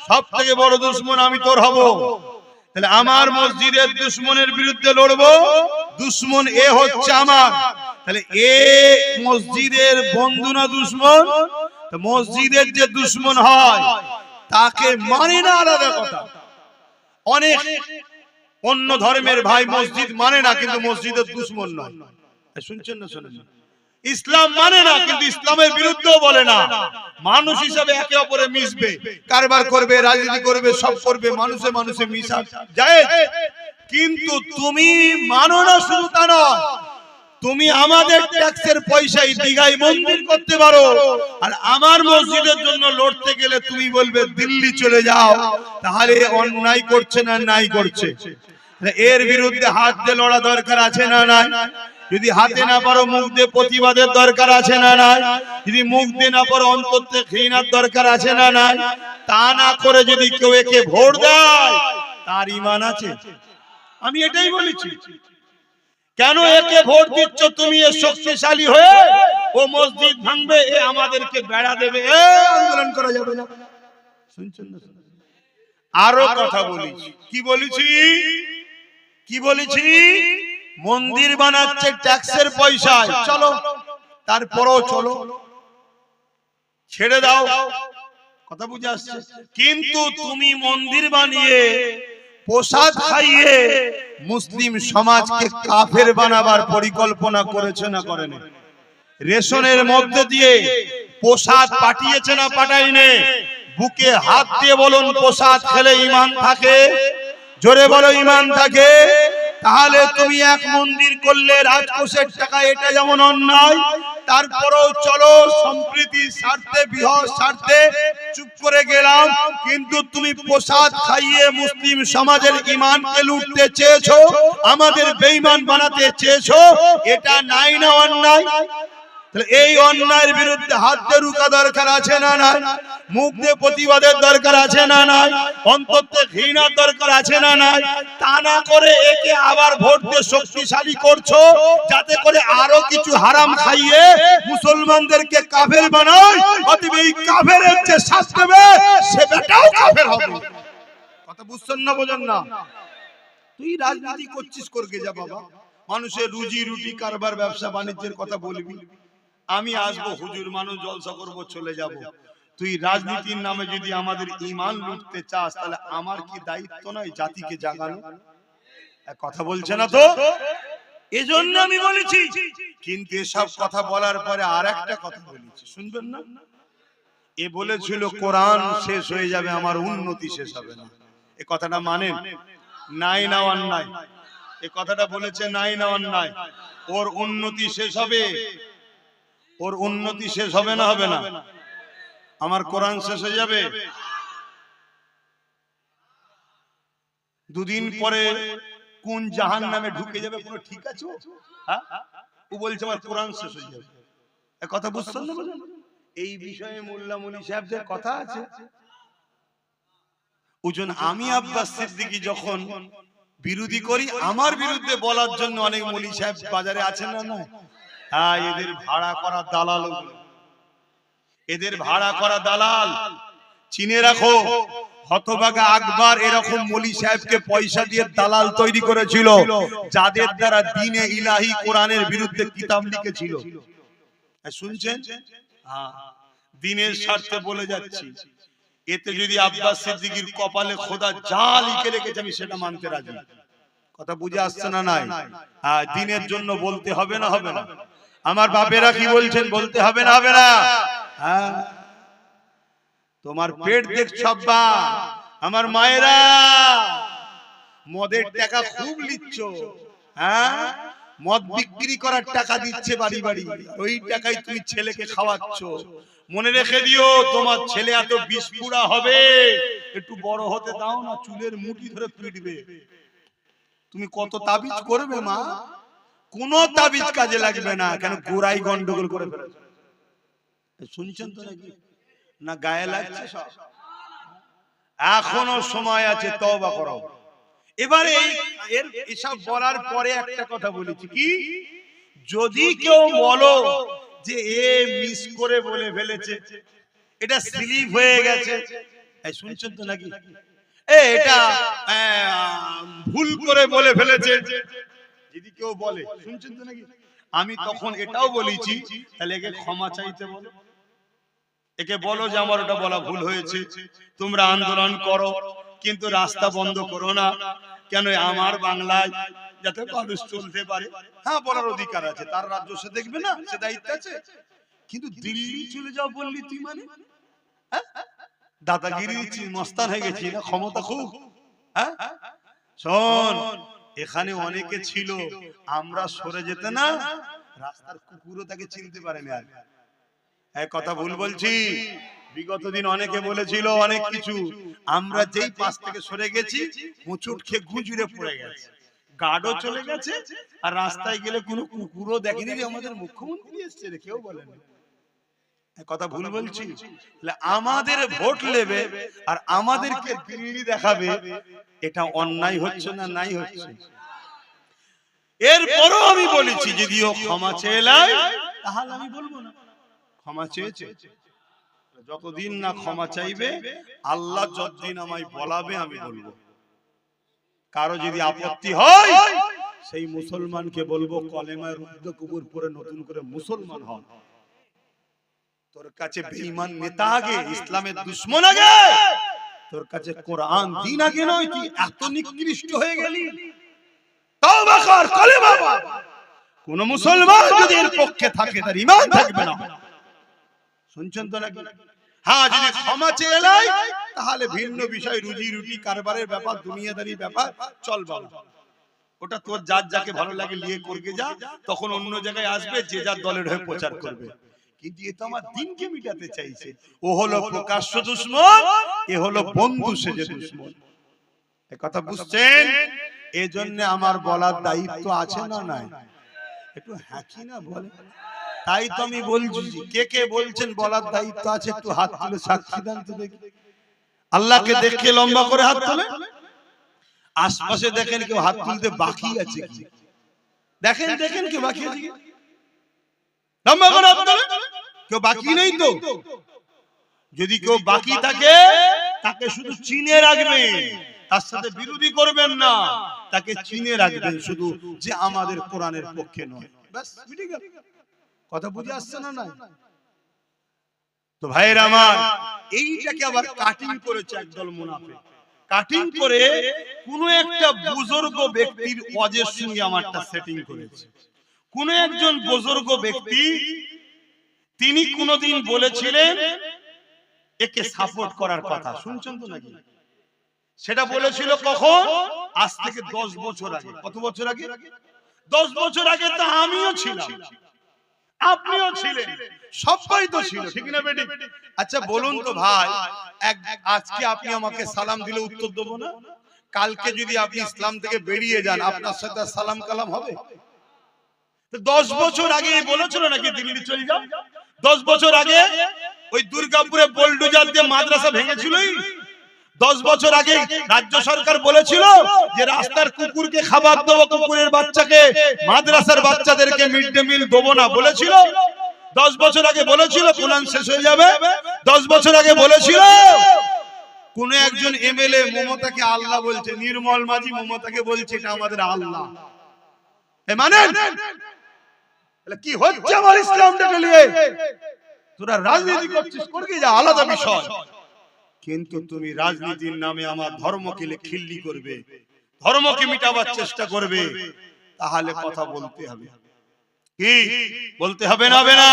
Speaker 1: সব থেকে বড় দুশ্মন আমি তোর হব। তাহলে আমার মসজিদের দুশ্মনের বিরুদ্ধে লড়বো, দুশ্মন এ হচ্ছে আমার। তাহলে এ মসজিদের বন্ধু না দুশ্মন? মসজিদের যে দুশ্মন হয় তাকে মানে না, আলাদা কথা। অনেক অন্য ধর্মের ভাই মসজিদ মানে না, কিন্তু মসজিদের দুশ্মন নয়। শুনছেন না? শোনেন। ইসলাম মানে না, কিন্তু ইসলামের বিরুদ্ধেও বলে না। মানুষ হিসাবে একে অপরে মিশবে, কারবার করবে, রাজনীতি করবে, সব করবে, মানুষে মানুষে মিশা যায়। কিন্তু তুমি মানো না শুধু তা নয়, তুমি আমাদের ট্যাক্সের পয়সায় দীঘায় মন্দির করতে পারো, আর আমার মসজিদের জন্য লড়তে গেলে তুমি বলবে দিল্লি চলে যাও। তাহলে অন্যায় করছে না নাই করছে? এর বিরুদ্ধে হাত দিয়ে লড়া দরকার আছে না নাই? যদি হাতে না পারো মুখ দিয়ে প্রতিবাদের দরকার আছে না নাই? যদি মুখ দিয়ে না পারো অন্তত ঘৃণার দরকার আছে না নাই? তা না করে যদি কেউ একে ভোট দেয়, তার ঈমান আছে? আমি এটাই বলেছি। কেন একে ভোট দিচ্ছ তুমি? এ শক্তিশালী হয়ে ও মসজিদ ভাঙবে, এ আমাদেরকে বেড়া দেবে, এ আন্দোলন করা যাবে না। শুনছেন না? আরো কথা বলেছি। কি বলেছি? কি বলেছি? মন্দির বানাচ্ছে ট্যাক্সের পয়সায়, চলো, তারপরও চলো, ছেড়ে দাও, কথা বুঝে আসছে। কিন্তু তুমি মন্দির বানিয়ে প্রসাদ খাইয়ে মুসলিম সমাজকে কাফের বানাবার পরিকল্পনা করেছে না করেনি? রেশনের মধ্যে দিয়ে প্রসাদ পাঠিয়েছে না পাঠায়নি? বুকে হাত দিয়ে বলুন, প্রসাদ খেলে ঈমান থাকে? জোরে বলো, ঈমান থাকে? তাহলে তুমি এক মন্দির করলে রাজকোষের টাকা, এটা যেমন অন্যায়, তারপরেও চলো সম্প্রীতির স্বার্থে, বৃহৎ স্বার্থে চুপ করে গেলাম। কিন্তু তুমি প্রসাদ খাইয়ে মুসলিম সমাজের ঈমানকে লুটতে চেয়েছো, আমাদের বেঈমান বানাতে চেয়েছো, এটা নাই না অন্যায়? এই অন্যায়ের বিরুদ্ধে হাত দিয়ে রুখা দরকার আছে না নাই? মুখ দিয়ে প্রতিবাদের দরকার আছে না নাই? অন্তত ঘৃণার দরকার আছে না নাই? তা না করে একে আবার ভোট দিয়ে শক্তিশালী করছো, যাতে করে আরো কিছু হারাম খাইয়ে মুসলমানদেরকে কাফের বানায়। অতএব এই কাফেরের যে শাস্তি হবে, সে বেটাও কাফের হবে। কথা বুঝছেন না? বোঝেন না? তুই রাজনীতি করছিস, করকে যা বাবা, মানুষের রুজি রুটি কারবার ব্যবসা বাণিজ্যের কথা বলবি। আমি আসবো, হুজুর মানুষ জলসা করবো, চলে যাব। তুই রাজনীতির নামে যদি আমাদের ঈমান লুটতে চাস, তাহলে আমার কি দায়িত্ব নয় জাতিকে জাগানো? কথা বলছে না তো? এজন্য আমি বলেছি। কিন্তু এসব কথা বলার পরে আর একটা কথা বলেছি, শুনবেন না? এ বলেছিল কোরআন শেষ হয়ে যাবে, আমার উন্নতি শেষ হবে না। এ কথাটা মানেন? নাই না অন্যায়? এ কথাটা বলেছে নাই না অন্যায়? ওর উন্নতি শেষ হবে, ওর উন্নতি শেষ হবে না হবে না? আমার কোরআন শেষ হয়ে যাবে। দুদিন পরে কোন জাহান্নামে ঢুকে যাবে পুরো ঠিক আছে? ও বলছে আমার কোরআন শেষ হয়ে যাবে। এ কথা বুঝছেন না? এই বিষয়ে মোল্লা মুনি সাহেবদের কথা আছে। ওজন আমি আব্বাস সিদ্দিকী যখন বিরোধী করি, আমার বিরুদ্ধে বলার জন্য অনেক মুনি সাহেব বাজারে আছেন না? না, হ্যাঁ, এদের ভাড়া করা দালাল, এদের ভাড়া করা দালাল। চিনে রাখো, হতভাগা আকবর এরকম মলি সাহেবকে পয়সা দিয়ে দালাল তৈরি করেছিল, যাদের দ্বারা দ্বীনে ইলাহি কোরআনের বিরুদ্ধে কিতাব লিখেছিল। শুনছেন? হ্যাঁ, দ্বীনের স্বার্থে বলে যাচ্ছি। এতে যদি আব্বাস সিদ্দিকীর কপালে খোদা যা লিখে রেখেছে আমি সেটা মানতে রাজি। কথা বুঝে আসছে না? নাই? হ্যাঁ, দ্বীনের জন্য বলতে হবে না? হবে না? আমার বাপেরা কি বলছেন? বলতে হবে না? হবে না? হ্যাঁ, তোমার পেট দেখছ আব্বা, আমার মায়েরা মদের টাকা খুব লিচ্ছ। হ্যাঁ, মদ বিক্রি করার টাকা দিচ্ছে বাড়ি বাড়ি, ওই টাকায় তুমি ছেলেকে খাওয়াচ্ছ। মনে রেখে দিও, তোমার ছেলে এত বিস্ফোরা হবে, একটু বড় হতে দাও না, চুলের মুঠি ধরে পিটবে। তুমি কত তাবিজ করবে মা? কোন তাবিজ কাজে লাগবে না। কেন? গোড়াই গন্ডগোল করে ফেলেছে। শুনছেন তো নাকি? না গায়ে লাগছে সব? এখনো সময় আছে, তওবা করো। এবারে এসব বলার পরে একটা কথা বলেছি কি, যদি কেউ বলো যে এ মিস করে বলে ফেলেছে, এটা স্লিপ হয়ে গেছে, শুনছেন তো নাকি? এটা ভুল করে বলে ফেলেছে, যদি কেউ বলে, শুনছেন তো নাকি? আমি তখন এটাও বলেছি, তাহলে একে ক্ষমা চাইতে বলো, একে বলো যে আমার ওটা বলা ভুল হয়েছে, তোমরা আন্দোলন করো কিন্তু রাস্তা বন্ধ করো না। কেন? আমার বাংলায় যাতে মানুষ চলতে পারে। হ্যাঁ, বলার অধিকার আছে, তার রাজ্য সে দেখবে না, সে দায়িত্ব আছে। কিন্তু দিল্লি চলে যাও বললি তুই, মানে দাদাগিরি মস্তান হয়ে গেছি না? ক্ষমতা খুব। হ্যাঁ, শোন, এখানে অনেকে ছিল, আমরা সরে যেতে না, রাস্তার কুকুরও তাকে চিনতে পারেনি। আর এক কথা ভুল বলছি? বিগত দিন অনেকে বলেছিল অনেক কিছু, আমরা যেই পাশ থেকে সরে গেছি মুচুট খেয়ে গুজুরে পড়ে গেছে, গার্ডও চলে গেছে, আর রাস্তায় গেলে কোনো কুকুরও দেখেনি যে আমাদের মুখ্যমন্ত্রী এসছে রে, কেউ বলেনি। কথা ভুল বলছি? আমাদের ভোট নেবে আর আমাদেরকে দিল্লি দেখাবে, এটা অন্যায় হচ্ছে না? নাই হচ্ছে? এরপরও আমি বলেছি যদিও ক্ষমা চেয়ে তাহলে আমি বলবো না ক্ষমা চেয়েছে। যতদিন না ক্ষমা চাইবে, আল্লাহ যতদিন আমায় বলাবে আমি বলবো। কারো যদি আপত্তি হয়, সেই মুসলমানকে বলবো কলেমায় রুদ্ধ কবুর পরে নতুন করে মুসলমান হন। তোর কাছে বেঈমান নেতা আগে, ইসলামের দুশমন আগে, তোর কাছে কোরআন দিন আগে নয়। তুই এত নিকৃষ্ট হয়ে গেলি, তওবা কর, কলেমা পড়। কোন মুসলমান যদি এর পক্ষে থাকে তার ঈমান থাকবে না। শুনছেন তো নাকি? হ্যাঁ, যদি ক্ষমা চেয়ে এলাই তাহলে ভিন্ন বিষয়, রুজি রুটি কারবারের ব্যাপার, দুনিয়াদারি ব্যাপার, চল বাবা, ওটা তোর যার যাকে ভালো লাগে নিয়ে করবে যা, তখন অন্য জায়গায় আসবে, যে যার দলের হয়ে প্রচার করবে। কিন্তু এ তো আমার দিনকে মিটাতে চাইছে। ও হলো প্রকাশ্য দুশমন, এ হলো বন্ধু সেজে দুশমন। এই কথা বুঝছেন? এজন্য আমার বলার দায়িত্ব আছে না নাই? একটু হাঁকি না বলে, তাই তো আমি বলছি। কে কে বলছেন বলার দায়িত্ব আছে, একটু হাত তুলে সাক্ষী দেন তো দেখি। আল্লাহকে দেখে লম্বা করে হাত তোলে। আশপাশে দেখেন কেউ হাত তুলতে বাকি আছে কি? দেখেন দেখেন কেউ বাকি আছে কি? লম্বা করে হাত তোলে। কেউ বাকি নেই তো? যদি কেউ বাকি থাকে তাকে শুধু চিনে রাখবেন, তার সাথে বিরোধী করবেন না, তাকে চিনে রাখবেন শুধু, যে আমাদের কোরআনের পক্ষে নয়। ব্যাস, মিটে গেল। কথা বুঝে আসছে না? নাই তো ভাইরা আমার, এইটাকে আবার কাটিং করেছে একদল মুনাফিক। কাটিং করে কোন একটা বুজুর্গ ব্যক্তির ওয়াজের সঙ্গে আমারটা সেটিং করেছে। কোন একজন বুজুর্গ ব্যক্তি, তিনি কোনদিন বলেছিলেন একে সাপোর্ট করার কথা। শুনছেন তো নাকি? সেটা বলেছিল কখন? আজ থেকে 10 বছর আগে। কত বছর আগে? 10 বছর আগে তো আমিও ছিলাম, আপনিও ছিলেন, সবাই তো ছিল, ঠিক না বেটি? আচ্ছা বলুন তো ভাই, আজকে আপনি আমাকে সালাম দিলে উত্তর দেবো না? কালকে যদি আপনি ইসলাম থেকে বেরিয়ে যান, আপনার সাথে সালাম কালাম হবে? 10 বছর আগে বলেছিল নাকি দিল্লি চলে যাও? 10 বছর আগে ওই দুর্গাপুরে বোলডোজার দিয়ে মাদ্রাসা ভেঙেছিল। 10 বছর আগে রাজ্য সরকার বলেছিল যে রাস্তার কুকুরকে খাবার দেবো, কুকুরের বাচ্চাকে, মাদ্রাসার বাচ্চাদেরকে মিড ডে মিল দেবো না, বলেছিল। 10 বছর আগে বলেছিল কোরআন শেষ হয়ে যাবে। 10 বছর আগে বলেছিল কোন একজন এমএলএ মমতাকে আল্লাহ বলছে, নির্মল মাঝি মমতাকে বলছে এটা আমাদের আল্লাহ। মানেন কি হচ্ছে আমার ইসলামটাকে নিয়ে? তোরা রাজনীতি করছিস, করবি যা, আলাদা বিষয়, কিন্তু তুমি রাজনীতির নামে আমার ধর্মকে খিল্লি করবে, ধর্মকে মিটাবার চেষ্টা করবে, তাহলে কথা বলতে হবে। কি বলতে হবে না? হবে না?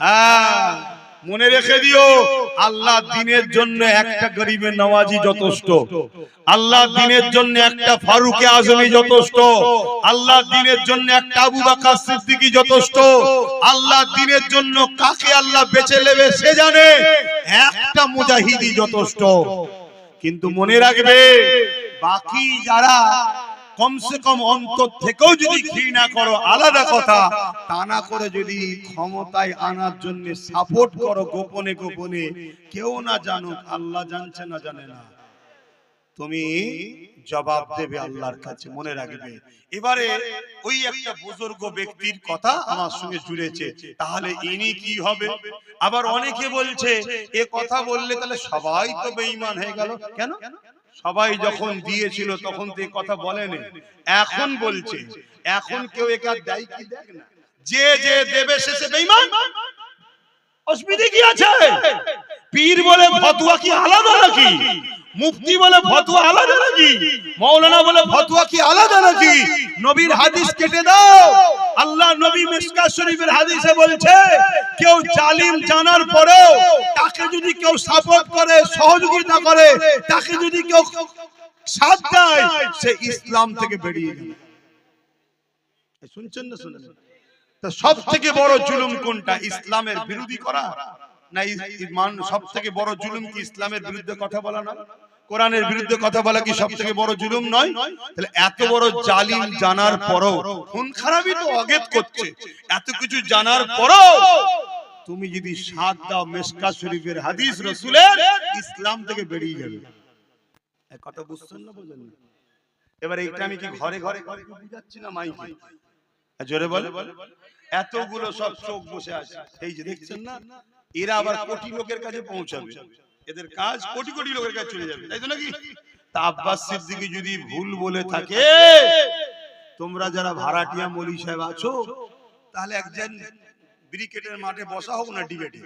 Speaker 1: হ্যাঁ, মনে রেখে দিও, আল্লাহ দ্বীনের জন্য একটা গরিবের নওয়াজি যথেষ্ট, আল্লাহ দ্বীনের জন্য একটা ফারুক আজমি যথেষ্ট, আল্লাহ দ্বীনের জন্য একটা আবু বকর সিদ্দিকী যথেষ্ট, আল্লাহ দ্বীনের জন্য কাকে আল্লাহ বেছে নেবে সে জানে, একটা মুজাহিদি যথেষ্ট। কিন্তু মনে রাখবে, বাকি যারা কমসে কম অন্তর থেকেও যদি ঘৃণা করো আলাদা কথা, তা না করে যদি ক্ষমতায় আনার জন্য সাপোর্ট করো গোপনে গোপনে, কেউ না জানুক, আল্লাহ জানছে না জানে না, তুমি জবাব দেবে আল্লাহর কাছে, মনে রাখবে। এবারে ওই একটা বুজুর্গ ব্যক্তির কথা আমার সঙ্গে জুড়েছে, তাহলে ইনি কি হবে? আবার অনেকে বলছে এ কথা বললে তাহলে সবাই তো বেঈমান হয়ে গেল। কেন? সবাই যখন দিয়েছিল তখন তো এই কথা বলেনি, এখন বলছে। এখন কেউ একা দেয় কি? দেখ না, যে যে দেবে শেষে বেঈমান। অসুবিধা কি আছে? পীর বলে ফতোয়া কি আলাদা নাকি? মুফতি বলে ফতোয়া আলাদা নাকি? মাওলানা বলে ফতোয়া কি আলাদা নাকি? নবীর হাদিস কেটে দাও। আল্লাহ নবী মিশকাত শরীফের হাদিসে বলছে, কেউ জালিম জানার পরেও তাকে যদি কেউ সাপোর্ট করে, সহযোগিতা করে, তাকে যদি কেউ সাথ দেয়, সে ইসলাম থেকে বেরিয়ে যাবে। শুনছেন না? শুনেন। তা সবথেকে বড় জুলুম কোনটা? ইসলামের বিরোধী করা না? সবথেকে বড় জুলুম কি ইসলামের বিরুদ্ধে কথা বলা না? কোরআনের বিরুদ্ধে কথা বলা কি সবথেকে বড় জুলুম নয়? তাহলে এত বড় জালিম জানার পরও, খুন খারাপই তো অগেত করছে, এত কিছু জানার পরও তুমি যদি সাথ দাও, মিশকাত শরীফের হাদিস, রাসূলের, ইসলাম থেকে বেরিয়ে যাবে। এই কথা বুঝছেন না? বুঝেন না? এবার এইটা আমি কি ঘরে ঘরে বুঝাচ্ছি না মাইকে? জোরে বলে। এতগুলো সব চোখ বসে আছে, এই যে দেখছেন না, এরা আবার কোটি লোকের কাছে পৌঁছাবে, এদের কাজ কোটি কোটি লোকের কাছে চলে যাবে, তাই তো নাকি? তা আব্বাস সিদ্দিকী যদি ভুল বলে থাকে, তোমরা যারা ভাড়াটিয়া মৌলী সাহেব আছো, তাহলে একজন ব্রিকেটের মাঠে বসা হোক না ডিবেটে,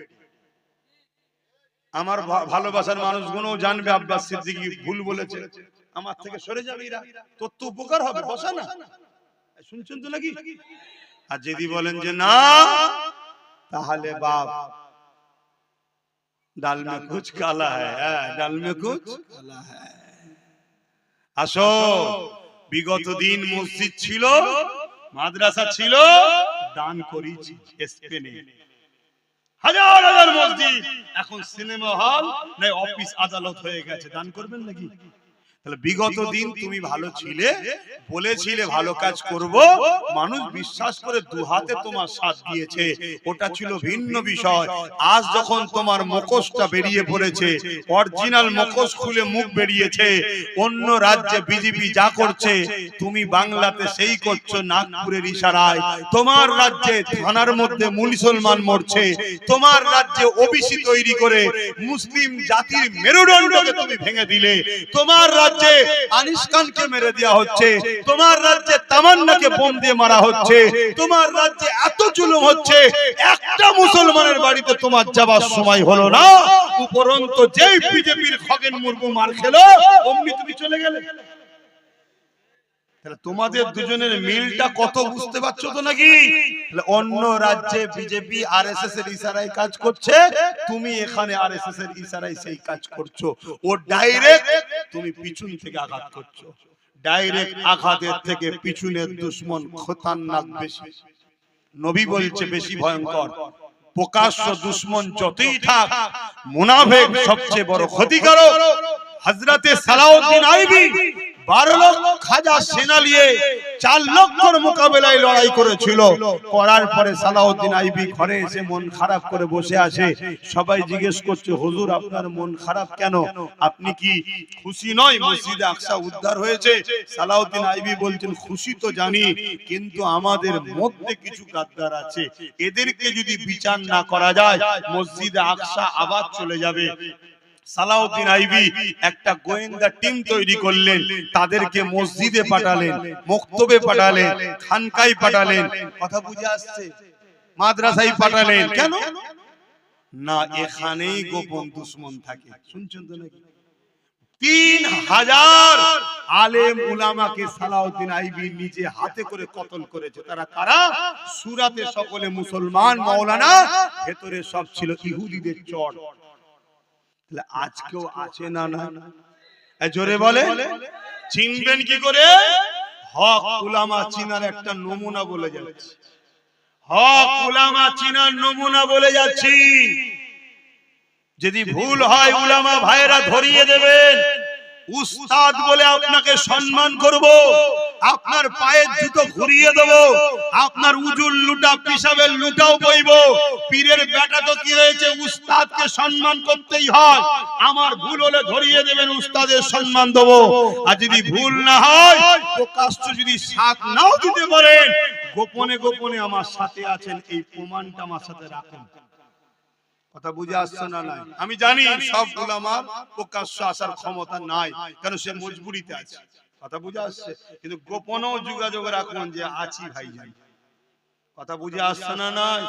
Speaker 1: আমার ভালোবাসার মানুষগুলো জানবে আব্বাস সিদ্দিকী ভুল বলেছে, আমার থেকে সরে যাবে, এরা তোর তো উপকার হবে, বসা না। শুনছেন তো নাকি? আর যদি বলেন যে না, তাহলে বাপ ডাল মে কুছ কালা হ্যায়, ডাল মে কুছ কালা হ্যায়। আসো, বিগত দিন মসজিদ ছিল, মাদ্রাসা ছিল, দান করেছি স্পেনে, হাজার হাজার মসজিদ, এখন সিনেমা হল না অফিস আদালত হয়ে গেছে, দান করবেন নাকি? তাহলে বিগত দিন তুমি ভালো ছিলে, বলেছিলে ভালো কাজ করব, মানুষ বিশ্বাস করে দুহাতে তোমার সাথ দিয়েছে, ওটা ছিল ভিন্ন বিষয়। আজ যখন তোমার মুখোশটা বেরিয়ে পড়েছে, অরিজিনাল মুখোশ খুলে মুখ বেরিয়েছে, অন্য রাজ্যে বিজেপি যা করছে তুমি বাংলাতে সেই করছো নাগপুরের ইশারায়, তোমার রাজ্যে থানার মধ্যে মুসলমান মরছে, তোমার রাজ্যে ওবিসি তৈরি করে মুসলিম জাতির মেরুদণ্ডকে তুমি ভেঙে দিলে, তোমার রাজ্যে আনিস খানকে মেরে দেওয়া হচ্ছে, তোমার রাজ্যে তামান্নাকে বোম দিয়ে মারা হচ্ছে, তোমার রাজ্যে এত জুলুম হচ্ছে, একটা মুসলমানের বাড়িতে তোমার যাবার সময় হলো না, উপরন্তু যেই বিজেপির খগেন মুর্মু মার খেলো, অমনি তুমি চলে গেলে। তাহলে তোমাদের দুজনের মিলটা কত বুঝতে পারছো তো নাকি? অন্য রাজ্যে বিজেপি আরএসএস এর ইশারায় কাজ করছে, তুমি এখানে আরএসএস এর ইশারায় সেই কাজ করছো, ও ডাইরেক্ট, তুমি পিছন থেকে আঘাত করছো। ডাইরেক্ট আঘাতের থেকে পিছনের দুশমন খতরনাক বেশি। নবী বলছে বেশি ভয়ঙ্কর। প্রকাশ্য দুশমন যতই থাক, মুনাফিক সবচেয়ে বড় ক্ষতিকারক। হযরতে সালাউদ্দিন আইবি 12 লক্ষ খাজা সেনা নিয়ে 4 লক্ষর মোকাবেলায় লড়াই করেছিল, করার পরে সালাউদ্দিন আইবি ঘরে এসে মন খারাপ করে বসে আছে। সবাই জিজ্ঞেস করছে, হুজুর আপনার মন খারাপ কেন? আপনি কি খুশি নয় মসজিদে আকসা উদ্ধার হয়েছে? সালাউদ্দিন আইবি বলছেন, খুশি তো জানি, কিন্তু আমাদের মধ্যে কিছু গাদ্দার আছে, এদেরকে যদি বিচার না করা যায় মসজিদে আকসা আবার চলে যাবে। সালাউদ্দিন আইবি একটা গোয়েন্দা টিম তৈরি করলেন, তাদেরকে মসজিদে পাঠালেন, মক্তবে পাঠালেন, খানকায় পাঠালেন, কথা বুঝে আসছে, মাদ্রাসায় পাঠালেন। কেন না? এখানেই গোপন দুশমন থাকে। শুনছেন তো নাকি? 3000 আলেম উলামাকে সালাউদ্দিন আইবি নিজে হাতে করে কতল করেছে। তারা কারা? সুরাতে সকলে মুসলমান মাওলানা, ভেতরে সব ছিল ইহুদিদের চর। তাহলে আজকেও আছে না? না জোরে বলে। চিনবেন কি করে? হক উলামা চিনার একটা নমুনা বলে যাচ্ছি, হক উলামা চিনার নমুনা বলে যাচ্ছি। যদি ভুল হয় উলামা ভাইরা ধরিয়ে দেবেন, উস্তাদ বলে আপনাকে সম্মান করব, আপনার পায়ের জুতো ঘুরিয়ে দেব, আপনার উজুল লুটা পিসাবের লুটাও বইব। পীরের বেটা তো কি হয়েছে, উস্তাদকে সম্মান করতেই হয়। আমার ভুল হলে ধরিয়ে দেবেন, উস্তাদের সম্মান দেব। আর যদি ভুল না হয়, প্রকাশ্য যদি সাথ নাও দিতে পারেন, গোপনে গোপনে আমার সাথে আছেন, এই প্রমাণটা আমার সাথে রাখুন। কথা বুঝে আসছে না? নাই। আমি জানি সব উলামার প্রকাশ্য আসার ক্ষমতা নাই, কারণ সে মজবুরিতে আছে। কথা বুঝে আসছে? কিন্তু গোপনেও যোগাযোগ রাখুন যে আছি ভাইজান। কথা বুঝে আসছে না? নাই।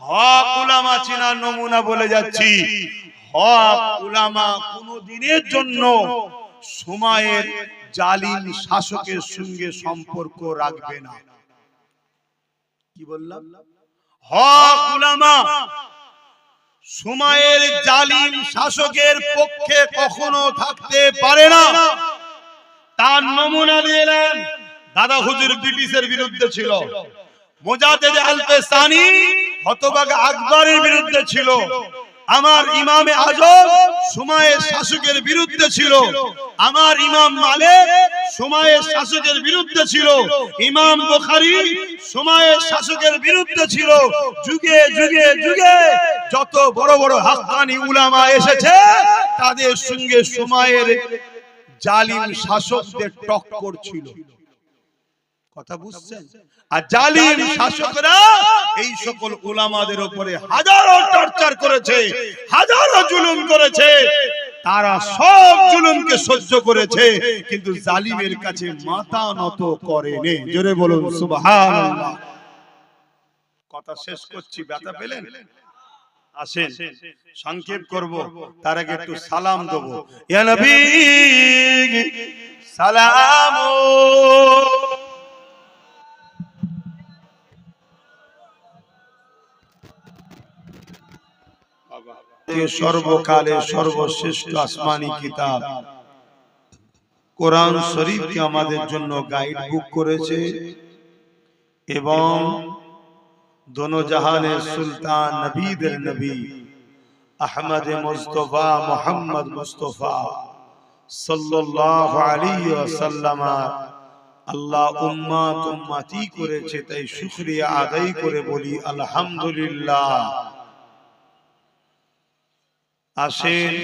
Speaker 1: হক উলামা চিনার নমুনা বলে যাচ্ছি। হক উলামা কোন দিনের জন্য সময়ের জালিম শাসকের সঙ্গে সম্পর্ক রাখবে না। কি বললাম? হক উলামা সময়ের জালিম শাসকের পক্ষে কখনো থাকতে পারে না। তার নমুনা দিলেন। দাদা হুজুর ব্রিটিশের বিরুদ্ধে ছিল, মুজাদ্দেদ আল-ফেসানি হতভাগা আকবরের বিরুদ্ধে ছিল, আমার ইমামে আজম সময়ের শাসকের বিরুদ্ধে ছিল, আমার ইমাম মালিক সময়ের শাসকের বিরুদ্ধে ছিল, ইমাম বুখারী সময়ের শাসকের বিরুদ্ধে ছিল। যুগে যুগে যুগে যত বড় বড় হাক্কানি উলামা এসেছে, তাদের সঙ্গে সময়ের জালিম শাসকদের টক্কর ছিল। কথা বুঝছেন? আর জালিম শাসকরা এই সকল উলামাদের উপরে হাজারো টর্চার করেছে, হাজারো জুলুম করেছে। তারা সব জুলুমকে সহ্য করেছে, কিন্তু জালিমের কাছে মাথা নত করেনি। জোরে বলুন সুবহানাল্লাহ। কথা শেষ করছি, ব্যথা পেলেন? আসেন সংক্ষেপ করব, তার আগে একটু সালাম দেব। ইয়া নবী সালাম। সর্বকালে সর্বশ্রেষ্ঠ আসমানি কিতাব কোরআন শরীফকে আমাদের জন্য গাইড বুক করেছে, এবং দোনো জাহানের সুলতান নবীদের নবী আহমদ মুস্তাফা মুহাম্মদ মুস্তাফা সাল্লাল্লাহু আলাইহি ওয়াসাল্লাম আল্লাহ উম্মত উম্মতি করেছে। তাই শুকরিয়া আদায় করে বলি আলহামদুলিল্লাহ। আসেন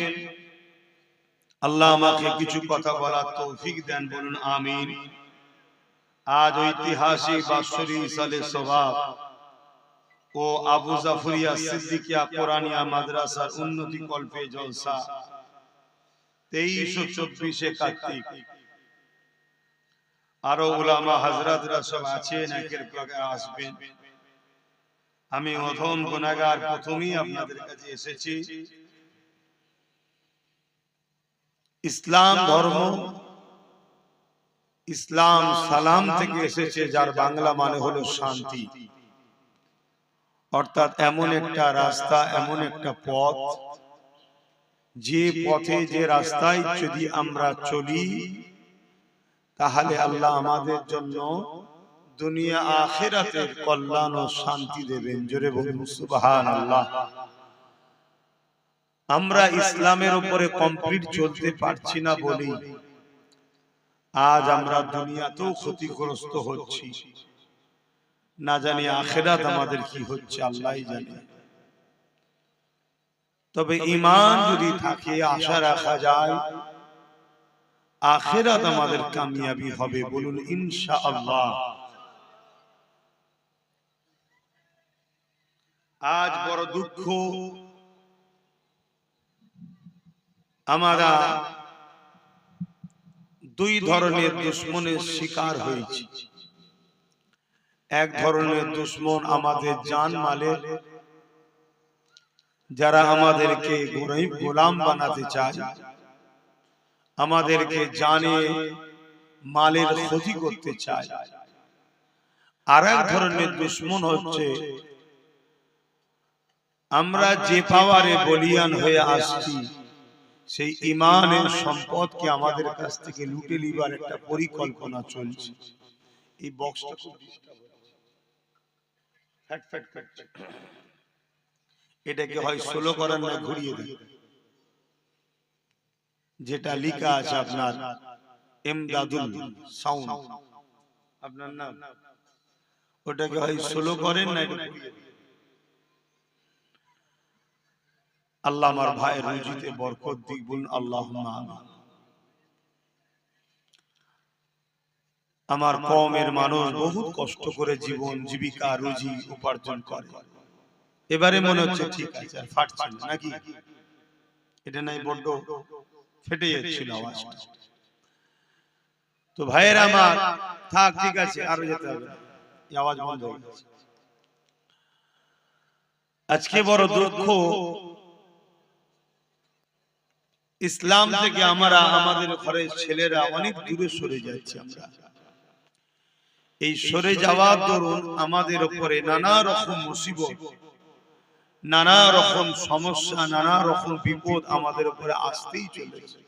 Speaker 1: আল্লাহ আমাকে কিছু কথা বলার তৌফিক দেন, বলুন আমিন। আজ ঐতিহাসিক বাৎসরিক সালে সওয়াব ও আবু জাফরিয়া সিদ্দিকিয়া কোরআনিয়া মাদ্রাসার উন্নতি কল্পে জলসা 23 ও 24 কার্তিক। আরো উলামা হযরতরা সব আছেন, একের পর এক আসবেন। আমি অধম গুনাহগার প্রথমেই আপনাদের কাছে এসেছি। ইসলাম ধর্ম, ইসলাম সালাম থেকে এসেছে, যার বাংলা মানে হলো শান্তি। অর্থাৎ এমন একটা রাস্তা, এমন একটা পথ, যে পথে যে রাস্তায় যদি আমরা চলি, তাহলে আল্লাহ আমাদের জন্য দুনিয়া আখিরাতের কল্যাণ ও শান্তি দেবেন। জোরে বলুন সুবহানাল্লাহ। আমরা ইসলামের উপরে কমপ্লিট চলতে পারছি না বলি আজ আমরা দুনিয়াতেও ক্ষতিগ্রস্ত হচ্ছি। না জানি আখিরাত আমাদের কি হচ্ছে, আল্লাহই জানে। তবে ঈমান যদি থাকে, আশা রাখা যায় আখিরাত আমাদের কামিয়াবি হবে, বলুন ইনশাআল্লাহ। আজ বড় দুঃখ, আমরা দুই ধরনের দুশমনের শিকার হয়েছি। এক ধরনের দুশমন আমাদের জান মালের, যারা আমাদেরকে গোলাম বানাতে চায়, আমাদেরকে জানে মালের ক্ষতি করতে চায়। আর এক ধরনের দুশমন হচ্ছে আমরা যে পাওয়ারে বলিয়ান হয়ে আসছি, সেই ইমানের সম্পদকে আমাদের কাছ থেকে লুটে নিবার একটা পরিকল্পনা চলছে। এই বক্সটা এটাকে হয় সোলো করার না ঘুরিয়ে দেয়, যেটা লেখা আছে আপনার এমদাদুল সাউন্ড, আপনার নাম, ওটাকে হয় সোলো করেন না এটা ঘুরিয়ে দেন। আল্লাহ আমার ভাইয়ের রুজিতে বরকত দিক, বলুন আল্লাহুম্মা আমিন। আমার কওমের মানুষ বহুত কষ্ট করে জীবন জীবিকা রুজি উপার্জন করে। এবারে মনে হচ্ছে ঠিক আছে, আর ফাটছে না নাকি? এটা নাই বড্ড ফেটে যাচ্ছিল আওয়াজটা। তো ভাইয়ের আমার থাক, ঠিক আছে, আরো যেতে হবে, এই আওয়াজ বন্ধ হয়ে গেছে। আজকে বড় দুঃখ, ইসলাম থেকে আমরা আমাদের ঘরের ছেলেরা অনেক দূরে সরে যাচ্ছে। আমরা এই সরে যাওয়ার দরুন আমাদের উপরে নানা রকম মুসিবত, নানা রকম সমস্যা, নানা রকম বিপদ আমাদের উপরে আসতেই চলেছে।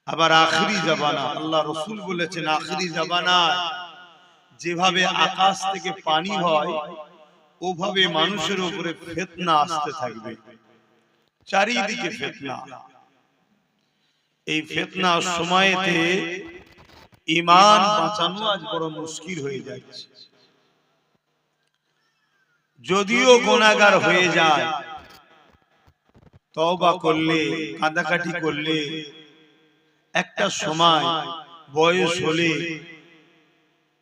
Speaker 1: আবার আখিরি জামানা, আল্লাহ রাসূল বলেছেন আখিরি জামানায় যেভাবে আকাশ থেকে পানি হয়, ওভাবে মানুষের উপরে ফিতনা আসতে থাকবে, চারিদিকে ফিতনা। এই ফিতনার সময়তে ঈমান বাঁচানো আজ বড় মুশকিল হয়ে যাচ্ছে। যদিও গুনাহগার হয়ে যায়, তওবা করলে, কাঁদাকাটি করলে, একটা সময় বয়স হলে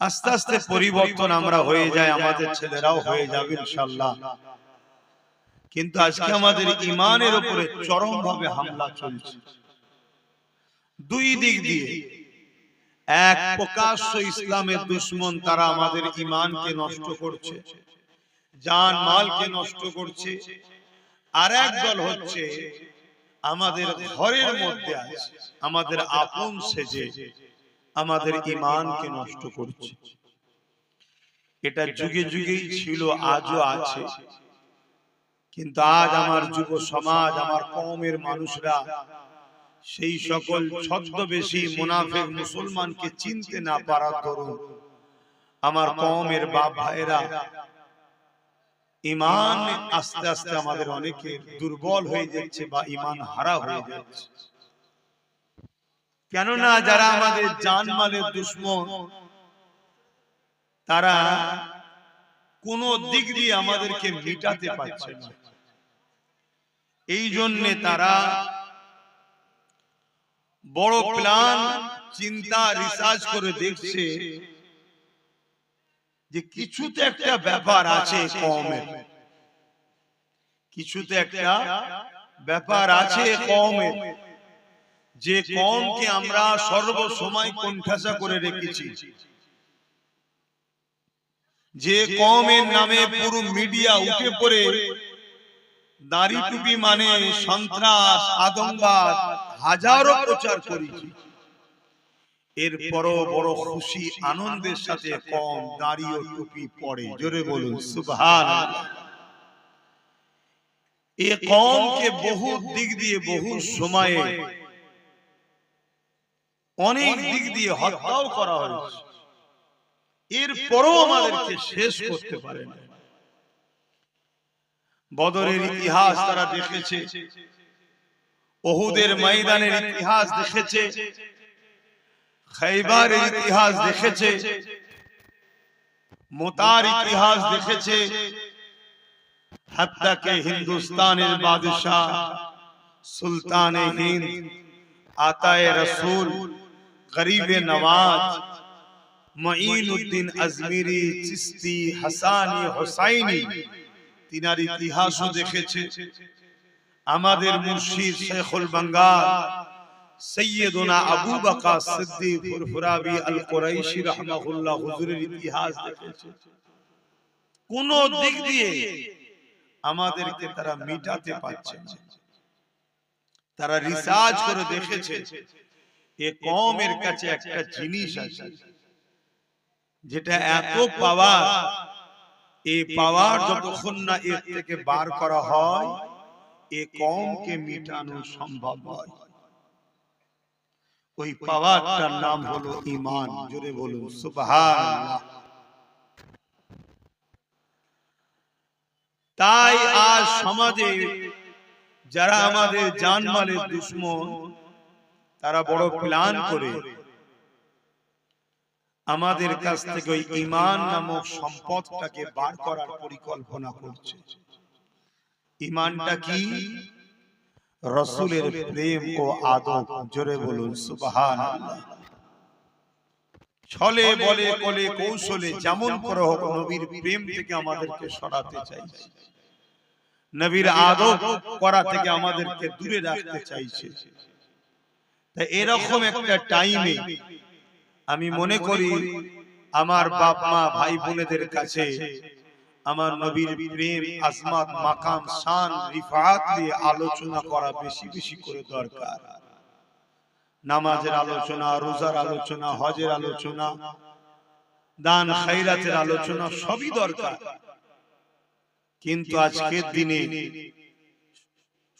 Speaker 1: আস্তে আস্তে পরিবর্তন আমরা হয়ে যায়, আমাদের ছেলেরাও হয়ে যাবে ইনশাআল্লাহ। কিন্তু আজকে আমাদের ঈমানের উপরে চরমভাবে হামলা চলছে দুই দিক দিয়ে। এক, প্রকাশ্য ইসলামের দুশমন, তারা আমাদের ঈমানকে নষ্ট করছে, জান মালকে নষ্ট করছে। আর এক দল হচ্ছে আমাদের ঘরের মধ্যে আছে, আমাদের আপন সেজে আমাদের ঈমানকে নষ্ট করছে। এটা যুগে যুগেই ছিল, আজও আছে। কিন্তু আজ আমার যুব সমাজ, আমার কওমের মানুষরা সেই সকল ছদ্মবেশী মুনাফিক মুসলমানকে চিনতে না পারার দরুন আমার কওমের বাপ ভাইরা ঈমান আস্তে আস্তে আমাদের অনেকে দুর্বল হয়ে যাচ্ছে বা ঈমান হারা হয়ে যাচ্ছে। কেননা যারা আমাদের জানমালের দুশমন, তারা কোন দিক দিয়ে আমাদেরকে মিটাতে পারছে না। এই জন্য তারা বড় প্ল্যান, চিন্তা, রিসার্চ করে দেখছে যে কিছুতে একটা ব্যাপার আছে কওমের, কিছুতে একটা ব্যাপার আছে কওমের, যে কওমকে আমরা সর্বসময় কোণঠাসা করে রেখেছি, যে কওমের নামে পুরো মিডিয়া উঠে পড়ে দাড়ি টুপি মানে সন্ত্রাস, আতঙ্কবাদ হাজারো প্রচার করেছি, এরপরও বড় খুশি আনন্দের সাথে কওম দাড়ি ও টুপি পরে। জোরে বলুন সুবহানাল্লাহ। এই কওমকে বহু দিক দিয়ে, বহু সময়ে, অনেক দিক দিয়ে হত্যাও করা হয়েছে, এরপরও আমাদেরকে শেষ করতে পারে না। বদরের ইতিহাস তারা দেখেছে, উহুদের ময়দানের ইতিহাস দেখেছে, খাইবারের ইতিহাস দেখেছে, মুতার ইতিহাস দেখেছে, হাত্তা কে হিন্দুস্তানের বাদশাহ সুলতানে হিন্দ, আতায়ে রাসূল, গরিবে নওয়াজ, মুঈনুদ্দিন আজমিরি, চিশতি, হাসানি, হুসাইনি, তিনার ইতিহাসও দেখেছে। আমাদের মুর্শিদ শেখুল বাঙ্গাল সৈয়দনা আবু বকর সিদ্দিক ফুরফুরাবি আল কুরাইশি রাহমাহুল্লাহ হুজুরের ইতিহাস দেখেছে, কোন দিক দিয়ে আমাদেরকে তারা মিটাতে পারছে না। তারা রিসার্চ করে দেখেছে এ কওমের কাছে একটা জিনিস আছে যেটা এত পাওয়ার, এই পাওয়ার যতক্ষণ না এর থেকে বার করা হয় এ কওমকে মিটানো সম্ভব নয়। ওই পাওয়ারটার নাম হলো ঈমান। জোরে বলুন সুবহানাল্লাহ। তাই আজ সমাজে যারা আমাদের জানমালের দুশমন, তারা বড় প্ল্যান করে আমাদের কাছ থেকে ওই ঈমান নামক সম্পদটাকে বার করার পরিকল্পনা করছে। ঈমানটা কি? রাসূলের প্রেম ও আদব। জোরে বলুন সুবহানাল্লাহ। ছলে বলে কোলে কৌশলে যেমন করে হোক নবীর প্রেম থেকে আমাদেরকে সরাতে চাইছে, নবীর আদব করা থেকে আমাদেরকে দূরে রাখতে চাইছে। তাই এরকম একটা টাইমে আমি মনে করি আমার বাপ মা ভাই বোনেদের কাছে আমার নবীর প্রেম, আজমত, মাকাম, শান, রিফাত নিয়ে আলোচনা করা বেশি বেশি করে দরকার। নামাজের আলোচনা, রোজার আলোচনা, হজের আলোচনা, দান খায়রাতের আলোচনা সবই দরকার। কিন্তু আজকের দিনে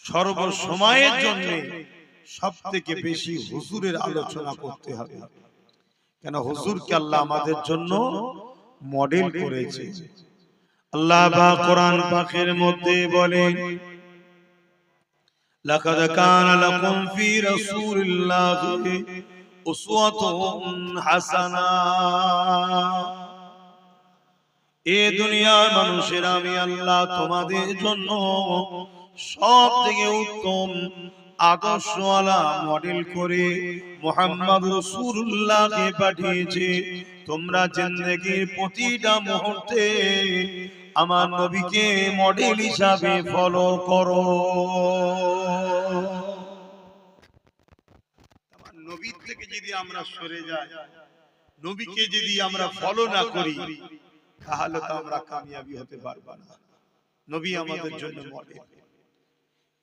Speaker 1: সর্বসময়ের জন্য সবথেকে বেশি হুজুরের আলোচনা করতে হবে। কেন? হুজুরকে আল্লাহ আমাদের জন্য মডেল করেছে। আল্লাহ পাক কোরআন পাকের মধ্যে বলেন, লাকাদ কানা লাকুম ফি রাসূলিল্লাহি উসওয়াতুন হাসানাহ। এ দুনিয়ার মানুষের আমি আল্লাহ তোমাদের জন্য সবথেকে উত্তম আদর্শওয়ালা মডেল করে মুহাম্মদ রাসূলুল্লাহকে পাঠিয়েছে। তোমরা জিন্দেগির প্রতিটা মুহূর্তে আমার নবীকে মডেল হিসাবে ফলো করো। আমার নবী থেকে যদি আমরা সরে যাই, নবীকে যদি আমরা ফলো না করি, তাহলে তো আমরা কামিয়াবি হতে পারবো না। নবী আমাদের জন্য মডেল।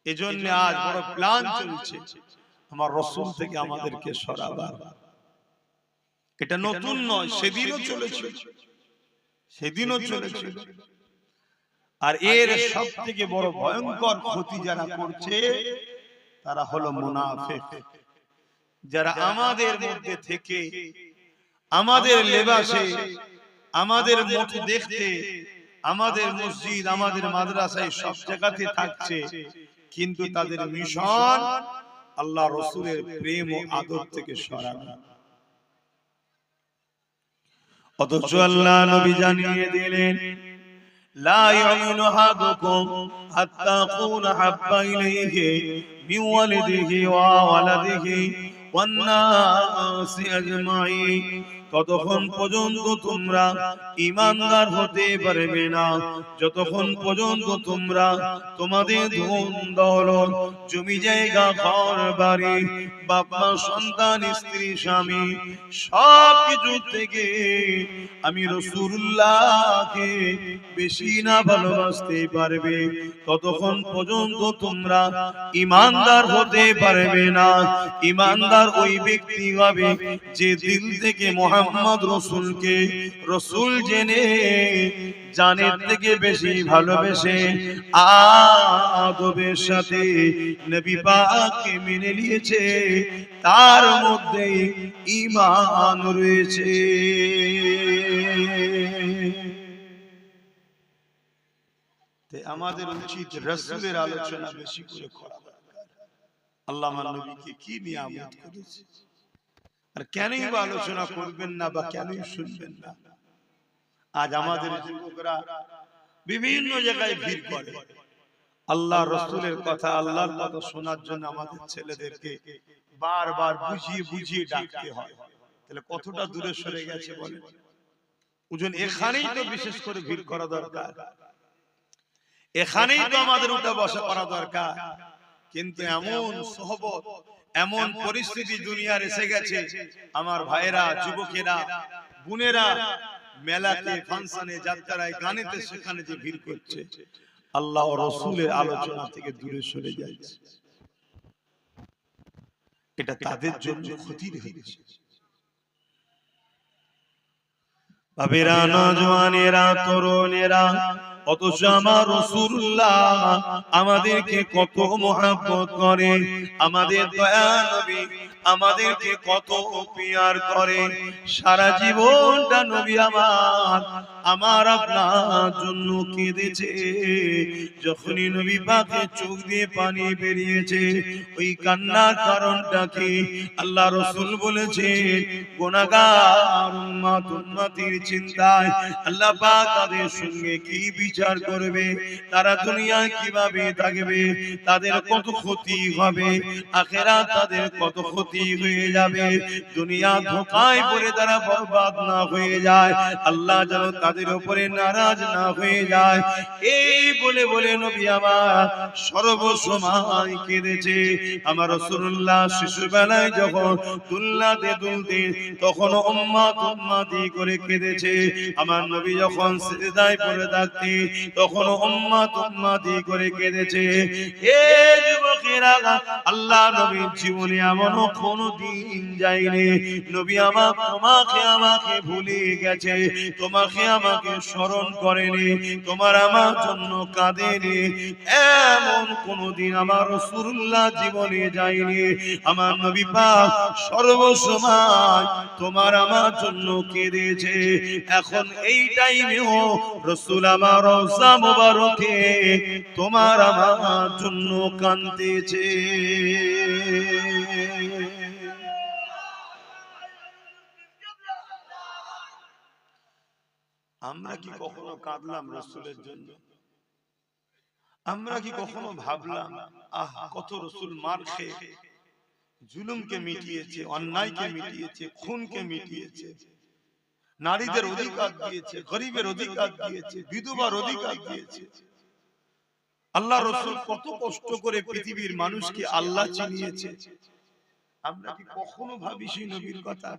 Speaker 1: এজন্য আজ বড় প্ল্যান চলছে আমার রাসূল থেকে আমাদেরকে সরাবার। এটা নতুন নয়, সেদিনও চলেছে, সেদিনও চলেছে। আর এর সবথেকে বড় ভয়ঙ্কর ক্ষতি যারা করছে তারা হলো মুনাফিক, যারা আমাদের মধ্যে থেকে আমাদের লেবাসে, আমাদের মতো দেখতে, আমাদের মসজিদ, আমাদের মাদ্রাসায় সব জায়গাতে থাকছে, কিন্তু তাদের মিশন আল্লাহ রাসূলের প্রেম ও আদব থেকে সরানো। অথচ আল্লাহ নবী জানিয়ে দিলেন, লা ইয়ামিনু আহাদুকুম হাত্তা আকুনা হাব্বা ইলাইহি মিন ওয়ালিদিহি ওয়া ওয়ালাদিহি ওয়ান নাসি আজমাইন। ততক্ষণ পর্যন্ত তোমরা ঈমানদার হতে পারবে না যতক্ষণ পর্যন্ত তোমরা তোমাদের ধন দৌলত, জমি জায়গা, ঘর বাড়ি, বাপ মা, সন্তান, স্ত্রী, স্বামী সব কিছু থেকে আমি রাসূলুল্লাহকে বেশি না ভালোবাসতে পারবে, ততক্ষণ পর্যন্ত তোমরা ঈমানদার হতে পারবে না। ঈমানদার ওই ব্যক্তি হবে যে দিল থেকে মুহাম্মদ রাসূলকে রাসূল জেনে জানের থেকে বেশি ভালোবেসে আদবের সাথে নবী পাককে মেনে নিয়েছে, তার মধ্যে ঈমান রয়েছে। তাই আমাদের উচিত রাসূলের আলোচনা বেশি করে করা। আল্লাহ আমার নবীকে কি নিয়ামত করেছে, আর কেনই বা আলোচনা করবেন না বা কেনই শুনবেন না। আজ আমাদের যুবকরা বিভিন্ন জায়গায় ভিড় করে আল্লাহ রাসূলের কথা, আল্লাহর কথা শোনার জন্য আমাদের ছেলেদেরকে বারবার বুঝিয়ে বুঝিয়ে ডাকতে হয়। তাহলে কতটা দূরে সরে গেছে বলেন? ওজন এখানেই তো বিশেষ করে ভিড় করা দরকার, এখানেই তো আমাদের উঠা বসা করা দরকার। কিন্তু এমন সহবত, এমন পরিস্থিতি দুনিয়ার এসে গেছে, আমার ভাইয়েরা, যুবকেরা, বোনেরা মেলাতে, ফাংশনে, যাত্রায়, গানেতে সেখানে যে ভিড় করছে, আল্লাহ ও রাসূলের আলোচনা থেকে দূরে সরে যাচ্ছে। এটা তাদের জন্য ক্ষতির হয়েছে। বাবেরা, নওজওয়ানেরা, তরুণেরা, অথচ আমার রাসূলুল্লাহ আমাদেরকে কত মহব্বত করে, আমাদের দয়া নবী আমাদেরকে কত পিয়ার করে। সারা জীবনটা নবী আমার আপনার জন্য কেঁদেছে। যখনই নবী পাকের চোখ দিয়ে পানি বেরিয়েছে, ওই কান্নার কারণটা কি? আল্লাহ রাসূল বলেছে, গুনাহগার উম্মতির চিন্তায় আল্লাহ পাক তাদের সঙ্গে কি বিচার করবে, তারা দুনিয়ায় কিভাবে থাকবে, তাদের কত ক্ষতি হবে, আখিরাত তাদের কত ক্ষতি হয়ে যাবে, দুনিয়া ধোঁকায় পড়ে তারা বরবাদ না হয়ে যায়, আল্লাহ যেন তাদের উপরে নারাজ না হয়ে যায়। এই বলে বলে নবী আমার সর্বসময় কেঁদেছে। আমার রাসূলুল্লাহ শিশুবেলায় যখন দুলনাতে দুলতে, তখন উম্মতি করে কেঁদেছে। আমার নবী যখন সিজদায় পড়ে থাকতে, তখন উম্মতি করে কেঁদেছে। হে যুবকেরা, আল্লাহ নবীর জীবনে এমন কোনো দিন যায়নি নবী আমার তোমাকে আমাকে ভুলে গেছে, তোমাকে আমাকে স্মরণ করেনি, তোমার আমার জন্য কাঁদেনি, এমন কোনদিন আমার রাসূলুল্লাহ জীবনে যায়নি। আমার নবী পাক সর্বসময় তোমার আমার জন্য কেঁদেছে। এখন এই টাইমেও রাসূল আমার রওজা মুবারকে তোমার আমার জন্য কাঁদতেছে। আমরা কি কখনো কাঁদলাম রাসূলের জন্য? আমরা কি কখনো ভাবলাম, আহ কত রাসূল মার খেয়ে জুলুমকে মিটিয়েছে, অন্যায়কে মিটিয়েছে, খুনকে মিটিয়েছে, নারীদের অধিকার দিয়েছে, গরিবের অধিকার দিয়েছে, বিধবার অধিকার দিয়েছে। আল্লাহ রাসূল কত কষ্ট করে পৃথিবীর মানুষকে আল্লাহ চিনিয়েছে। আমরা কি কখনো ভাবি সেই নবীর কথা?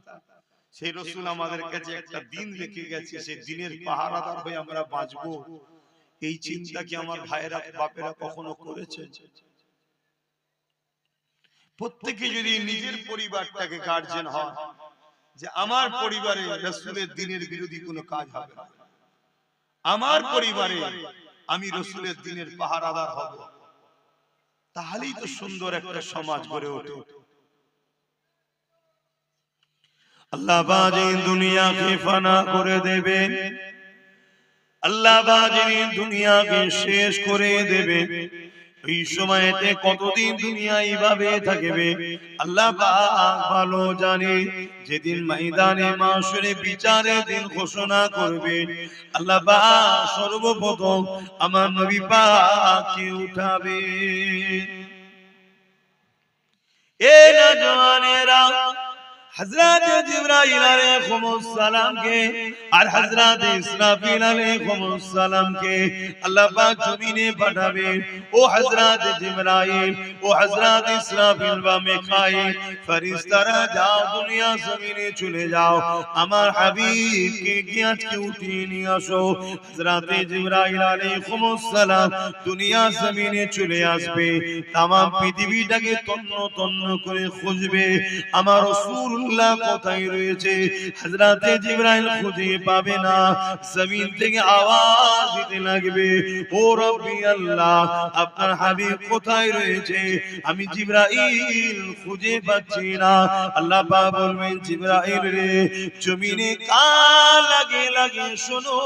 Speaker 1: সেই রাসূল আমাদের কাছে একটা দিন রেখে গেছে, সেই দিনের পাহারাদার হয়ে আমরা বাঁচবো, এই চিন্তা কি আমার ভাইয়েরা, বাপেরা কখনো করেছে? প্রত্যেকে যদি নিজের পরিবারটাকে গার্জিয়ান হয় যে আমার পরিবারে রাসূলের দ্বীনের বিরোধী কোনো কাজ হবে না, আমার পরিবারে আমি রাসূলের দ্বীনের পাহারাদার হব, তাহলেই তো সুন্দর একটা সমাজ গড়ে ওঠে। আল্লাহ বাজে দুনিয়াকে ফানা করে দেবে, আল্লাহ বাজে দুনিয়াকে শেষ করে দেবে। এই সময়তে কতদিন দুনিয়া এইভাবে থাকবে আল্লাহ পাক ভালো জানে। যেদিন ময়দানে মাশরে বিচারের দিন ঘোষণা করবে, আল্লাহ পাক সর্বপ্রথম আমার নবী পাককে উঠাবে। এ নওজওয়ানেরা, হযরত জিবরাইল আলাইহিস সালামকে আর হযরত ইসরাফিল আলাইহিস সালামকে আল্লাহ পাক জমিনে পাঠাবে। ও হযরত জিবরাইল, ও হযরত ইসরাফিল বা মিকাইল, ফেরেশতারা যাও, দুনিয়া জমিনে চলে যাও, আমার হাবিবকে কি আজকে উঠিয়ে নিয়ে আসো। হযরত জিবরাইল আলাইহিস সালাম দুনিয়া জমিনে চলে আসবে, तमाम পৃথিবীটাকে তন্ন তন্ন করে খুঁজবে আমার রাসূল কোথায় রয়েছে। হযরতে জিবরাইল খুঁজে পাবে না, জমিন থেকে আওয়াজ দিতে লাগবে, ও রব্বি আল্লাহ, আপনার হাবিব কোথায় রয়েছে? আমি জিবরাইল খুঁজে পাচ্ছি না। আল্লাহ পাক বলবেন, জিবরাইল রে, জমিনে কান লাগিয়ে লাগিয়ে শোনো,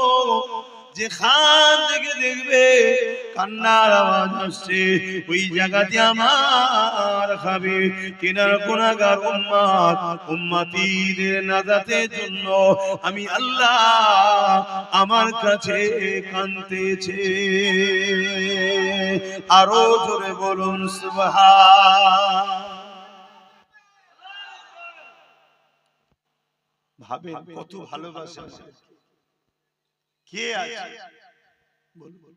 Speaker 1: যে খান থেকে দেখবে কান্নার আওয়াজ আসছে, ওই জায়গাতে আমার হাবিব কিনার গুনাহগার উম্মতিদের নাজাতের জন্য আমি আল্লাহ আমার কাছে কাঁদতেছে। আরো জোরে বলুন সুবহান। ভাবেন কত ভালোবাসা, কে আছে বলুন।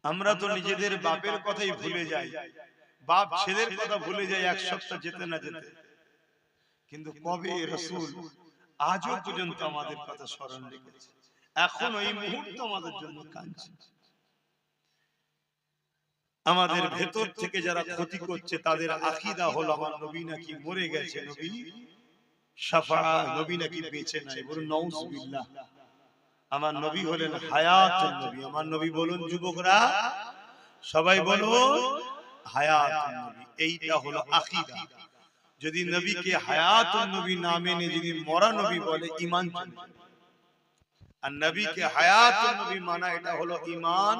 Speaker 1: আমরা তো নিজেদের বাপের কথাই ভুলে যাই, বাপ ছেলের কথা ভুলে যাই এক সপ্তাহ যেতে না যেতে। কিন্তু কবে রাসূল আজও পর্যন্ত আমাদের কথা স্মরণ রেখেছে, এখন এই মুহূর্তে আমাদের জন্য কাঁদছে। আমাদের ভেতর থেকে যারা ক্ষতি করছে তাদের আকীদা হলো আমার নবী নাকি মরে গেছে, নবী শাফাআ, নবী নাকি বেঁচে নাই। বলুন নাউজুবিল্লাহ। আমার নবী হলেন হায়াতুন নবী। আমার নবী বলুন যুবকরা, সবাই বলুন হায়াতুন নবী। এইটা হলো আকীদা। যদি নবীকে হায়াতুন নবী না মেনে যদি মরা নবী বলে, ঈমান চলে যাবে। আর নবীকে হায়াতুন নবী মানা এটা হলো ঈমান